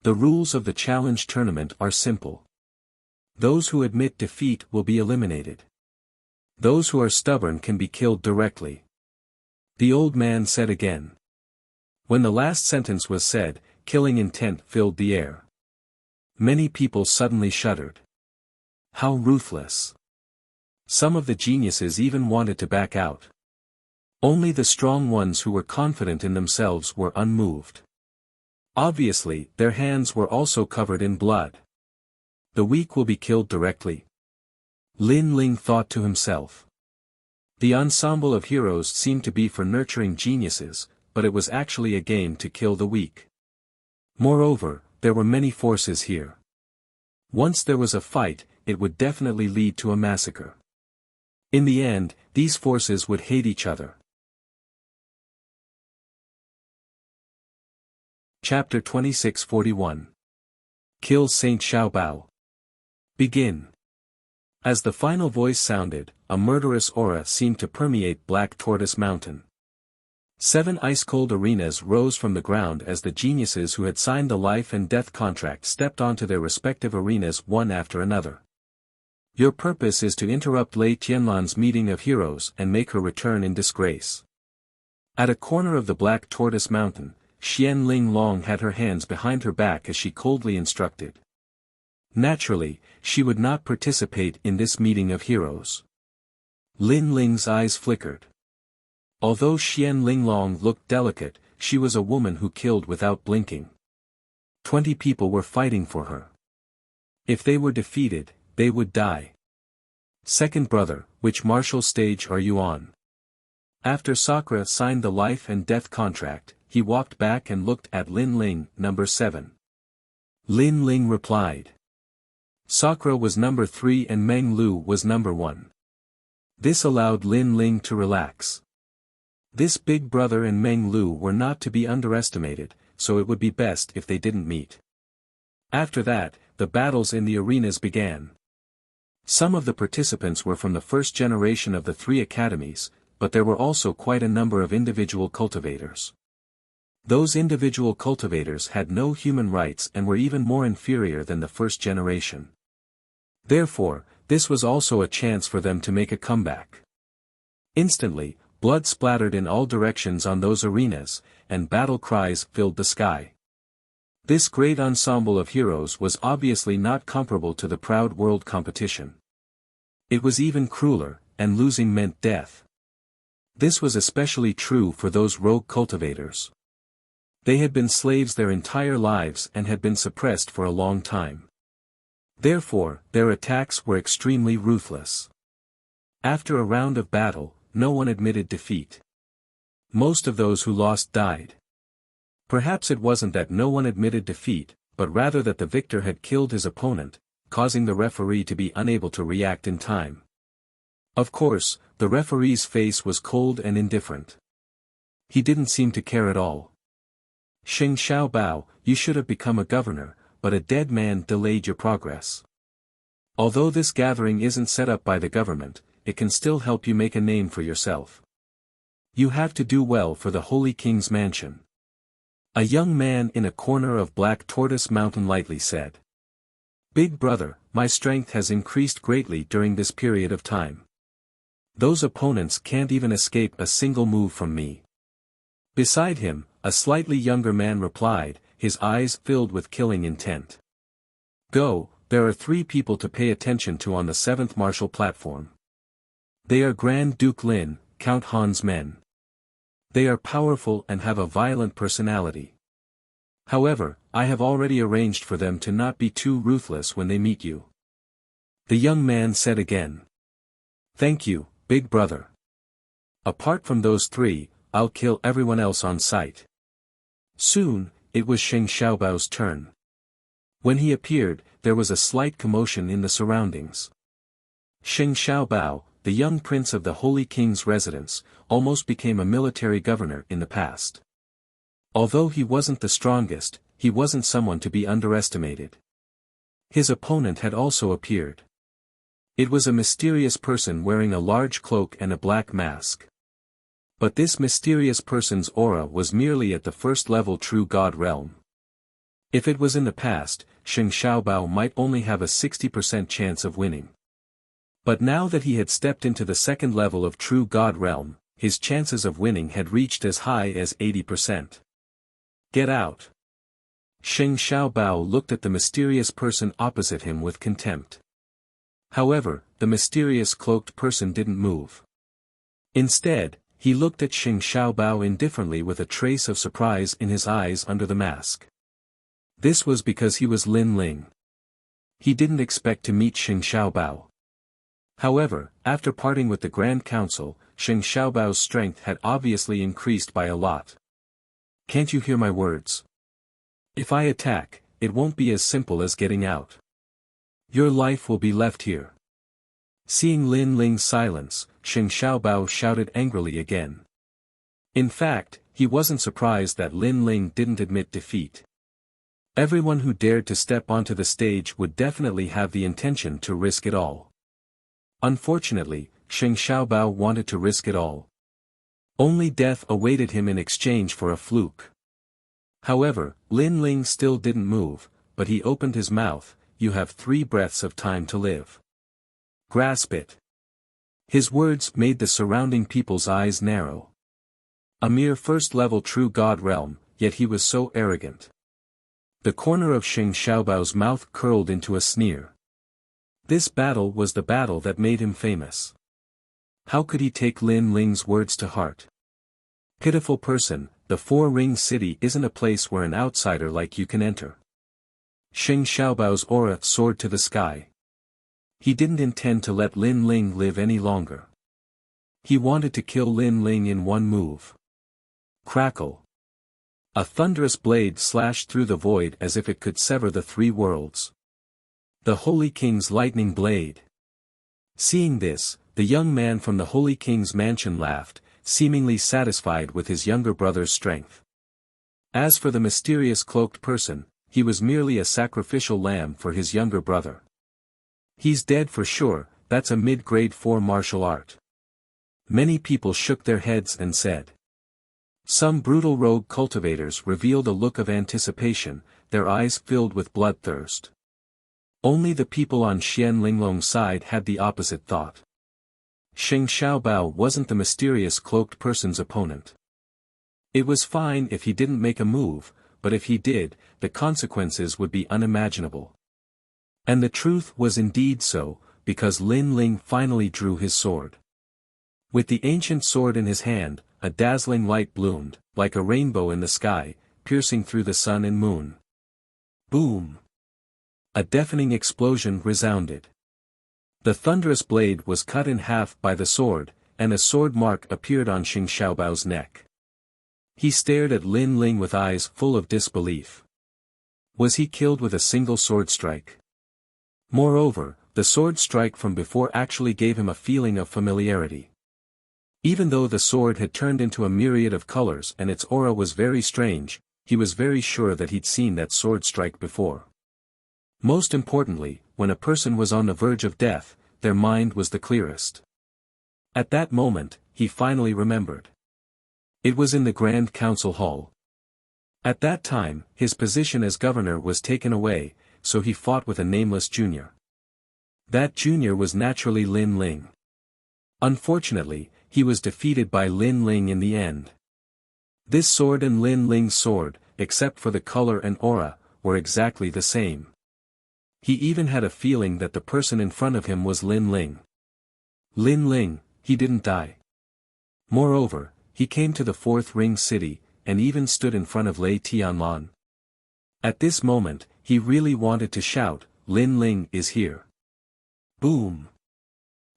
The rules of the challenge tournament are simple. Those who admit defeat will be eliminated. Those who are stubborn can be killed directly. The old man said again. When the last sentence was said, killing intent filled the air. Many people suddenly shuddered. How ruthless. Some of the geniuses even wanted to back out. Only the strong ones who were confident in themselves were unmoved. Obviously, their hands were also covered in blood. The weak will be killed directly. Lin Ling thought to himself. The ensemble of heroes seemed to be for nurturing geniuses, but it was actually a game to kill the weak. Moreover, there were many forces here. Once there was a fight, it would definitely lead to a massacre. In the end, these forces would hate each other. Chapter 2641. Kill Saint Xiaobao. Begin. As the final voice sounded, a murderous aura seemed to permeate Black Tortoise Mountain. 7 ice-cold arenas rose from the ground as the geniuses who had signed the life and death contract stepped onto their respective arenas one after another. Your purpose is to interrupt Lei Tianlan's meeting of heroes and make her return in disgrace. At a corner of the Black Tortoise Mountain, Xian Ling Long had her hands behind her back as she coldly instructed. Naturally, she would not participate in this meeting of heroes. Lin Ling's eyes flickered. Although Xian Ling Long looked delicate, she was a woman who killed without blinking. 20 people were fighting for her. If they were defeated, they would die. Second brother, which martial stage are you on? After Sakura signed the life and death contract, he walked back and looked at Lin Ling, number 7. Lin Ling replied. Sakura was number 3 and Meng Lu was number 1. This allowed Lin Ling to relax. This big brother and Meng Lu were not to be underestimated, so it would be best if they didn't meet. After that, the battles in the arenas began. Some of the participants were from the first generation of the 3 academies, but there were also quite a number of individual cultivators. Those individual cultivators had no human rights and were even more inferior than the first generation. Therefore, this was also a chance for them to make a comeback. Instantly, blood splattered in all directions on those arenas, and battle cries filled the sky. This great ensemble of heroes was obviously not comparable to the Proud World competition. It was even crueler, and losing meant death. This was especially true for those rogue cultivators. They had been slaves their entire lives and had been suppressed for a long time. Therefore, their attacks were extremely ruthless. After a round of battle, no one admitted defeat. Most of those who lost died. Perhaps it wasn't that no one admitted defeat, but rather that the victor had killed his opponent, causing the referee to be unable to react in time. Of course, the referee's face was cold and indifferent. He didn't seem to care at all. Sheng Xiaobao, you should have become a governor, but a dead man delayed your progress. Although this gathering isn't set up by the government, it can still help you make a name for yourself. You have to do well for the Holy King's mansion. A young man in a corner of Black Tortoise Mountain lightly said. Big brother, my strength has increased greatly during this period of time. Those opponents can't even escape a single move from me. Beside him, a slightly younger man replied, his eyes filled with killing intent. Go, there are 3 people to pay attention to on the 7th martial platform. They are Grand Duke Lin, Count Han's men. They are powerful and have a violent personality. However, I have already arranged for them to not be too ruthless when they meet you. The young man said again. Thank you, big brother. Apart from those 3, I'll kill everyone else on sight. Soon, it was Sheng Xiaobao's turn. When he appeared, there was a slight commotion in the surroundings. Sheng Xiaobao, the young prince of the Holy King's residence, almost became a military governor in the past. Although he wasn't the strongest, he wasn't someone to be underestimated. His opponent had also appeared. It was a mysterious person wearing a large cloak and a black mask. But this mysterious person's aura was merely at the first level true god realm. If it was in the past, Sheng Xiaobao might only have a 60% chance of winning. But now that he had stepped into the second level of true god realm, his chances of winning had reached as high as 80%. Get out. Sheng Xiaobao looked at the mysterious person opposite him with contempt. However, the mysterious cloaked person didn't move. Instead, he looked at Sheng Xiaobao indifferently with a trace of surprise in his eyes under the mask. This was because he was Lin Ling. He didn't expect to meet Sheng Xiaobao. However, after parting with the Grand Council, Sheng Xiaobao's strength had obviously increased by a lot. Can't you hear my words? If I attack, it won't be as simple as getting out. Your life will be left here. Seeing Lin Ling's silence, Sheng Xiaobao shouted angrily again. In fact, he wasn't surprised that Lin Ling didn't admit defeat. Everyone who dared to step onto the stage would definitely have the intention to risk it all. Unfortunately, Sheng Xiaobao wanted to risk it all. Only death awaited him in exchange for a fluke. However, Lin Ling still didn't move, but he opened his mouth. You have 3 breaths of time to live. Grasp it. His words made the surrounding people's eyes narrow. A mere first-level true god realm, yet he was so arrogant. The corner of Sheng Xiaobao's mouth curled into a sneer. This battle was the battle that made him famous. How could he take Lin Ling's words to heart? Pitiful person, the Four-Ring City isn't a place where an outsider like you can enter. Sheng Xiaobao's aura soared to the sky. He didn't intend to let Lin Ling live any longer. He wanted to kill Lin Ling in one move. Crackle. A thunderous blade slashed through the void as if it could sever the 3 worlds. The Holy King's lightning blade. Seeing this, the young man from the Holy King's mansion laughed, seemingly satisfied with his younger brother's strength. As for the mysterious cloaked person, he was merely a sacrificial lamb for his younger brother. He's dead for sure, that's a mid-grade 4 martial art. Many people shook their heads and said. Some brutal rogue cultivators revealed a look of anticipation, their eyes filled with bloodthirst. Only the people on Xian Linglong's side had the opposite thought. Sheng Xiaobao wasn't the mysterious cloaked person's opponent. It was fine if he didn't make a move, but if he did, the consequences would be unimaginable. And the truth was indeed so, because Lin Ling finally drew his sword. With the ancient sword in his hand, a dazzling light bloomed, like a rainbow in the sky, piercing through the sun and moon. Boom! A deafening explosion resounded. The thunderous blade was cut in half by the sword, and a sword mark appeared on Sheng Xiaobao's neck. He stared at Lin Ling with eyes full of disbelief. Was he killed with a single sword strike? Moreover, the sword strike from before actually gave him a feeling of familiarity. Even though the sword had turned into a myriad of colors and its aura was very strange, he was very sure that he'd seen that sword strike before. Most importantly, when a person was on the verge of death, their mind was the clearest. At that moment, he finally remembered. It was in the Grand Council Hall. At that time, his position as governor was taken away, so he fought with a nameless junior. That junior was naturally Lin Ling. Unfortunately, he was defeated by Lin Ling in the end. This sword and Lin Ling's sword, except for the color and aura, were exactly the same. He even had a feeling that the person in front of him was Lin Ling. Lin Ling, he didn't die. Moreover, he came to the fourth ring city, and even stood in front of Lei Tianlan. At this moment, he really wanted to shout, "Lin Ling is here." Boom!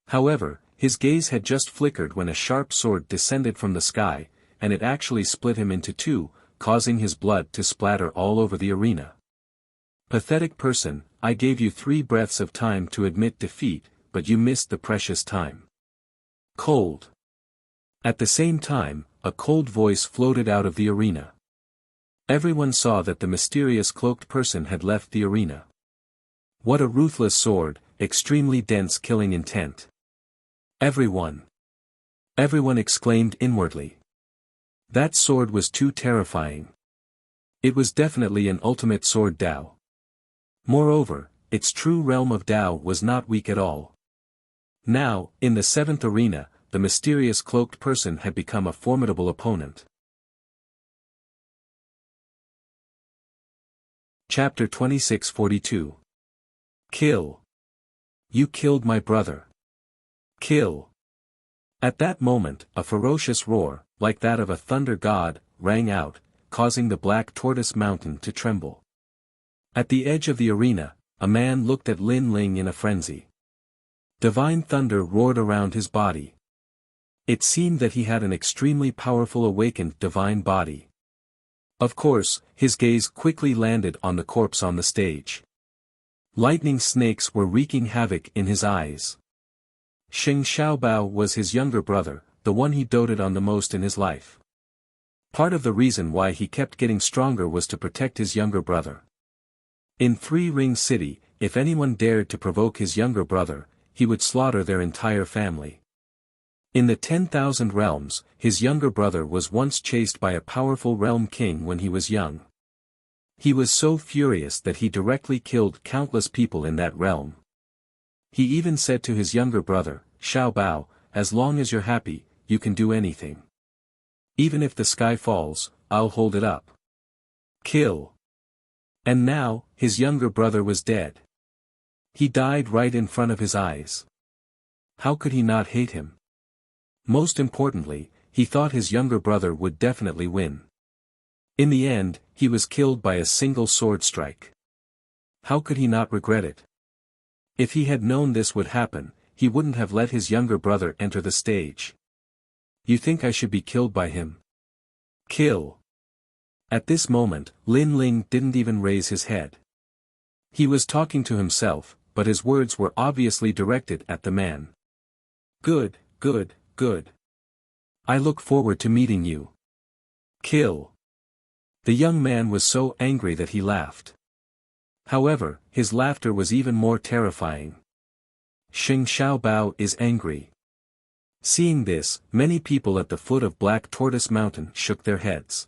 However, his gaze had just flickered when a sharp sword descended from the sky, and it actually split him into two, causing his blood to splatter all over the arena. Pathetic person, I gave you 3 breaths of time to admit defeat, but you missed the precious time. Cold. At the same time, a cold voice floated out of the arena. Everyone saw that the mysterious cloaked person had left the arena. What a ruthless sword, extremely dense killing intent. Everyone exclaimed inwardly. That sword was too terrifying. It was definitely an ultimate sword Dao. Moreover, its true realm of Dao was not weak at all. Now, in the 7th arena, the mysterious cloaked person had become a formidable opponent. Chapter 2642. Kill. You killed my brother. Kill. At that moment, a ferocious roar, like that of a thunder god, rang out, causing the Black Tortoise Mountain to tremble. At the edge of the arena, a man looked at Lin Ling in a frenzy. Divine thunder roared around his body. It seemed that he had an extremely powerful awakened divine body. Of course, his gaze quickly landed on the corpse on the stage. Lightning snakes were wreaking havoc in his eyes. Xing Xiaobao was his younger brother, the one he doted on the most in his life. Part of the reason why he kept getting stronger was to protect his younger brother. In Three Ring City, if anyone dared to provoke his younger brother, he would slaughter their entire family. In the 10,000 realms, his younger brother was once chased by a powerful realm king when he was young. He was so furious that he directly killed countless people in that realm. He even said to his younger brother, "Xiaobao, as long as you're happy, you can do anything. Even if the sky falls, I'll hold it up." Kill. And now, his younger brother was dead. He died right in front of his eyes. How could he not hate him? Most importantly, he thought his younger brother would definitely win. In the end, he was killed by a single sword strike. How could he not regret it? If he had known this would happen, he wouldn't have let his younger brother enter the stage. You think I should be killed by him? Kill. At this moment, Lin Ling didn't even raise his head. He was talking to himself, but his words were obviously directed at the man. Good, good, good. I look forward to meeting you. Kill. The young man was so angry that he laughed. However, his laughter was even more terrifying. Xing Xiaobao is angry. Seeing this, many people at the foot of Black Tortoise Mountain shook their heads.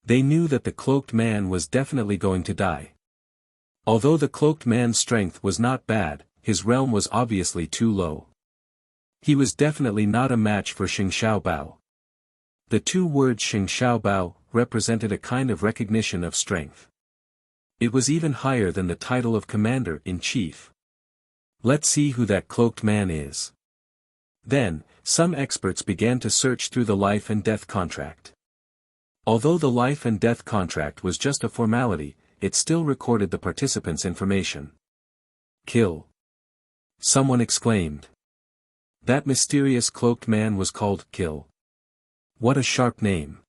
They knew that the cloaked man was definitely going to die. Although the cloaked man's strength was not bad, his realm was obviously too low. He was definitely not a match for Xing Xiaobao. The 2 words Xing Xiaobao represented a kind of recognition of strength. It was even higher than the title of Commander-in-Chief. Let's see who that cloaked man is. Then, some experts began to search through the life and death contract. Although the life and death contract was just a formality, it still recorded the participants' information. Kill. Someone exclaimed. That mysterious cloaked man was called Kill. What a sharp name.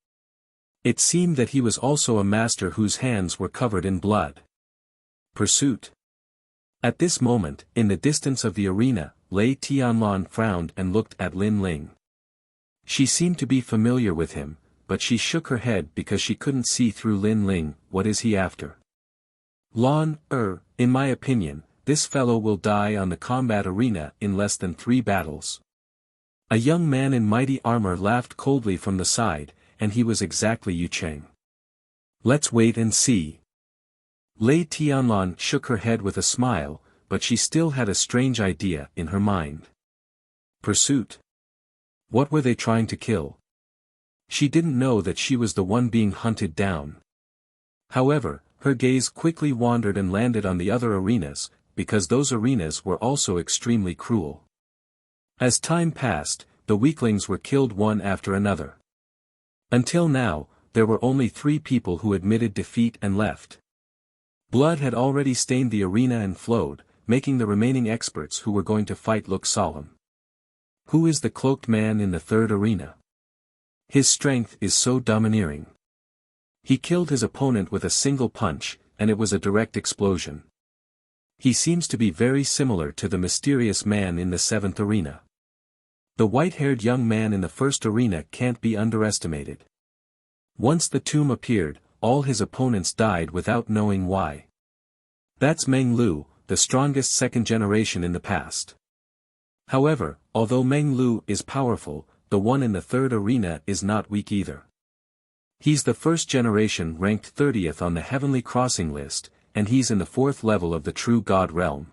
It seemed that he was also a master whose hands were covered in blood. Pursuit. At this moment, in the distance of the arena, Lei Tianlan frowned and looked at Lin Ling. She seemed to be familiar with him, but she shook her head because she couldn't see through Lin Ling. What is he after? In my opinion, this fellow will die on the combat arena in less than 3 battles. A young man in mighty armor laughed coldly from the side, and he was exactly Yu Cheng. Let's wait and see. Lei Tianlan shook her head with a smile, but she still had a strange idea in her mind. Pursuit. What were they trying to kill? She didn't know that she was the one being hunted down. However, her gaze quickly wandered and landed on the other arenas, because those arenas were also extremely cruel. As time passed, the weaklings were killed one after another. Until now, there were only 3 people who admitted defeat and left. Blood had already stained the arena and flowed, making the remaining experts who were going to fight look solemn. Who is the cloaked man in the 3rd arena? His strength is so domineering. He killed his opponent with a single punch, and it was a direct explosion. He seems to be very similar to the mysterious man in the 7th arena. The white-haired young man in the 1st arena can't be underestimated. Once the tomb appeared, all his opponents died without knowing why. That's Meng Lu, the strongest 2nd generation in the past. However, although Meng Lu is powerful, the one in the 3rd arena is not weak either. He's the 1st generation ranked 30th on the Heavenly Crossing list, and he's in the 4th level of the True God realm.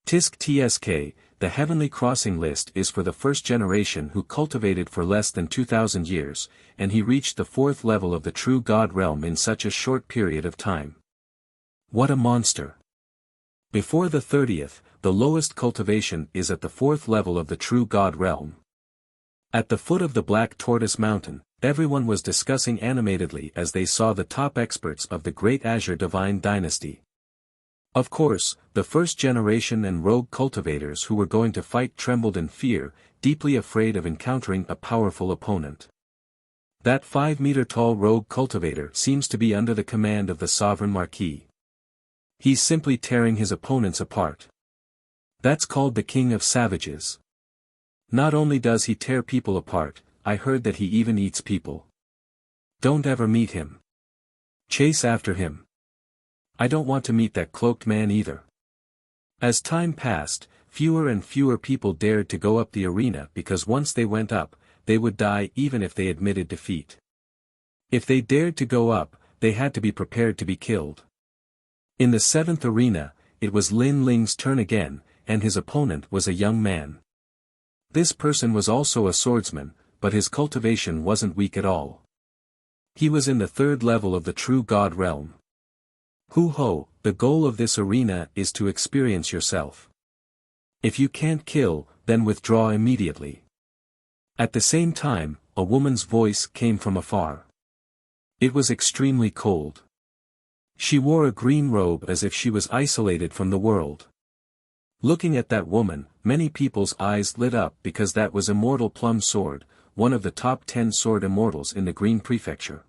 Tisk Tsk, the Heavenly Crossing list is for the 1st generation who cultivated for less than 2,000 years, and he reached the 4th level of the True God realm in such a short period of time. What a monster! Before the 30th, the lowest cultivation is at the 4th level of the True God realm. At the foot of the Black Tortoise Mountain, everyone was discussing animatedly as they saw the top experts of the Great Azure Divine Dynasty. Of course, the 1st generation and rogue cultivators who were going to fight trembled in fear, deeply afraid of encountering a powerful opponent. That 5-meter-tall rogue cultivator seems to be under the command of the Sovereign Marquis. He's simply tearing his opponents apart. That's called the King of Savages. Not only does he tear people apart, I heard that he even eats people. Don't ever meet him. Chase after him. I don't want to meet that cloaked man either. As time passed, fewer and fewer people dared to go up the arena because once they went up, they would die even if they admitted defeat. If they dared to go up, they had to be prepared to be killed. In the 7th arena, it was Lin Ling's turn again, and his opponent was a young man. This person was also a swordsman, but his cultivation wasn't weak at all. He was in the 3rd level of the True God realm. Hu ho, the goal of this arena is to experience yourself. If you can't kill, then withdraw immediately. At the same time, a woman's voice came from afar. It was extremely cold. She wore a green robe as if she was isolated from the world. Looking at that woman, many people's eyes lit up because that was Immortal Plum Sword, one of the top 10 sword immortals in the Green Prefecture.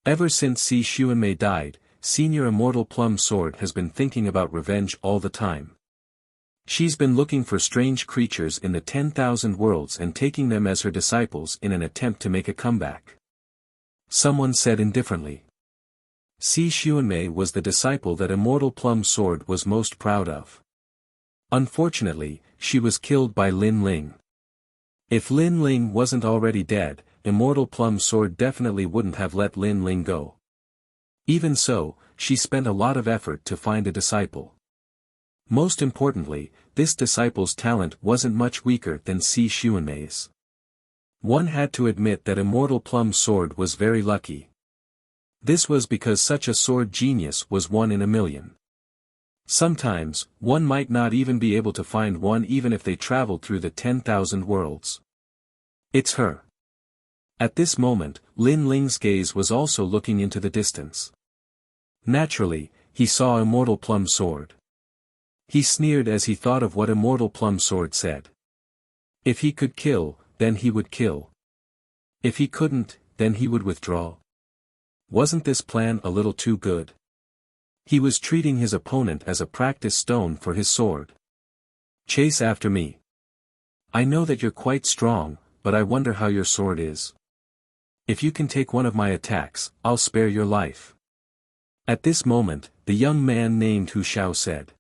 Ever since Si Xuanmei died, Senior Immortal Plum Sword has been thinking about revenge all the time. She's been looking for strange creatures in the 10,000 worlds and taking them as her disciples in an attempt to make a comeback. Someone said indifferently. Si Xuanmei was the disciple that Immortal Plum Sword was most proud of. Unfortunately, she was killed by Lin Ling. If Lin Ling wasn't already dead, Immortal Plum Sword definitely wouldn't have let Lin Ling go. Even so, she spent a lot of effort to find a disciple. Most importantly, this disciple's talent wasn't much weaker than Si Xuanmei's. One had to admit that Immortal Plum Sword was very lucky. This was because such a sword genius was one in a million. Sometimes, one might not even be able to find one even if they traveled through the 10,000 worlds. It's her. At this moment, Lin Ling's gaze was also looking into the distance. Naturally, he saw Immortal Plum Sword. He sneered as he thought of what Immortal Plum Sword said. If he could kill, then he would kill. If he couldn't, then he would withdraw. Wasn't this plan a little too good? He was treating his opponent as a practice stone for his sword. Chase after me. I know that you're quite strong, but I wonder how your sword is. If you can take one of my attacks, I'll spare your life. At this moment, the young man named Hu Shao said.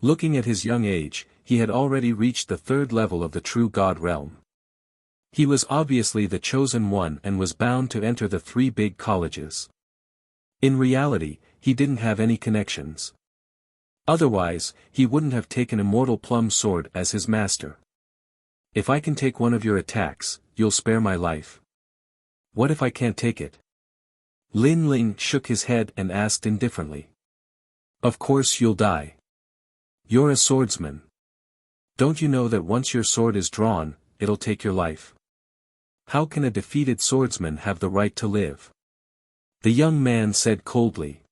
Looking at his young age, he had already reached the third level of the true God realm. He was obviously the chosen one and was bound to enter the three big colleges. In reality, he didn't have any connections. Otherwise, he wouldn't have taken Immortal Plum Sword as his master. If I can take one of your attacks, you'll spare my life. What if I can't take it? Lin Ling shook his head and asked indifferently. Of course you'll die. You're a swordsman. Don't you know that once your sword is drawn, it'll take your life? How can a defeated swordsman have the right to live? The young man said coldly.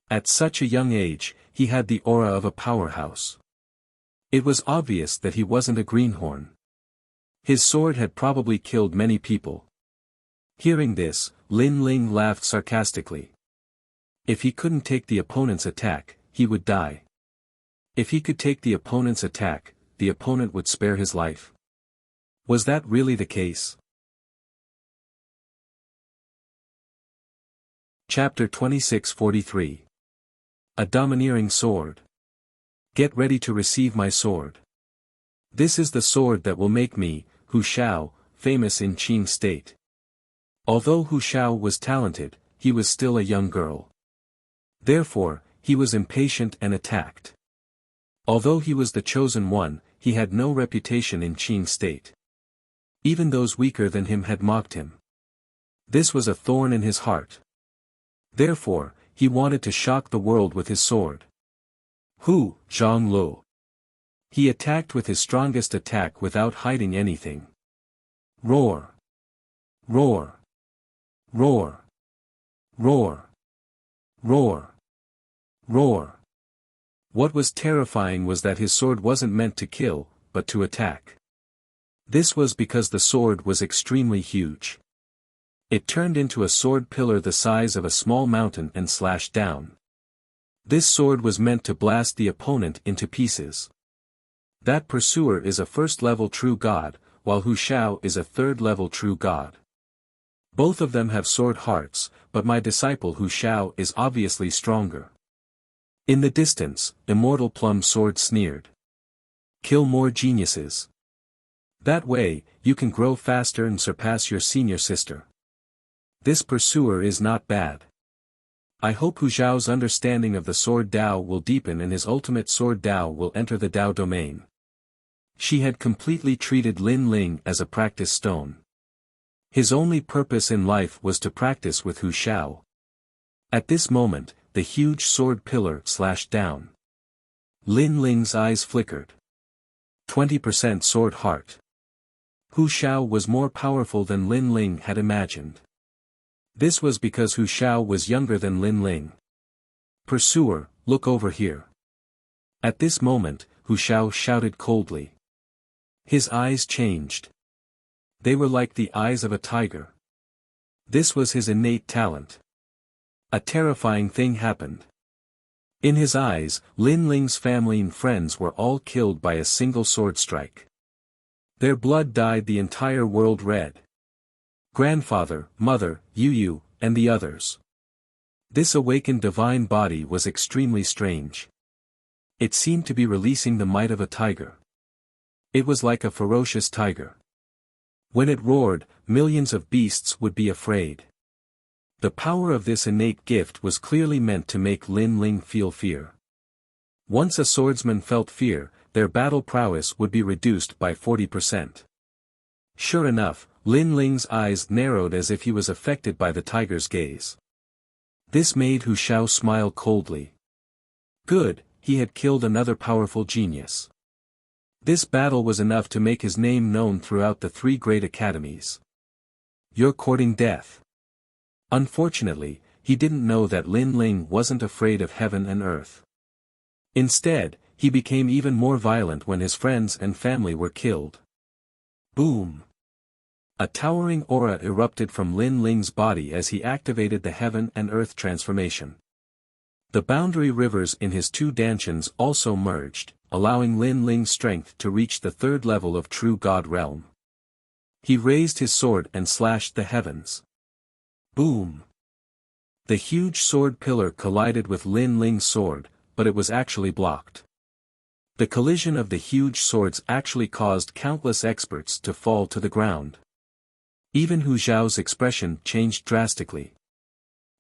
At such a young age, he had the aura of a powerhouse. It was obvious that he wasn't a greenhorn. His sword had probably killed many people. Hearing this, Lin Ling laughed sarcastically. If he couldn't take the opponent's attack, he would die. If he could take the opponent's attack, the opponent would spare his life. Was that really the case? Chapter 26:43. A domineering sword. Get ready to receive my sword. This is the sword that will make me, Hu Shao, famous in Qing state. Although Hu Shao was talented, he was still a young girl. Therefore, he was impatient and attacked. Although he was the chosen one, he had no reputation in Qing state. Even those weaker than him had mocked him. This was a thorn in his heart. Therefore, he wanted to shock the world with his sword. Hu Zhonglu. He attacked with his strongest attack without hiding anything. Roar! Roar! Roar! Roar! Roar! Roar! What was terrifying was that his sword wasn't meant to kill, but to attack. This was because the sword was extremely huge. It turned into a sword pillar the size of a small mountain and slashed down. This sword was meant to blast the opponent into pieces. That pursuer is a first-level true god, while Hu Shao is a third-level true god. Both of them have sword hearts, but my disciple Hu Shao is obviously stronger. In the distance, Immortal Plum Sword sneered. Kill more geniuses. That way, you can grow faster and surpass your senior sister. This pursuer is not bad. I hope Hu Zhao's understanding of the sword Dao will deepen and his ultimate sword Dao will enter the Dao domain. She had completely treated Lin Ling as a practice stone. His only purpose in life was to practice with Hu Shao. At this moment, the huge sword pillar slashed down. Lin Ling's eyes flickered. 20% sword heart. Hu Shao was more powerful than Lin Ling had imagined. This was because Hu Shao was younger than Lin Ling. Pursuer, look over here. At this moment, Hu Shao shouted coldly. His eyes changed. They were like the eyes of a tiger. This was his innate talent. A terrifying thing happened. In his eyes, Lin Ling's family and friends were all killed by a single sword strike. Their blood dyed the entire world red. Grandfather, mother, Yu, and the others. This awakened divine body was extremely strange. It seemed to be releasing the might of a tiger. It was like a ferocious tiger. When it roared, millions of beasts would be afraid. The power of this innate gift was clearly meant to make Lin Ling feel fear. Once a swordsman felt fear, their battle prowess would be reduced by 40%. Sure enough, Lin Ling's eyes narrowed as if he was affected by the tiger's gaze. This made Hu Shao smile coldly. Good, he had killed another powerful genius. This battle was enough to make his name known throughout the three great academies. You're courting death. Unfortunately, he didn't know that Lin Ling wasn't afraid of heaven and earth. Instead, he became even more violent when his friends and family were killed. Boom! A towering aura erupted from Lin Ling's body as he activated the heaven and earth transformation. The boundary rivers in his two dantians also merged, allowing Lin Ling's strength to reach the third level of true God realm. He raised his sword and slashed the heavens. Boom! The huge sword pillar collided with Lin Ling's sword, but it was actually blocked. The collision of the huge swords actually caused countless experts to fall to the ground. Even Hu Zhao's expression changed drastically.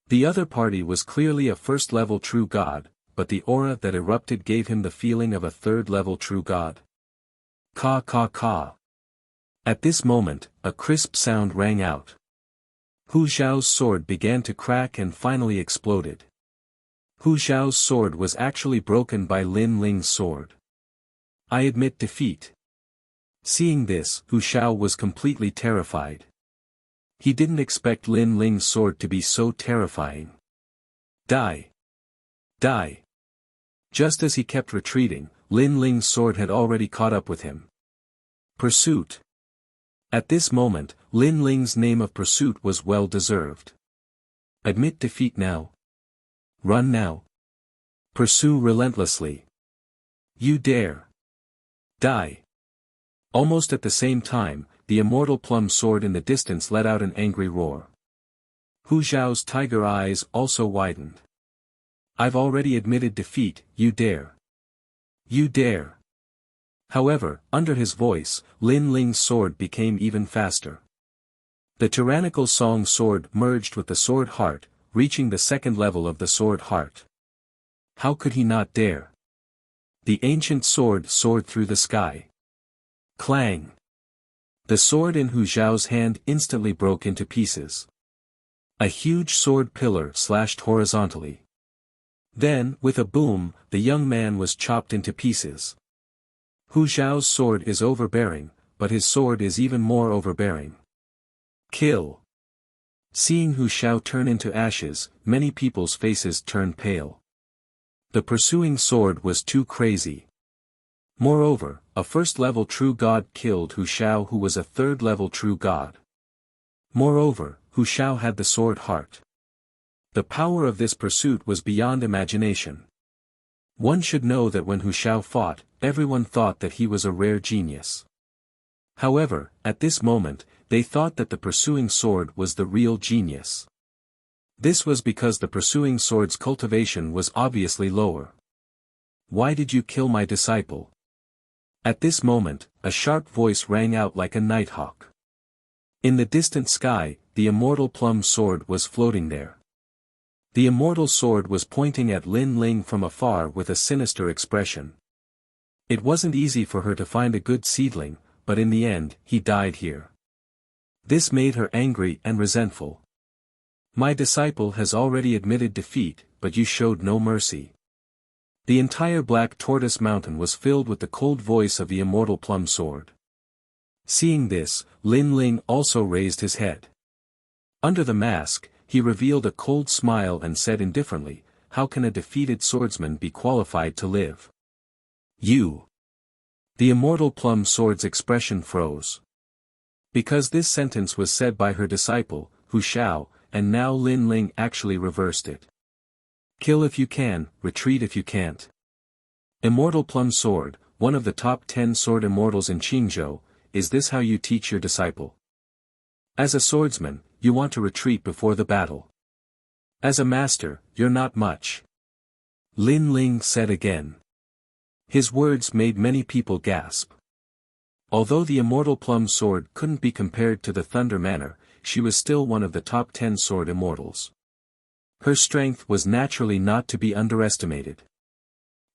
The other party was clearly a first-level true god, but the aura that erupted gave him the feeling of a third-level true god. Ka ka ka. At this moment, a crisp sound rang out. Hu Zhao's sword began to crack and finally exploded. Hu Zhao's sword was actually broken by Lin Ling's sword. I admit defeat. Seeing this, Hu Zhao was completely terrified. He didn't expect Lin Ling's sword to be so terrifying. Die! Die! Just as he kept retreating, Lin Ling's sword had already caught up with him. Pursuit! At this moment, Lin Ling's name of pursuit was well deserved. Admit defeat now. Run now. Pursue relentlessly. You dare. Die. Almost at the same time, the immortal plum sword in the distance let out an angry roar. Hu Zhao's tiger eyes also widened. I've already admitted defeat, you dare. You dare. However, under his voice, Lin Ling's sword became even faster. The tyrannical song sword merged with the sword heart, reaching the second level of the sword heart. How could he not dare? The ancient sword soared through the sky. Clang! The sword in Hu Zhao's hand instantly broke into pieces. A huge sword pillar slashed horizontally. Then, with a boom, the young man was chopped into pieces. Hu Zhao's sword is overbearing, but his sword is even more overbearing. Kill! Seeing Hu Zhao turn into ashes, many people's faces turned pale. The pursuing sword was too crazy. Moreover, a first-level true god killed Hu Zhao, who was a third-level true god. Moreover, Hu Zhao had the sword heart. The power of this pursuit was beyond imagination. One should know that when Hu Zhao fought, everyone thought that he was a rare genius. However, at this moment, they thought that the pursuing sword was the real genius. This was because the pursuing sword's cultivation was obviously lower. Why did you kill my disciple? At this moment, a sharp voice rang out like a nighthawk. In the distant sky, the immortal plum sword was floating there. The immortal sword was pointing at Lin Ling from afar with a sinister expression. It wasn't easy for her to find a good seedling, but in the end, he died here. This made her angry and resentful. My disciple has already admitted defeat, but you showed no mercy. The entire Black Tortoise Mountain was filled with the cold voice of the immortal plum sword. Seeing this, Lin Ling also raised his head. Under the mask, he revealed a cold smile and said indifferently, how can a defeated swordsman be qualified to live? You. The immortal plum sword's expression froze. Because this sentence was said by her disciple, Hu Zhao, and now Lin Ling actually reversed it. Kill if you can, retreat if you can't. Immortal plum sword, one of the top 10 sword immortals in Qingzhou, is this how you teach your disciple? As a swordsman, you want to retreat before the battle. As a master, you're not much. Lin Ling said again. His words made many people gasp. Although the immortal plum sword couldn't be compared to the Thunder Manor, she was still one of the top 10 sword immortals. Her strength was naturally not to be underestimated.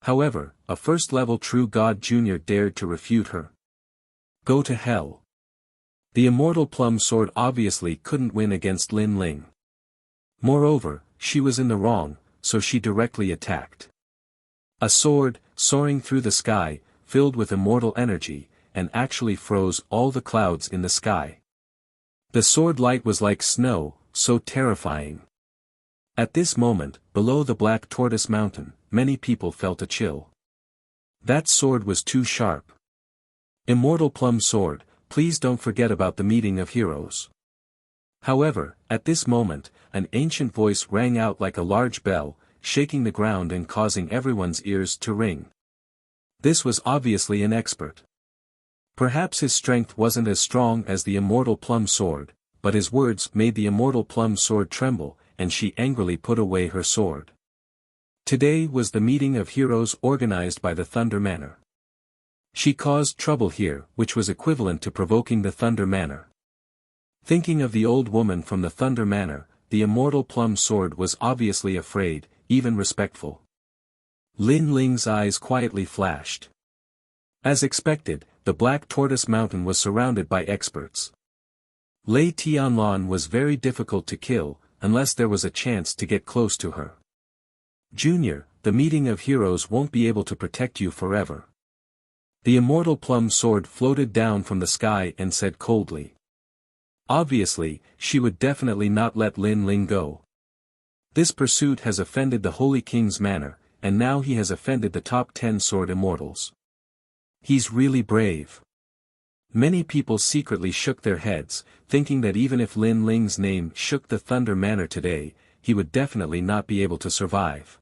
However, a first-level true god junior dared to refute her. Go to hell. The immortal plum sword obviously couldn't win against Lin Ling. Moreover, she was in the wrong, so she directly attacked. A sword, soaring through the sky, filled with immortal energy, and actually froze all the clouds in the sky. The sword light was like snow, so terrifying. At this moment, below the Black Tortoise Mountain, many people felt a chill. That sword was too sharp. Immortal plum sword, please don't forget about the meeting of heroes. However, at this moment, an ancient voice rang out like a large bell, shaking the ground and causing everyone's ears to ring. This was obviously an expert. Perhaps his strength wasn't as strong as the immortal plum sword, but his words made the immortal plum sword tremble, and she angrily put away her sword. Today was the meeting of heroes organized by the Thunder Manor. She caused trouble here, which was equivalent to provoking the Thunder Manor. Thinking of the old woman from the Thunder Manor, the immortal plum sword was obviously afraid, even respectful. Lin Ling's eyes quietly flashed. As expected, the Black Tortoise Mountain was surrounded by experts. Lei Tianlan was very difficult to kill, unless there was a chance to get close to her. Junior, the meeting of heroes won't be able to protect you forever. The immortal plum sword floated down from the sky and said coldly. Obviously, she would definitely not let Lin Ling go. This pursuit has offended the Holy King's manor, and now he has offended the top 10 sword immortals. He's really brave. Many people secretly shook their heads, thinking that even if Lin Ling's name shook the Thunder Manor today, he would definitely not be able to survive.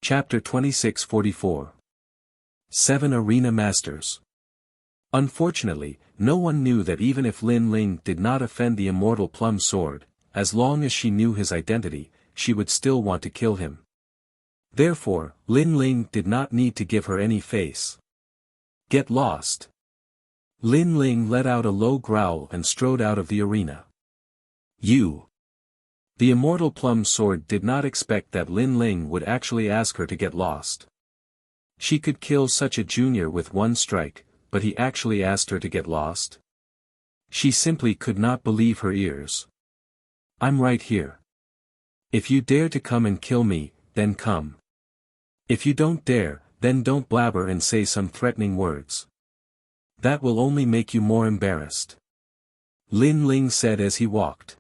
Chapter 2644. 7 Arena Masters. Unfortunately, no one knew that even if Lin Ling did not offend the immortal plum sword, as long as she knew his identity, she would still want to kill him. Therefore, Lin Ling did not need to give her any face. Get lost. Lin Ling let out a low growl and strode out of the arena. You. The immortal plum sword did not expect that Lin Ling would actually ask her to get lost. She could kill such a junior with one strike, but he actually asked her to get lost? She simply could not believe her ears. I'm right here. If you dare to come and kill me, then come. If you don't dare, then don't blabber and say some threatening words. That will only make you more embarrassed. Lin Ling said as he walked.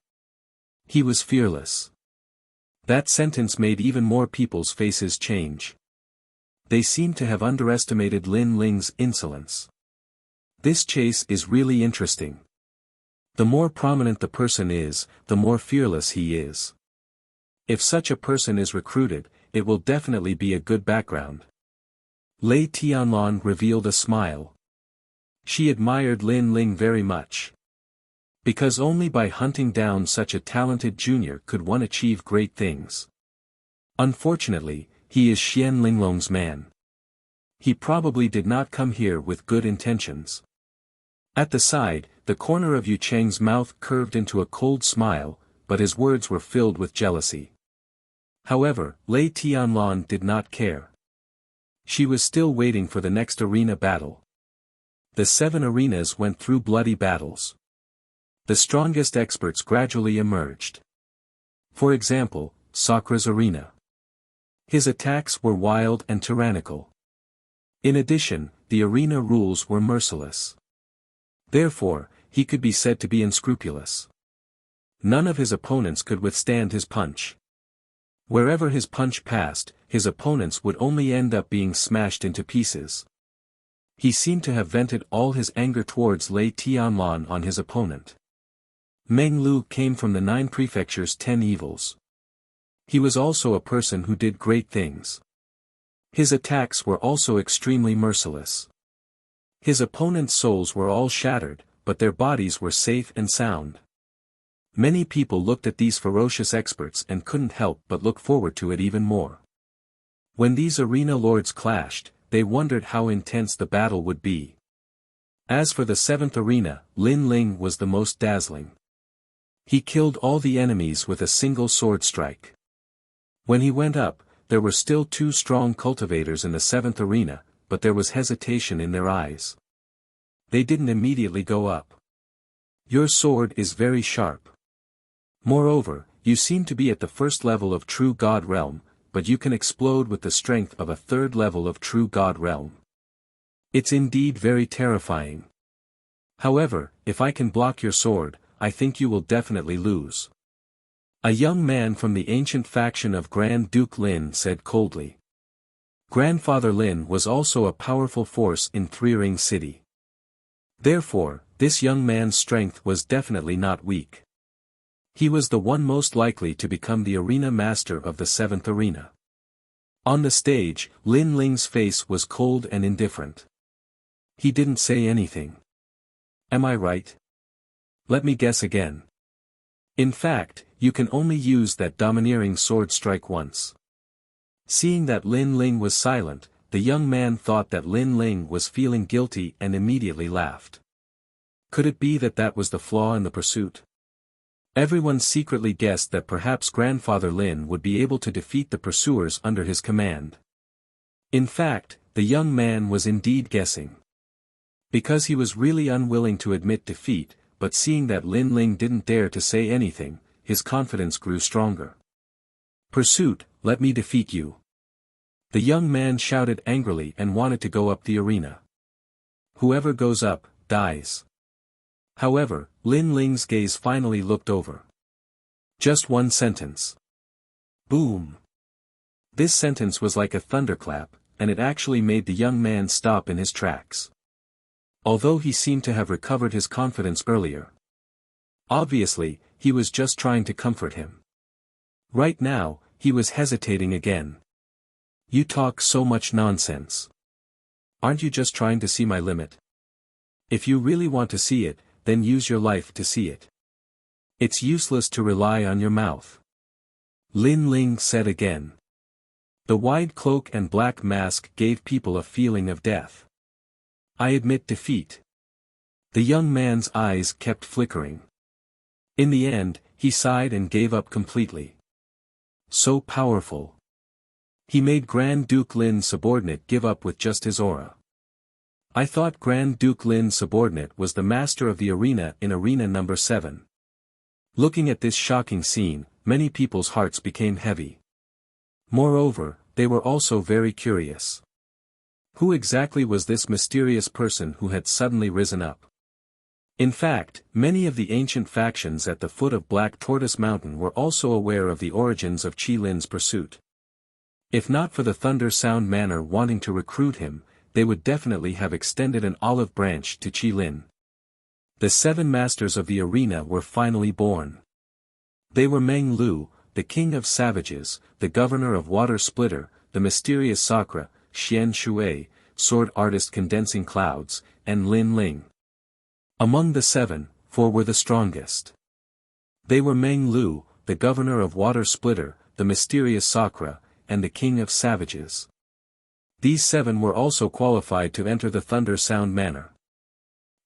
He was fearless. That sentence made even more people's faces change. They seemed to have underestimated Lin Ling's insolence. This chase is really interesting. The more prominent the person is, the more fearless he is. If such a person is recruited, it will definitely be a good background. Lei Tianlan revealed a smile. She admired Lin Ling very much. Because only by hunting down such a talented junior could one achieve great things. Unfortunately, he is Xian Linglong's man. He probably did not come here with good intentions. At the side, the corner of Yu Cheng's mouth curved into a cold smile, but his words were filled with jealousy. However, Lei Tianlan did not care. She was still waiting for the next arena battle. The 7 arenas went through bloody battles. The strongest experts gradually emerged. For example, Sakura's arena. His attacks were wild and tyrannical. In addition, the arena rules were merciless. Therefore, he could be said to be unscrupulous. None of his opponents could withstand his punch. Wherever his punch passed, his opponents would only end up being smashed into pieces. He seemed to have vented all his anger towards Lei Tianlan on his opponent. Meng Lu came from the 9 prefectures' 10 evils. He was also a person who did great things. His attacks were also extremely merciless. His opponents' souls were all shattered, but their bodies were safe and sound. Many people looked at these ferocious experts and couldn't help but look forward to it even more. When these arena lords clashed, they wondered how intense the battle would be. As for the 7th arena, Lin Ling was the most dazzling. He killed all the enemies with a single sword strike. When he went up, there were still 2 strong cultivators in the 7th arena, but there was hesitation in their eyes. They didn't immediately go up. Your sword is very sharp. Moreover, you seem to be at the 1st level of True God Realm, but you can explode with the strength of a 3rd level of True God Realm. It's indeed very terrifying. However, if I can block your sword, I think you will definitely lose. A young man from the ancient faction of Grand Duke Lin said coldly. Grandfather Lin was also a powerful force in Three Ring City. Therefore, this young man's strength was definitely not weak. He was the one most likely to become the arena master of the 7th arena. On the stage, Lin Ling's face was cold and indifferent. He didn't say anything. Am I right? Let me guess again. In fact, you can only use that domineering sword strike once. Seeing that Lin Ling was silent, the young man thought that Lin Ling was feeling guilty and immediately laughed. Could it be that that was the flaw in the pursuit? Everyone secretly guessed that perhaps Grandfather Lin would be able to defeat the pursuers under his command. In fact, the young man was indeed guessing. Because he was really unwilling to admit defeat, but seeing that Lin Ling didn't dare to say anything, his confidence grew stronger. Pursuit, let me defeat you. The young man shouted angrily and wanted to go up the arena. Whoever goes up, dies. However, Lin Ling's gaze finally looked over. Just one sentence. Boom. This sentence was like a thunderclap, and it actually made the young man stop in his tracks. Although he seemed to have recovered his confidence earlier. Obviously, he was just trying to comfort him. Right now, he was hesitating again. You talk so much nonsense. Aren't you just trying to see my limit? If you really want to see it, then use your life to see it. It's useless to rely on your mouth. Lin Ling said again. The wide cloak and black mask gave people a feeling of death. I admit defeat. The young man's eyes kept flickering. In the end, he sighed and gave up completely. So powerful. He made Grand Duke Lin's subordinate give up with just his aura. I thought Grand Duke Lin's subordinate was the master of the arena in arena number 7. Looking at this shocking scene, many people's hearts became heavy. Moreover, they were also very curious. Who exactly was this mysterious person who had suddenly risen up? In fact, many of the ancient factions at the foot of Black Tortoise Mountain were also aware of the origins of Qi Lin's pursuit. If not for the Thunder Sound Manor wanting to recruit him, they would definitely have extended an olive branch to Qi Lin. The 7 masters of the arena were finally born. They were Meng Lu, the king of savages, the governor of Water Splitter, the mysterious Sakura, Xian Shui, sword artist condensing clouds, and Lin Ling. Among the 7, 4 were the strongest. They were Meng Lu, the governor of Water Splitter, the mysterious Sakura, and the king of savages. These 7 were also qualified to enter the Thunder Sound Manor.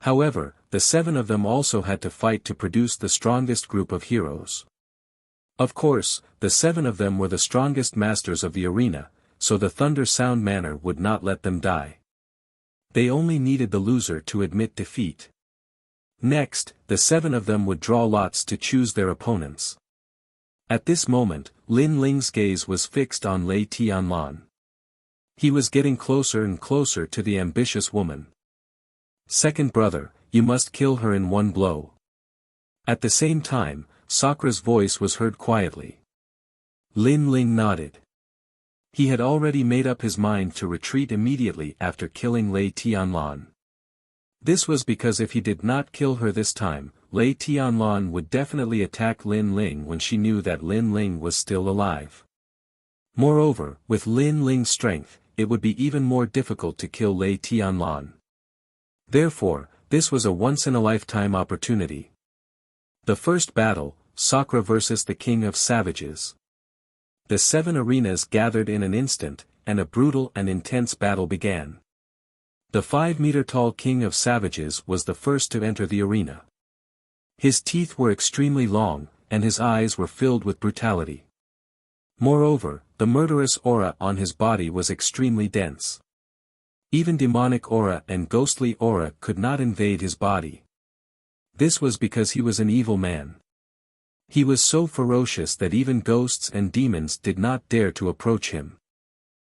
However, the 7 of them also had to fight to produce the strongest group of heroes. Of course, the 7 of them were the strongest masters of the arena, so the Thunder Sound Manor would not let them die. They only needed the loser to admit defeat. Next, the 7 of them would draw lots to choose their opponents. At this moment, Lin Ling's gaze was fixed on Lei Tianlan. He was getting closer and closer to the ambitious woman. Second brother, you must kill her in one blow. At the same time, Sakura's voice was heard quietly. Lin Ling nodded. He had already made up his mind to retreat immediately after killing Lei Tianlan. This was because if he did not kill her this time, Lei Tianlan would definitely attack Lin Ling when she knew that Lin Ling was still alive. Moreover, with Lin Ling's strength, it would be even more difficult to kill Lei Tianlan. Therefore, this was a once-in-a-lifetime opportunity. The first battle, Sakura versus the King of Savages. The 7 arenas gathered in an instant, and a brutal and intense battle began. The 5-meter-tall King of Savages was the first to enter the arena. His teeth were extremely long, and his eyes were filled with brutality. Moreover, the murderous aura on his body was extremely dense. Even demonic aura and ghostly aura could not invade his body. This was because he was an evil man. He was so ferocious that even ghosts and demons did not dare to approach him.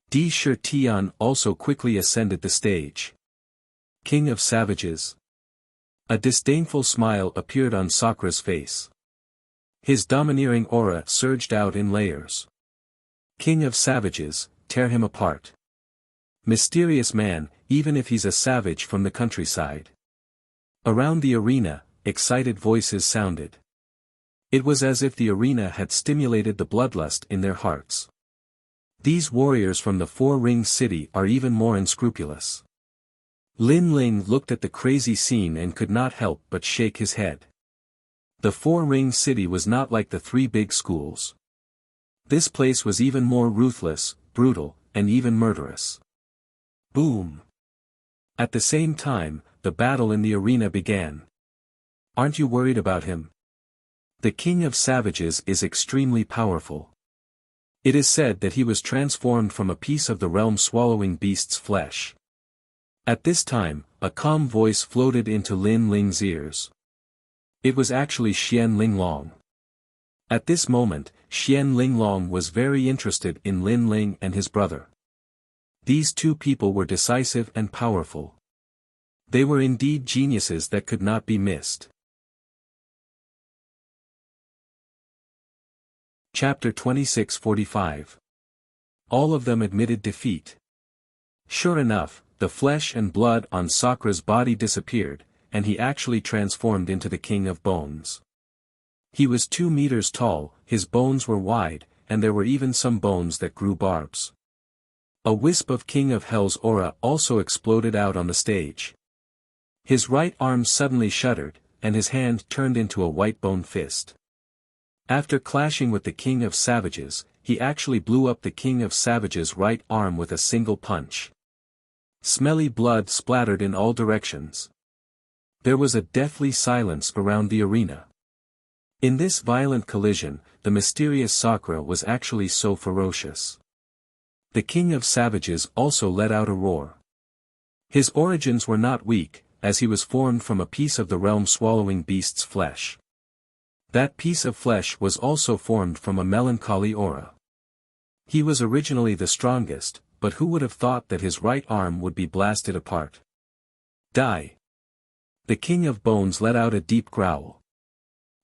Di Shi Tian also quickly ascended the stage. King of Savages. A disdainful smile appeared on Sakura's face. His domineering aura surged out in layers. King of Savages, tear him apart. Mysterious man, even if he's a savage from the countryside. Around the arena, excited voices sounded. It was as if the arena had stimulated the bloodlust in their hearts. These warriors from the Four-Ring City are even more unscrupulous. Lin Ling looked at the crazy scene and could not help but shake his head. The four-ring city was not like the three big schools. This place was even more ruthless, brutal, and even murderous. Boom! At the same time, the battle in the arena began. Aren't you worried about him? The King of Savages is extremely powerful. It is said that he was transformed from a piece of the realm-swallowing beast's flesh. At this time, a calm voice floated into Lin Ling's ears. It was actually Xian Linglong. At this moment, Xian Linglong was very interested in Lin Ling and his brother. These two people were decisive and powerful. They were indeed geniuses that could not be missed. Chapter 26:45. All of them admitted defeat. Sure enough, the flesh and blood on Sakra's body disappeared, and he actually transformed into the King of Bones. He was 2 meters tall, his bones were wide, and there were even some bones that grew barbs. A wisp of King of Hell's aura also exploded out on the stage. His right arm suddenly shuddered, and his hand turned into a white bone fist. After clashing with the King of Savages, he actually blew up the King of Savages' right arm with a single punch. Smelly blood splattered in all directions. There was a deathly silence around the arena. In this violent collision, the mysterious Sakra was actually so ferocious. The King of Savages also let out a roar. His origins were not weak, as he was formed from a piece of the realm-swallowing beast's flesh. That piece of flesh was also formed from a melancholy aura. He was originally the strongest, but who would have thought that his right arm would be blasted apart? Die! The King of Bones let out a deep growl.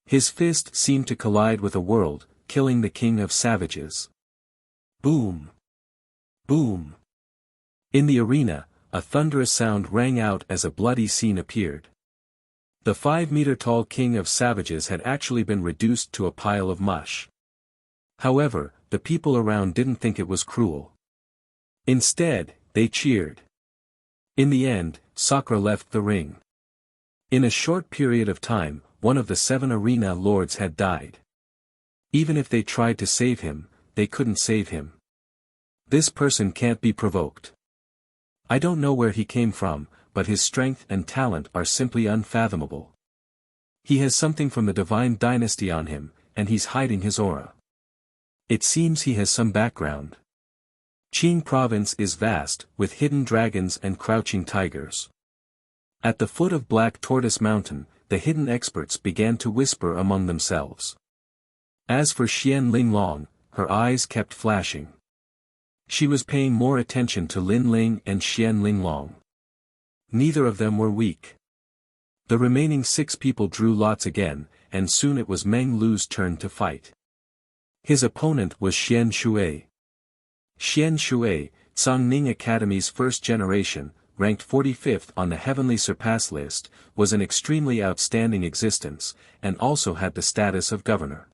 His fist seemed to collide with a world, killing the King of Savages. Boom! Boom! In the arena, a thunderous sound rang out as a bloody scene appeared. The 5-meter-tall King of Savages had actually been reduced to a pile of mush. However, the people around didn't think it was cruel. Instead, they cheered. In the end, Sakra left the ring. In a short period of time, one of the 7 arena lords had died. Even if they tried to save him, they couldn't save him. This person can't be provoked. I don't know where he came from, but his strength and talent are simply unfathomable. He has something from the divine dynasty on him, and he's hiding his aura. It seems he has some background. Qing province is vast, with hidden dragons and crouching tigers. At the foot of Black Tortoise Mountain, the hidden experts began to whisper among themselves. As for Xian Linglong, her eyes kept flashing. She was paying more attention to Lin Ling and Xian Linglong. Neither of them were weak. The remaining 6 people drew lots again, and soon it was Meng Lu's turn to fight. His opponent was Xian Shui. Xian Shui, Cangning Academy's first generation, ranked 45th on the Heavenly Surpass list, was an extremely outstanding existence, and also had the status of governor.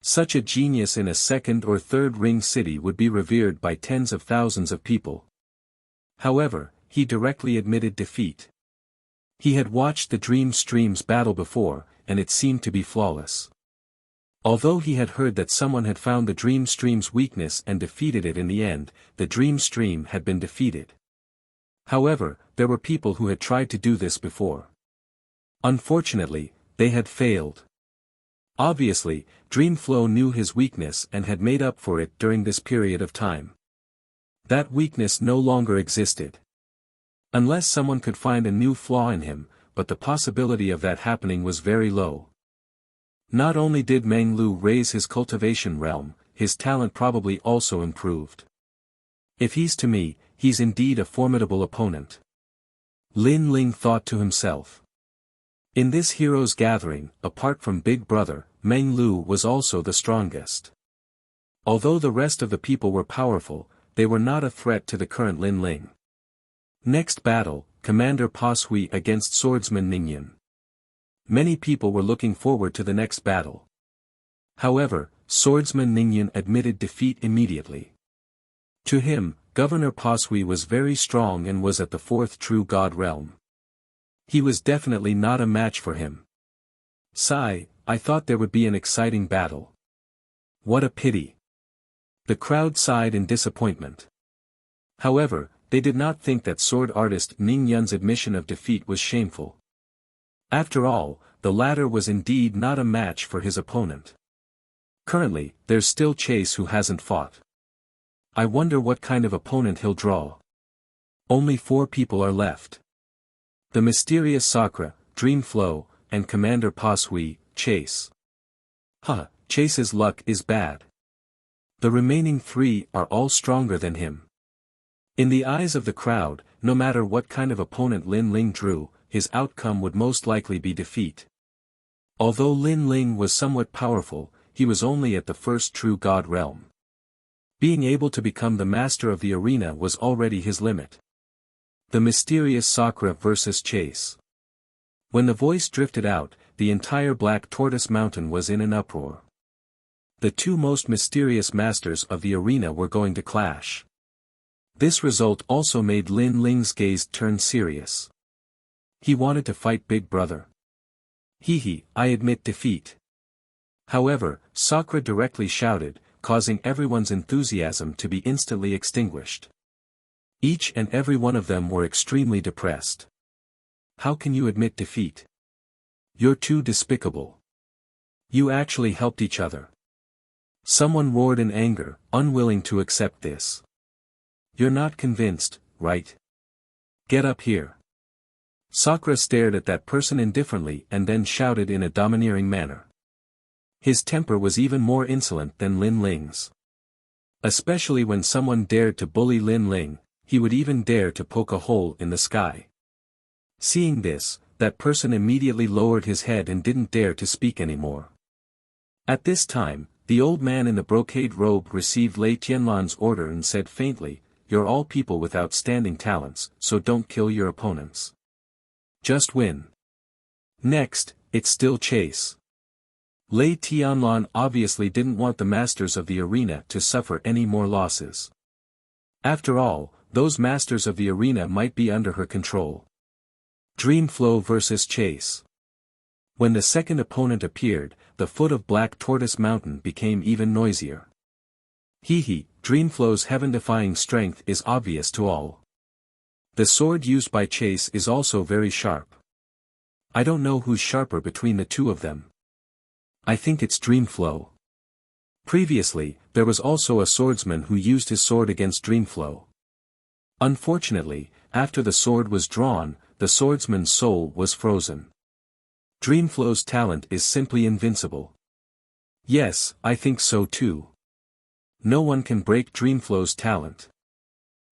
Such a genius in a 2nd or 3rd ring city would be revered by tens of thousands of people. However, he directly admitted defeat. He had watched the Dream Stream's battle before, and it seemed to be flawless. Although he had heard that someone had found the Dream Stream's weakness and defeated it in the end, the Dream Stream had been defeated. However, there were people who had tried to do this before. Unfortunately, they had failed. Obviously, Dreamflow knew his weakness and had made up for it during this period of time. That weakness no longer existed. Unless someone could find a new flaw in him, but the possibility of that happening was very low. Not only did Meng Lu raise his cultivation realm, his talent probably also improved. If he's to me, he's indeed a formidable opponent. Lin Ling thought to himself. In this heroes' gathering, apart from Big Brother, Meng Lu was also the strongest. Although the rest of the people were powerful, they were not a threat to the current Lin Ling. Next battle, Commander Pa Sui against Swordsman Ningyan. Many people were looking forward to the next battle. However, Swordsman Ningyan admitted defeat immediately. To him, Governor Pa Sui was very strong and was at the 4th true god realm. He was definitely not a match for him. Sigh, I thought there would be an exciting battle. What a pity. The crowd sighed in disappointment. However, they did not think that sword artist Ning Yun's admission of defeat was shameful. After all, the latter was indeed not a match for his opponent. Currently, there's still Chase who hasn't fought. I wonder what kind of opponent he'll draw. Only 4 people are left. The mysterious Sakura, Dream Flow, and Commander Pasui, Chase. Chase's luck is bad. The remaining 3 are all stronger than him. In the eyes of the crowd, no matter what kind of opponent Lin Ling drew, his outcome would most likely be defeat. Although Lin Ling was somewhat powerful, he was only at the first true god realm. Being able to become the master of the arena was already his limit. The mysterious Sakura versus Chase. When the voice drifted out, the entire Black Tortoise Mountain was in an uproar. The 2 most mysterious masters of the arena were going to clash. This result also made Lin Ling's gaze turn serious. He wanted to fight Big Brother. I admit defeat. However, Sakura directly shouted, causing everyone's enthusiasm to be instantly extinguished. Each and every one of them were extremely depressed. How can you admit defeat? You're too despicable. You actually helped each other. Someone roared in anger, unwilling to accept this. You're not convinced, right? Get up here. Sakura stared at that person indifferently and then shouted in a domineering manner. His temper was even more insolent than Lin Ling's. Especially when someone dared to bully Lin Ling, he would even dare to poke a hole in the sky. Seeing this, that person immediately lowered his head and didn't dare to speak anymore. At this time, the old man in the brocade robe received Lei Tianlan's order and said faintly, "You're all people with outstanding talents, so don't kill your opponents. Just win." Next, it's still Chase. Lei Tianlan obviously didn't want the masters of the arena to suffer any more losses. After all, those masters of the arena might be under her control. Dream Flow versus Chase. When the second opponent appeared, the foot of Black Tortoise Mountain became even noisier. Dream Flow's heaven-defying strength is obvious to all. The sword used by Chase is also very sharp. I don't know who's sharper between the 2 of them. I think it's Dream Flow. Previously, there was also a swordsman who used his sword against Dream Flow. Unfortunately, after the sword was drawn, the swordsman's soul was frozen. Dream Flow's talent is simply invincible. Yes, I think so too. No one can break Dream Flow's talent.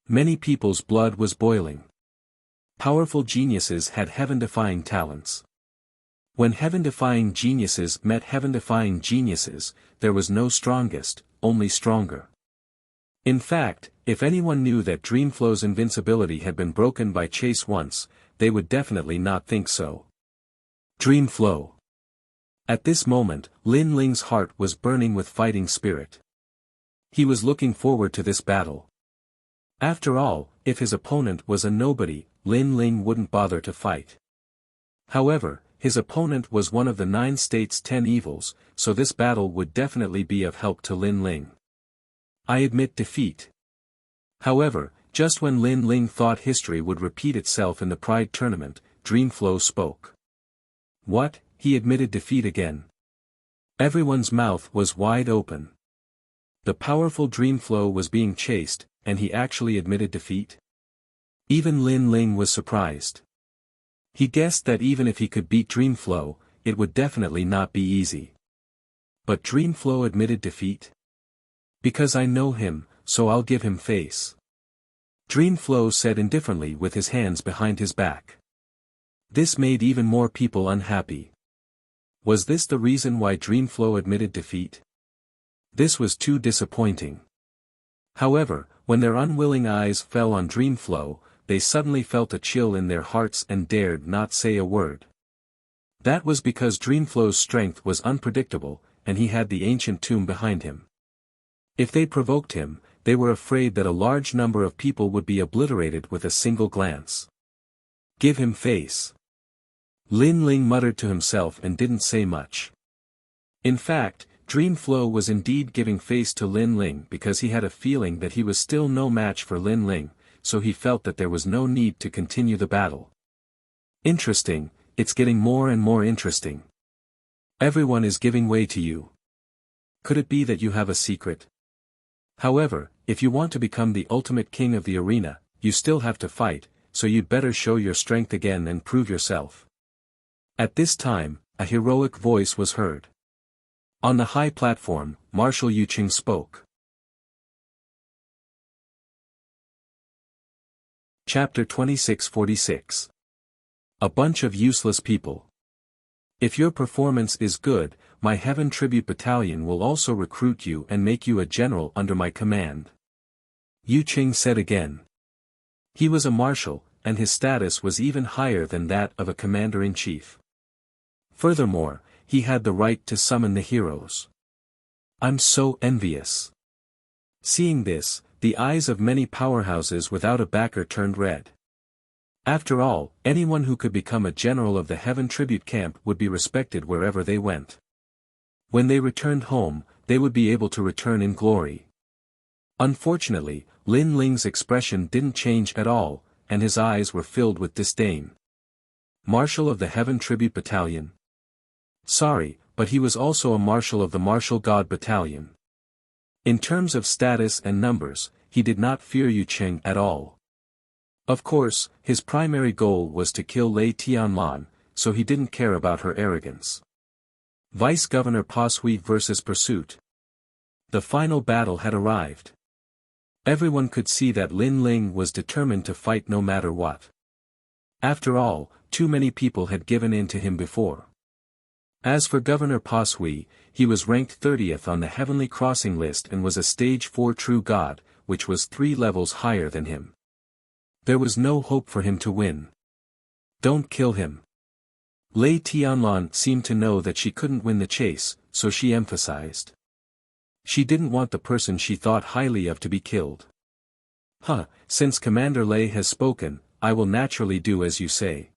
Many people's blood was boiling. Powerful geniuses had heaven-defying talents. When heaven-defying geniuses met heaven-defying geniuses, there was no strongest, only stronger. In fact, if anyone knew that Dream Flow's invincibility had been broken by Chase once, they would definitely not think so. Dream Flow. At this moment, Lin Ling's heart was burning with fighting spirit. He was looking forward to this battle. After all, if his opponent was a nobody, Lin Ling wouldn't bother to fight. However, his opponent was one of the 9 states' 10 evils, so this battle would definitely be of help to Lin Ling. I admit defeat. However, just when Lin Ling thought history would repeat itself in the Pride tournament, Dream Flow spoke. What? He admitted defeat again. Everyone's mouth was wide open. The powerful Dream Flow was being chased, and he actually admitted defeat? Even Lin Ling was surprised. He guessed that even if he could beat Dream Flow, it would definitely not be easy. But Dream Flow admitted defeat? Because I know him, so I'll give him face. Dream Flow said indifferently with his hands behind his back. This made even more people unhappy. Was this the reason why Dream Flow admitted defeat? This was too disappointing. However, when their unwilling eyes fell on Dream Flow, they suddenly felt a chill in their hearts and dared not say a word. That was because Dream Flow's strength was unpredictable, and he had the ancient tomb behind him. If they provoked him, they were afraid that a large number of people would be obliterated with a single glance. Give him face. Lin Ling muttered to himself and didn't say much. In fact, Dream Flow was indeed giving face to Lin Ling because he had a feeling that he was still no match for Lin Ling, so he felt that there was no need to continue the battle. Interesting, it's getting more and more interesting. Everyone is giving way to you. Could it be that you have a secret? However, if you want to become the ultimate king of the arena, you still have to fight, so you'd better show your strength again and prove yourself. At this time, a heroic voice was heard. On the high platform, Marshal Yuqing spoke. Chapter 2646. A bunch of useless people. If your performance is good, my Heaven Tribute Battalion will also recruit you and make you a general under my command. Yuqing said again. He was a marshal, and his status was even higher than that of a commander-in-chief. Furthermore, he had the right to summon the heroes. I'm so envious. Seeing this, the eyes of many powerhouses without a backer turned red. After all, anyone who could become a general of the Heaven Tribute Camp would be respected wherever they went. When they returned home, they would be able to return in glory. Unfortunately, Lin Ling's expression didn't change at all, and his eyes were filled with disdain. Marshal of the Heaven Tribute Battalion? Sorry, but he was also a marshal of the Martial God Battalion. In terms of status and numbers, he did not fear Yuqing at all. Of course, his primary goal was to kill Lei Tianlan, so he didn't care about her arrogance. Vice Governor Pa Sui versus Pursuit. The final battle had arrived. Everyone could see that Lin Ling was determined to fight no matter what. After all, too many people had given in to him before. As for Governor Pa Sui, he was ranked 30th on the Heavenly Crossing list and was a Stage 4 True God, which was 3 levels higher than him. There was no hope for him to win. Don't kill him. Lei Tianlan seemed to know that she couldn't win the chase, so she emphasized. She didn't want the person she thought highly of to be killed. Since Commander Lei has spoken, I will naturally do as you say.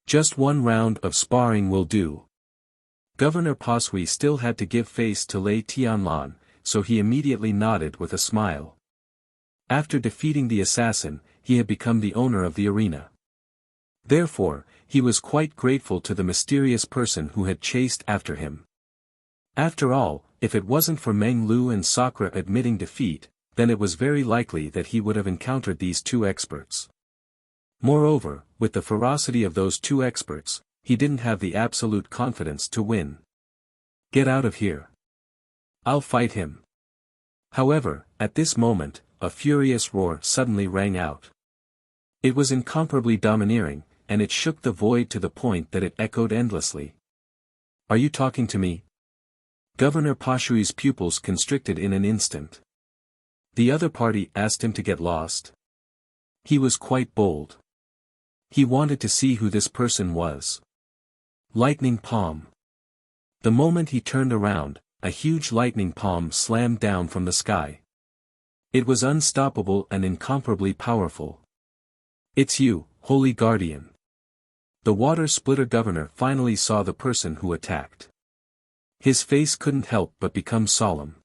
Just one round of sparring will do. Governor Pa Sui still had to give face to Lei Tianlan, so he immediately nodded with a smile. After defeating the assassin, he had become the owner of the arena. Therefore, he was quite grateful to the mysterious person who had chased after him. After all, if it wasn't for Meng Lu and Sakura admitting defeat, then it was very likely that he would have encountered these two experts. Moreover, with the ferocity of those two experts, he didn't have the absolute confidence to win. Get out of here. I'll fight him. However, at this moment, a furious roar suddenly rang out. It was incomparably domineering, and it shook the void to the point that it echoed endlessly. Are you talking to me? Governor Pa Sui's pupils constricted in an instant. The other party asked him to get lost. He was quite bold. He wanted to see who this person was. Lightning Palm. The moment he turned around, a huge lightning palm slammed down from the sky. It was unstoppable and incomparably powerful. It's you, Holy Guardian. The Water Splitter Governor finally saw the person who attacked. His face couldn't help but become solemn.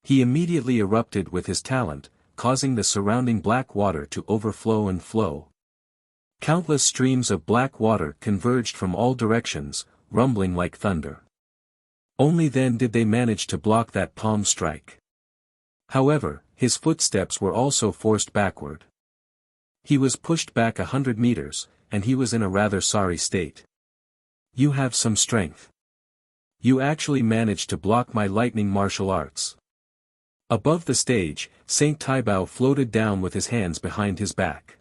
He immediately erupted with his talent, causing the surrounding black water to overflow and flow. Countless streams of black water converged from all directions, rumbling like thunder. Only then did they manage to block that palm strike. However, his footsteps were also forced backward. He was pushed back 100 meters, and he was in a rather sorry state. You have some strength. You actually managed to block my lightning martial arts. Above the stage, Saint Taibao floated down with his hands behind his back.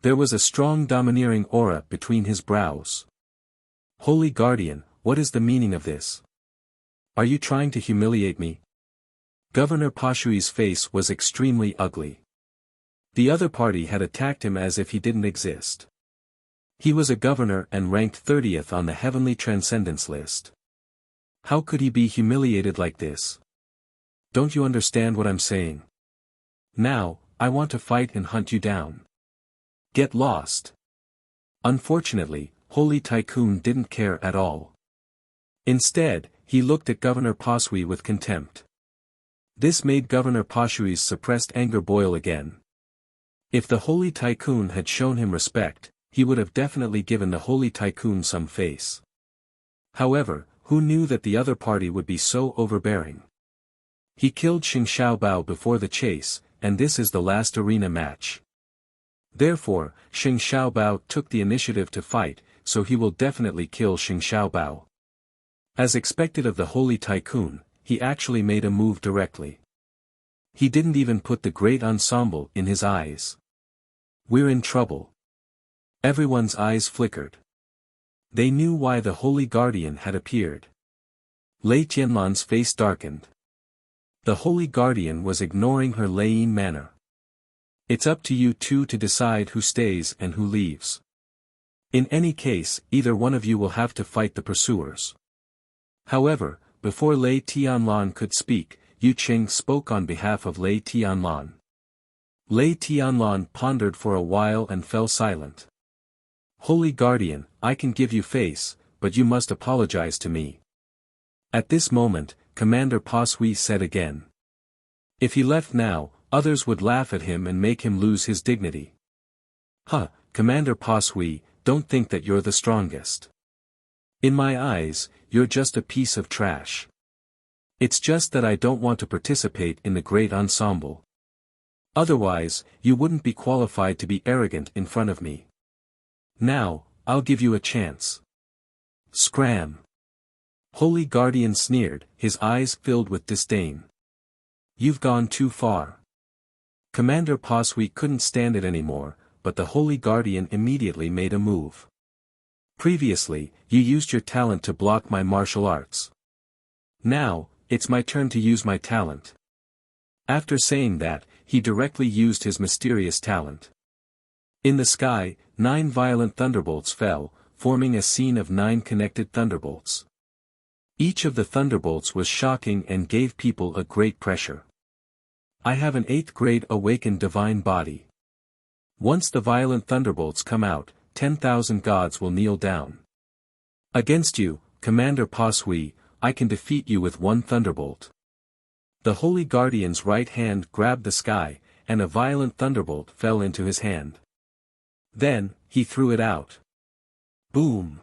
There was a strong domineering aura between his brows. Holy Guardian, what is the meaning of this? Are you trying to humiliate me? Governor Pa Sui's face was extremely ugly. The other party had attacked him as if he didn't exist. He was a governor and ranked 30th on the Heavenly Transcendence list. How could he be humiliated like this? Don't you understand what I'm saying? Now, I want to fight and hunt you down. Get lost. Unfortunately, Holy Tycoon didn't care at all. Instead, he looked at Governor Pashui with contempt. This made Governor Pashui's suppressed anger boil again. If the Holy Tycoon had shown him respect, he would have definitely given the Holy Tycoon some face. However, who knew that the other party would be so overbearing? He killed Xing Xiaobao before the chase, and this is the last arena match. Therefore, Xing Xiaobao took the initiative to fight, so he will definitely kill Xing Xiaobao. As expected of the Holy Tycoon, he actually made a move directly. He didn't even put the great ensemble in his eyes. We're in trouble. Everyone's eyes flickered. They knew why the Holy Guardian had appeared. Lei Tianlan's face darkened. The Holy Guardian was ignoring her Leiyin manner. It's up to you two to decide who stays and who leaves. In any case, either one of you will have to fight the pursuers. However, before Lei Tianlan could speak, Yu Qing spoke on behalf of Lei Tianlan. Lei Tianlan pondered for a while and fell silent. Holy Guardian, I can give you face, but you must apologize to me. At this moment, Commander Pashui said again. If he left now, others would laugh at him and make him lose his dignity. Huh, Commander Pashui, don't think that you're the strongest. In my eyes, you're just a piece of trash. It's just that I don't want to participate in the great ensemble. Otherwise, you wouldn't be qualified to be arrogant in front of me. Now, I'll give you a chance. Scram. Holy Guardian sneered, his eyes filled with disdain. You've gone too far. Commander Pashui couldn't stand it anymore, but the Holy Guardian immediately made a move. Previously, you used your talent to block my martial arts. Now, it's my turn to use my talent. After saying that, he directly used his mysterious talent. In the sky, 9 violent thunderbolts fell, forming a scene of 9 connected thunderbolts. Each of the thunderbolts was shocking and gave people a great pressure. I have an 8th grade awakened divine body. Once the violent thunderbolts come out, 10,000 gods will kneel down. Against you, Commander Pashui, I can defeat you with 1 thunderbolt. The Holy Guardian's right hand grabbed the sky, and a violent thunderbolt fell into his hand. Then, he threw it out. Boom!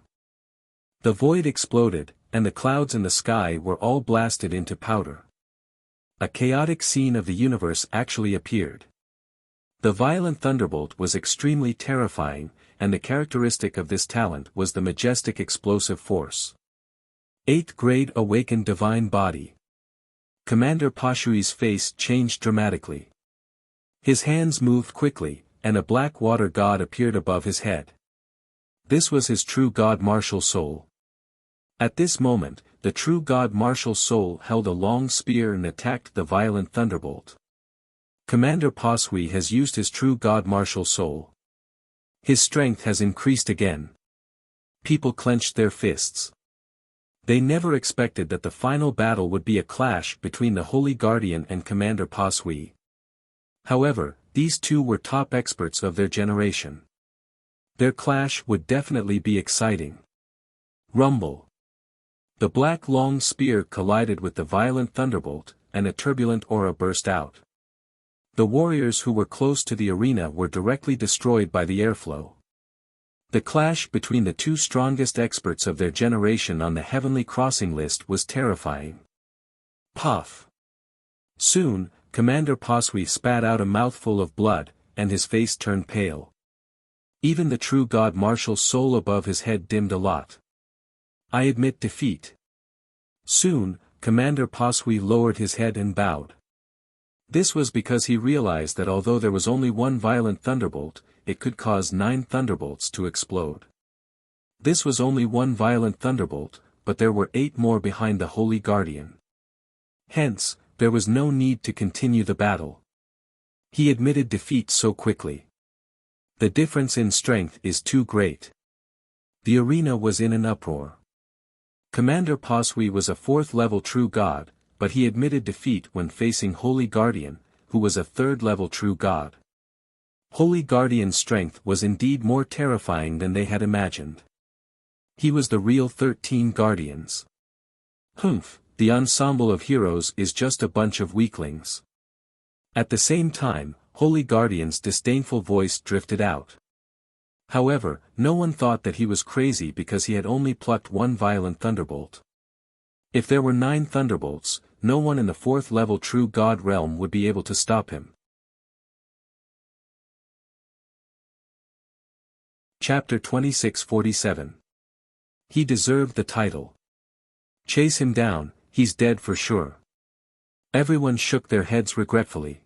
The void exploded, and the clouds in the sky were all blasted into powder. A chaotic scene of the universe actually appeared. The violent thunderbolt was extremely terrifying, and the characteristic of this talent was the majestic explosive force. 8th grade awakened divine body. Commander Pashui's face changed dramatically. His hands moved quickly, and a black water god appeared above his head. This was his true god martial soul. At this moment, the true god martial soul held a long spear and attacked the violent thunderbolt. Commander Pashui has used his true god martial soul. His strength has increased again. People clenched their fists. They never expected that the final battle would be a clash between the Holy Guardian and Commander Pashui. However, these two were top experts of their generation. Their clash would definitely be exciting. Rumble. The black long spear collided with the violent thunderbolt, and a turbulent aura burst out. The warriors who were close to the arena were directly destroyed by the airflow. The clash between the two strongest experts of their generation on the heavenly crossing list was terrifying. Puff. Soon, Commander Pashui spat out a mouthful of blood, and his face turned pale. Even the true god martial soul above his head dimmed a lot. I admit defeat. Soon, Commander Pashui lowered his head and bowed. This was because he realized that although there was only 1 violent thunderbolt, it could cause 9 thunderbolts to explode. This was only 1 violent thunderbolt, but there were 8 more behind the Holy Guardian. Hence, there was no need to continue the battle. He admitted defeat so quickly. The difference in strength is too great. The arena was in an uproar. Commander Pashui was a 4th-level true god, but he admitted defeat when facing Holy Guardian, who was a 3rd-level true god. Holy Guardian's strength was indeed more terrifying than they had imagined. He was the real 13 guardians. Humph, the ensemble of heroes is just a bunch of weaklings. At the same time, Holy Guardian's disdainful voice drifted out. However, no one thought that he was crazy because he had only plucked one violent thunderbolt. If there were 9 thunderbolts, no one in the 4th level True God realm would be able to stop him. Chapter 2647. He deserved the title. Chase him down, he's dead for sure. Everyone shook their heads regretfully.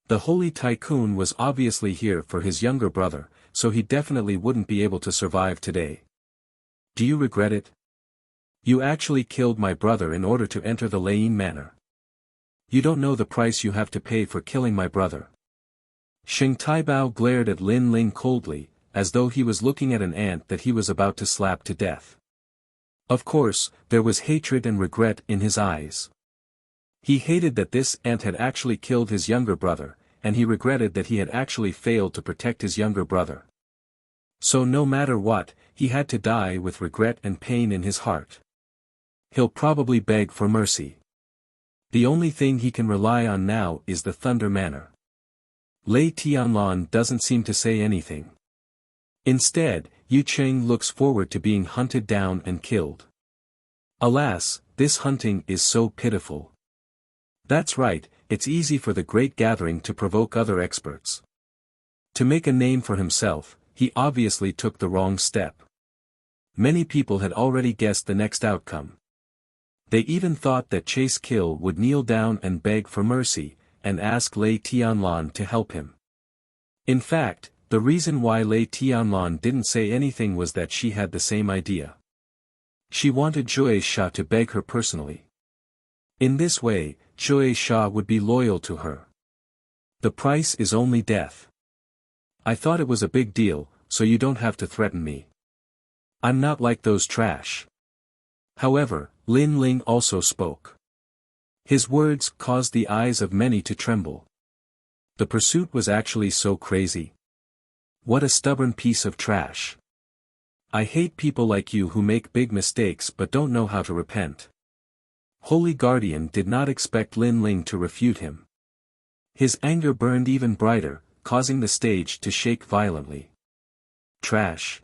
The Holy Tycoon was obviously here for his younger brother, so he definitely wouldn't be able to survive today. Do you regret it? You actually killed my brother in order to enter the Lane Manor. You don't know the price you have to pay for killing my brother. Xing Taibao glared at Lin Ling coldly, as though he was looking at an ant that he was about to slap to death. Of course, there was hatred and regret in his eyes. He hated that this ant had actually killed his younger brother, and he regretted that he had actually failed to protect his younger brother. So no matter what, he had to die with regret and pain in his heart. He'll probably beg for mercy. The only thing he can rely on now is the Thunder Manor. Lei Tianlan doesn't seem to say anything. Instead, Yu Cheng looks forward to being hunted down and killed. Alas, this hunting is so pitiful. That's right, it's easy for the Great Gathering to provoke other experts. To make a name for himself, he obviously took the wrong step. Many people had already guessed the next outcome. They even thought that Chase Kill would kneel down and beg for mercy, and ask Lei Tianlan to help him. In fact, the reason why Lei Tianlan didn't say anything was that she had the same idea. She wanted Zhuai Sha to beg her personally. In this way, Zhuai Sha would be loyal to her. The price is only death. I thought it was a big deal, so you don't have to threaten me. I'm not like those trash. However, Lin Ling also spoke. His words caused the eyes of many to tremble. The pursuit was actually so crazy. What a stubborn piece of trash. I hate people like you who make big mistakes but don't know how to repent. Holy Guardian did not expect Lin Ling to refute him. His anger burned even brighter, causing the stage to shake violently. Trash.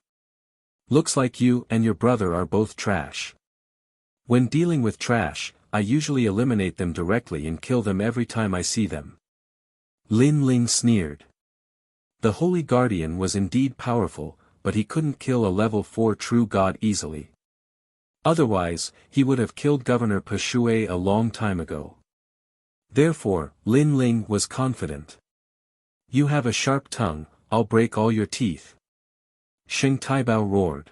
Looks like you and your brother are both trash. When dealing with trash, I usually eliminate them directly and kill them every time I see them. Lin Ling sneered. The Holy Guardian was indeed powerful, but he couldn't kill a level 4 true god easily. Otherwise, he would have killed Governor Peshui a long time ago. Therefore, Lin Ling was confident. You have a sharp tongue, I'll break all your teeth. Xing Taibao roared.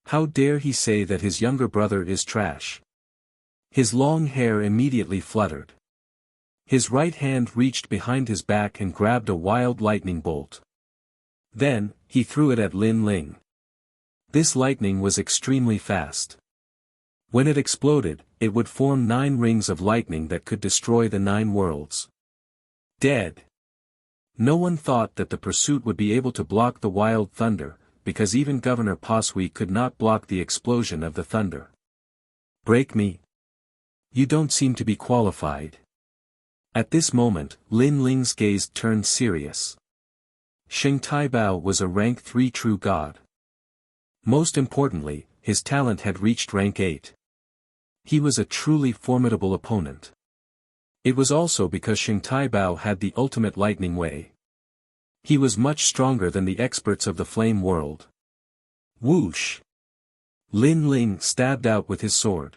How dare he say that his younger brother is trash? His long hair immediately fluttered. His right hand reached behind his back and grabbed a wild lightning bolt. Then, he threw it at Lin Ling. This lightning was extremely fast. When it exploded, it would form 9 rings of lightning that could destroy the 9 worlds. Dead. No one thought that the pursuit would be able to block the wild thunder, because even Governor Pasui could not block the explosion of the thunder. Break me? You don't seem to be qualified. At this moment, Lin Ling's gaze turned serious. Xing Taibao was a rank 3 true god. Most importantly, his talent had reached rank 8. He was a truly formidable opponent. It was also because Xing Taibao had the ultimate lightning way. He was much stronger than the experts of the flame world. Whoosh! Lin Ling stabbed out with his sword.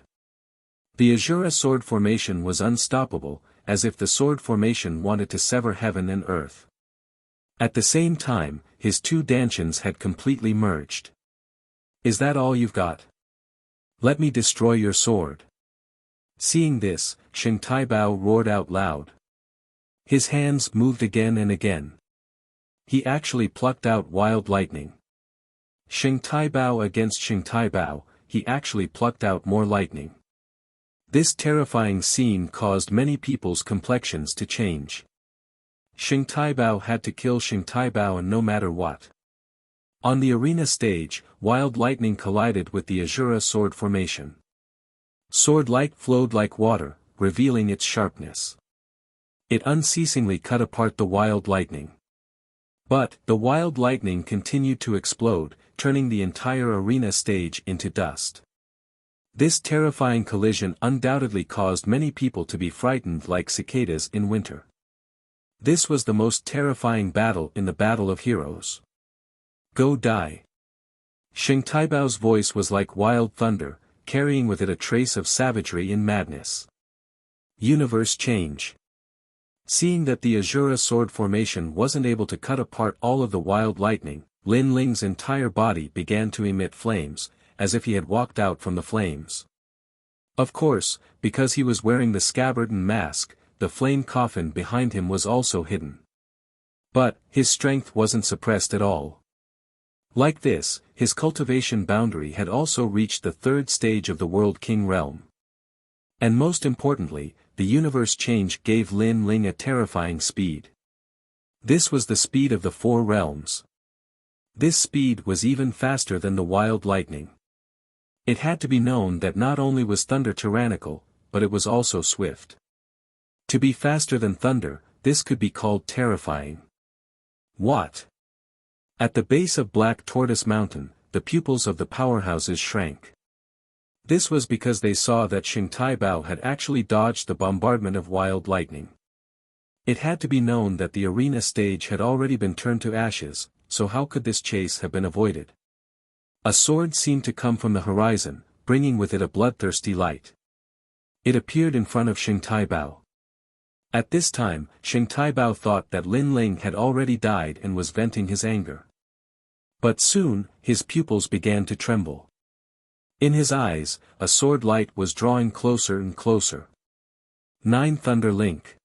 The Azura sword formation was unstoppable, as if the sword formation wanted to sever heaven and earth. At the same time, his 2 dantians had completely merged. Is that all you've got? Let me destroy your sword. Seeing this, Xing Taibao roared out loud. His hands moved again and again. He actually plucked out wild lightning. Xing Taibao against Xing Taibao, he actually plucked out more lightning. This terrifying scene caused many people's complexions to change. Xing Taibao had to kill Xing Taibao no matter what. On the arena stage, wild lightning collided with the Azura sword formation. Sword light flowed like water, revealing its sharpness. It unceasingly cut apart the wild lightning. But, the wild lightning continued to explode, turning the entire arena stage into dust. This terrifying collision undoubtedly caused many people to be frightened like cicadas in winter. This was the most terrifying battle in the Battle of Heroes. Go die. Xing Taibao's voice was like wild thunder, carrying with it a trace of savagery and madness. Universe change. Seeing that the Azura sword formation wasn't able to cut apart all of the wild lightning, Lin Ling's entire body began to emit flames, as if he had walked out from the flames. Of course, because he was wearing the scabbard and mask, the flame coffin behind him was also hidden. But, his strength wasn't suppressed at all. Like this, his cultivation boundary had also reached the third stage of the World King realm. And most importantly, the universe change gave Lin Ling a terrifying speed. This was the speed of the four realms. This speed was even faster than the wild lightning. It had to be known that not only was thunder tyrannical, but it was also swift. To be faster than thunder, this could be called terrifying. What? At the base of Black Tortoise Mountain, the pupils of the powerhouses shrank. This was because they saw that Xing Taibao had actually dodged the bombardment of wild lightning. It had to be known that the arena stage had already been turned to ashes, so how could this chase have been avoided? A sword seemed to come from the horizon, bringing with it a bloodthirsty light. It appeared in front of Xing Taibao. At this time, Xing Taibao thought that Lin Ling had already died and was venting his anger. But soon, his pupils began to tremble. In his eyes, a sword light was drawing closer and closer. 9 Thunder Link.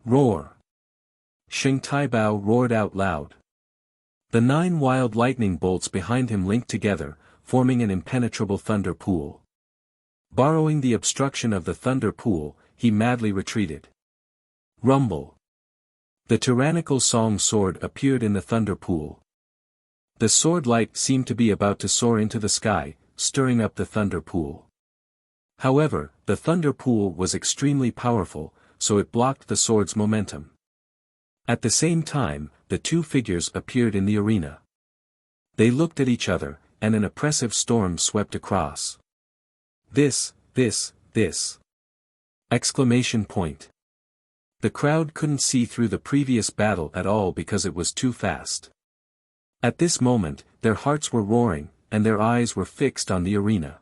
Roar. Xing Taibao roared out loud. The 9 wild lightning bolts behind him linked together, forming an impenetrable thunder pool. Borrowing the obstruction of the thunder pool, he madly retreated. Rumble. The tyrannical song sword appeared in the thunder pool. The sword light seemed to be about to soar into the sky, stirring up the thunder pool. However, the thunder pool was extremely powerful, so it blocked the sword's momentum. At the same time, the two figures appeared in the arena. They looked at each other, and an oppressive storm swept across. This. Exclamation point. The crowd couldn't see through the previous battle at all because it was too fast. At this moment, their hearts were roaring, and their eyes were fixed on the arena.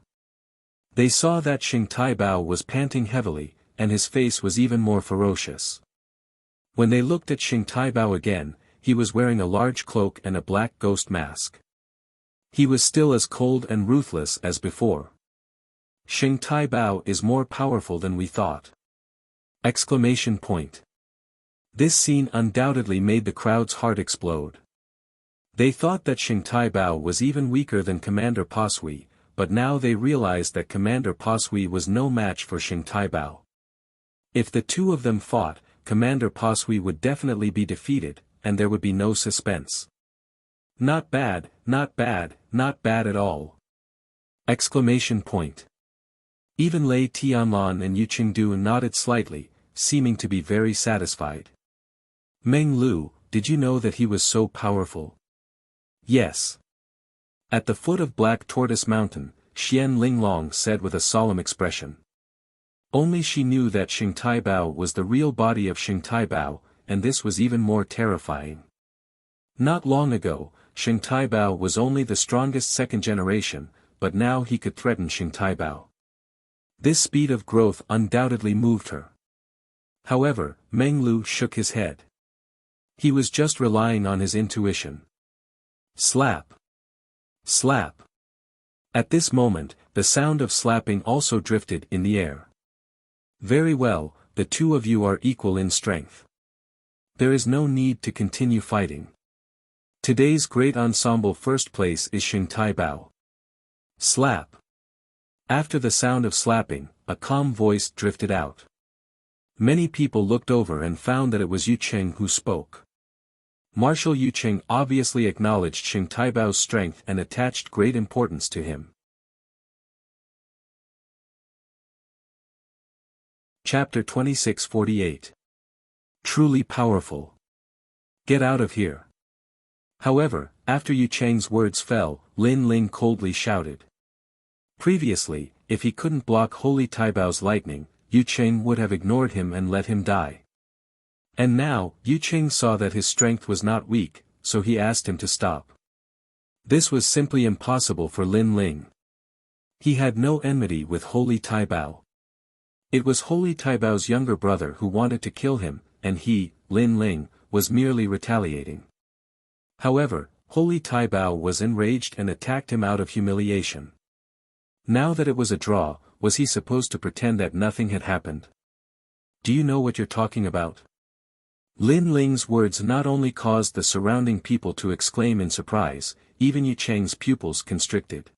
They saw that Xing Taibao was panting heavily, and his face was even more ferocious. When they looked at Xing Taibao again, he was wearing a large cloak and a black ghost mask. He was still as cold and ruthless as before. Xing Taibao is more powerful than we thought. Exclamation point. This scene undoubtedly made the crowd's heart explode. They thought that Xing Taibao was even weaker than Commander Pasui, but now they realized that Commander Pasui was no match for Xing Taibao. If the two of them fought, Commander Pasui would definitely be defeated, and there would be no suspense. Not bad, not bad, not bad at all. Exclamation point. Even Lei Tianlan and Yu Qingdu nodded slightly, seeming to be very satisfied. Meng Lu, did you know that he was so powerful? Yes. At the foot of Black Tortoise Mountain, Xian Linglong said with a solemn expression. Only she knew that Xing Taibao was the real body of Xing Taibao, and this was even more terrifying. Not long ago, Xing Taibao was only the strongest second generation, but now he could threaten Xing Taibao. This speed of growth undoubtedly moved her. However, Meng Lu shook his head. He was just relying on his intuition. Slap. Slap. At this moment, the sound of slapping also drifted in the air. Very well, the two of you are equal in strength. There is no need to continue fighting. Today's great ensemble first place is Xing Taibao. Slap. After the sound of slapping, a calm voice drifted out. Many people looked over and found that it was Yu Cheng who spoke. Marshal Yu Qing obviously acknowledged Xing Taibao's strength and attached great importance to him. Chapter 2648. Truly powerful. Get out of here. However, after Yu Cheng's words fell, Lin Ling coldly shouted. Previously, if he couldn't block Holy Taibao's lightning, Yu Cheng would have ignored him and let him die. And now, Yu Cheng saw that his strength was not weak, so he asked him to stop. This was simply impossible for Lin Ling. He had no enmity with Holy Taibao. It was Holy Taibao's younger brother who wanted to kill him, and he, Lin Ling, was merely retaliating. However, Holy Taibao was enraged and attacked him out of humiliation. Now that it was a draw, was he supposed to pretend that nothing had happened? Do you know what you're talking about? Lin Ling's words not only caused the surrounding people to exclaim in surprise, even Yu Cheng's pupils constricted.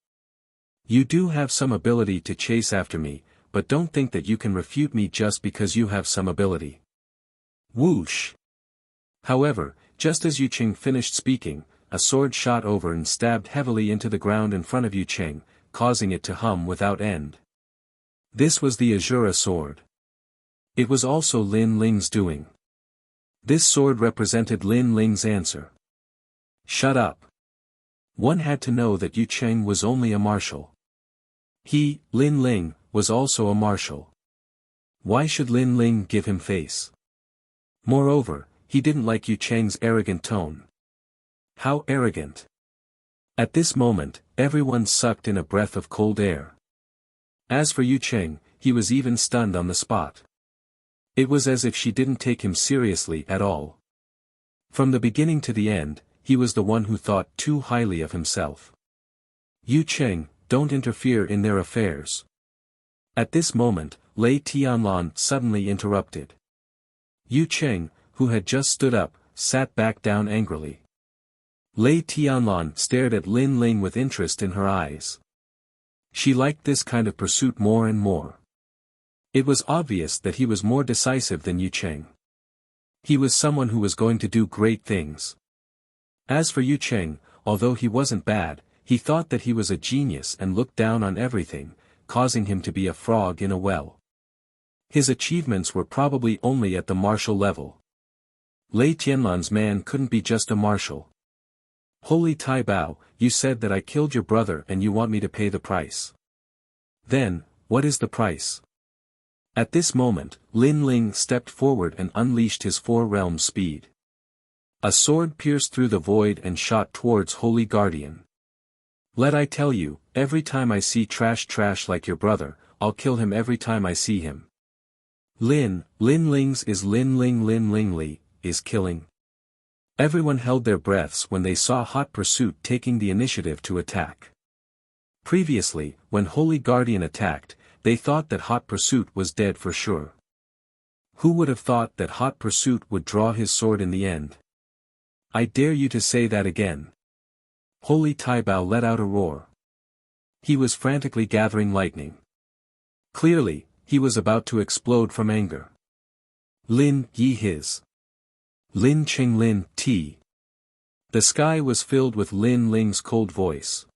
You do have some ability to chase after me, but don't think that you can refute me just because you have some ability. Whoosh! However, just as Yu Cheng finished speaking, a sword shot over and stabbed heavily into the ground in front of Yu Cheng, causing it to hum without end. This was the Azura sword. It was also Lin Ling's doing. This sword represented Lin Ling's answer. Shut up. One had to know that Yu Cheng was only a marshal. He, Lin Ling, was also a marshal. Why should Lin Ling give him face? Moreover, he didn't like Yu Cheng's arrogant tone. How arrogant! At this moment, everyone sucked in a breath of cold air. As for Yu Cheng, he was even stunned on the spot. It was as if she didn't take him seriously at all. From the beginning to the end, he was the one who thought too highly of himself. Yu Cheng, don't interfere in their affairs. At this moment, Lei Tianlan suddenly interrupted. Yu Cheng, who had just stood up, sat back down angrily. Lei Tianlan stared at Lin Ling with interest in her eyes. She liked this kind of pursuit more and more. It was obvious that he was more decisive than Yu Cheng. He was someone who was going to do great things. As for Yu Cheng, although he wasn't bad, he thought that he was a genius and looked down on everything, causing him to be a frog in a well. His achievements were probably only at the marshal level. Lei Tianlan's man couldn't be just a marshal. Holy Taibao, you said that I killed your brother and you want me to pay the price. Then, what is the price? At this moment, Lin Ling stepped forward and unleashed his 4-realm speed. A sword pierced through the void and shot towards Holy Guardian. Let I tell you, every time I see trash like your brother, I'll kill him every time I see him. Lin Ling's is Lin Li, is killing. Everyone held their breaths when they saw Hot Pursuit taking the initiative to attack. Previously, when Holy Guardian attacked, they thought that Hot Pursuit was dead for sure. Who would have thought that Hot Pursuit would draw his sword in the end? I dare you to say that again. Holy Taibao let out a roar. He was frantically gathering lightning. Clearly, he was about to explode from anger. Lin Yi his. Lin Cheng Lin T. The sky was filled with Lin Ling's cold voice.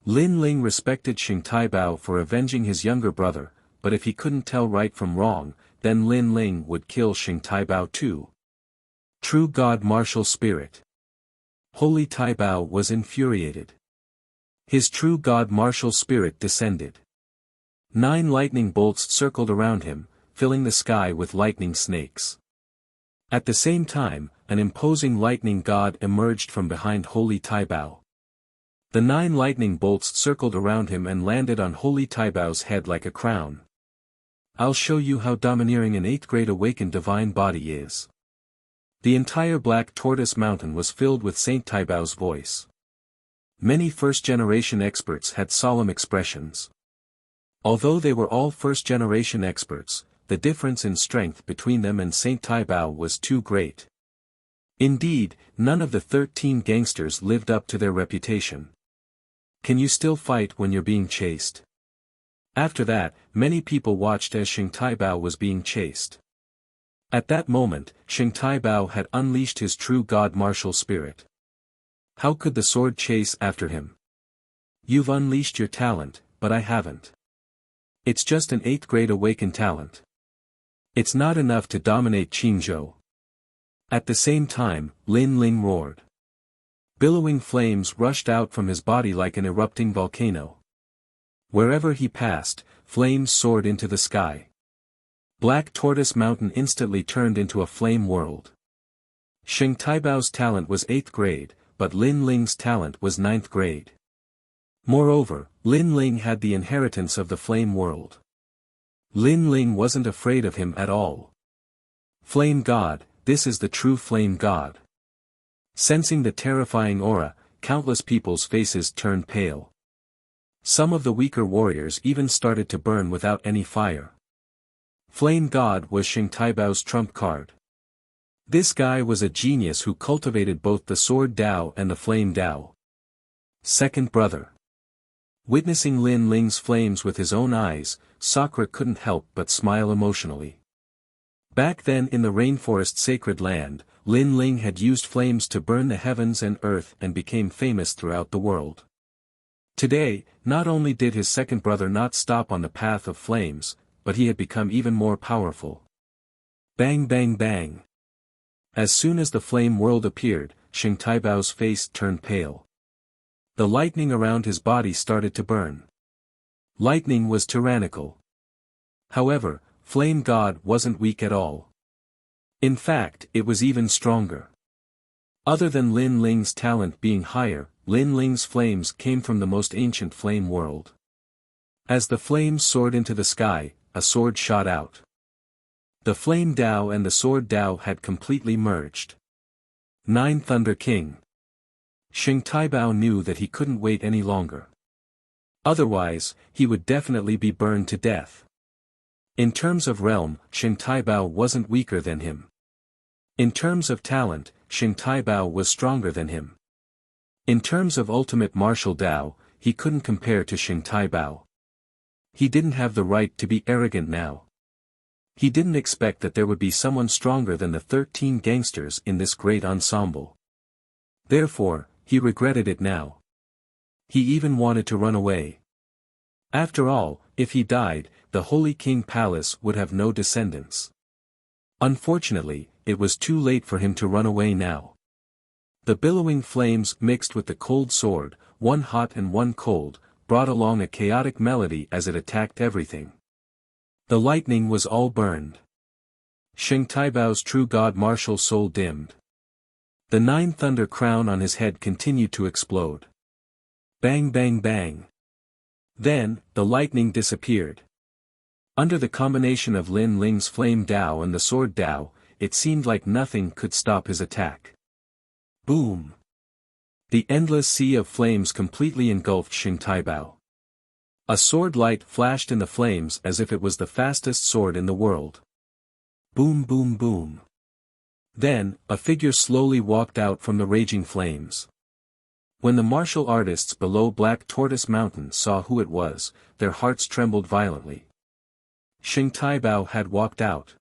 Lin Ling respected Xing Taibao for avenging his younger brother, but if he couldn't tell right from wrong, then Lin Ling would kill Xing Taibao too. True God martial spirit. Holy Taibao was infuriated. His true God martial spirit descended. 9 lightning bolts circled around him, filling the sky with lightning snakes. At the same time, an imposing lightning god emerged from behind Holy Taibao. The 9 lightning bolts circled around him and landed on Holy Taibao's head like a crown. I'll show you how domineering an 8th grade awakened divine body is. The entire Black Tortoise Mountain was filled with Saint Taibao's voice. Many first-generation experts had solemn expressions. Although they were all first-generation experts, the difference in strength between them and Saint Taibao was too great. Indeed, none of the 13 gangsters lived up to their reputation. Can you still fight when you're being chased? After that, many people watched as Xing Taibao was being chased. At that moment, Xing Taibao had unleashed his true god martial spirit. How could the sword chase after him? You've unleashed your talent, but I haven't. It's just an 8th grade awakened talent. It's not enough to dominate Qingzhou. At the same time, Lin Ling roared. Billowing flames rushed out from his body like an erupting volcano. Wherever he passed, flames soared into the sky. Black Tortoise Mountain instantly turned into a flame world. Xing Taibao's talent was 8th grade, but Lin Ling's talent was 9th grade. Moreover, Lin Ling had the inheritance of the flame world. Lin Ling wasn't afraid of him at all. Flame God, this is the true flame God. Sensing the terrifying aura, countless people's faces turned pale. Some of the weaker warriors even started to burn without any fire. Flame God was Xing Taibao's trump card. This guy was a genius who cultivated both the sword Dao and the flame Dao. Second brother. Witnessing Lin Ling's flames with his own eyes, Sakura couldn't help but smile emotionally. Back then in the rainforest sacred land, Lin Ling had used flames to burn the heavens and earth and became famous throughout the world. Today, not only did his second brother not stop on the path of flames, but he had become even more powerful. Bang bang bang. As soon as the flame world appeared, Xing Taibao's face turned pale. The lightning around his body started to burn. Lightning was tyrannical. However, Flame God wasn't weak at all. In fact, it was even stronger. Other than Lin Ling's talent being higher, Lin Ling's flames came from the most ancient flame world. As the flames soared into the sky, a sword shot out. The flame Dao and the sword Dao had completely merged. 9 Thunder King. Xing Taibao knew that he couldn't wait any longer. Otherwise, he would definitely be burned to death. In terms of realm, Xing Taibao wasn't weaker than him. In terms of talent, Xing Taibao was stronger than him. In terms of ultimate martial Dao, he couldn't compare to Xing Taibao. He didn't have the right to be arrogant now. He didn't expect that there would be someone stronger than the 13 gangsters in this great ensemble. Therefore, he regretted it now. He even wanted to run away. After all, if he died, the Holy King Palace would have no descendants. Unfortunately, it was too late for him to run away now. The billowing flames mixed with the cold sword, one hot and one cold, brought along a chaotic melody as it attacked everything. The lightning was all burned. Xing Taibao's true god martial soul dimmed. The 9 thunder crown on his head continued to explode. Bang bang bang. Then, the lightning disappeared. Under the combination of Lin Ling's flame Dao and the sword Dao, it seemed like nothing could stop his attack. Boom! The endless sea of flames completely engulfed Xing Taibao. A sword light flashed in the flames as if it was the fastest sword in the world. Boom boom boom. Then, a figure slowly walked out from the raging flames. When the martial artists below Black Tortoise Mountain saw who it was, their hearts trembled violently. Xing Taibao had walked out.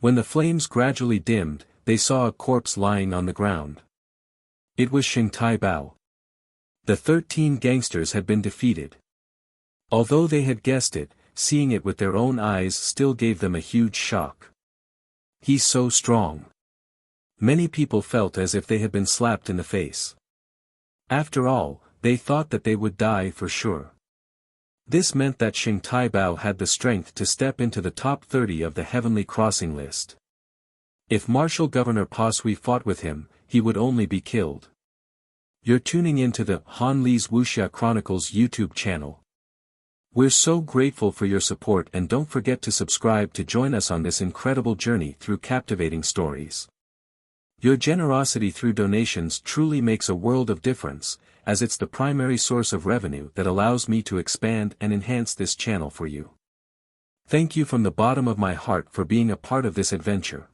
When the flames gradually dimmed, they saw a corpse lying on the ground. It was Xing Taibao. The 13 gangsters had been defeated. Although they had guessed it, seeing it with their own eyes still gave them a huge shock. He's so strong. Many people felt as if they had been slapped in the face. After all, they thought that they would die for sure. This meant that Xing Taibao had the strength to step into the top 30 of the Heavenly Crossing list. If Martial Governor Pasui fought with him, he would only be killed. You're tuning into the Han Li's Wuxia Chronicles YouTube channel. We're so grateful for your support, and don't forget to subscribe to join us on this incredible journey through captivating stories. Your generosity through donations truly makes a world of difference, as it's the primary source of revenue that allows me to expand and enhance this channel for you. Thank you from the bottom of my heart for being a part of this adventure.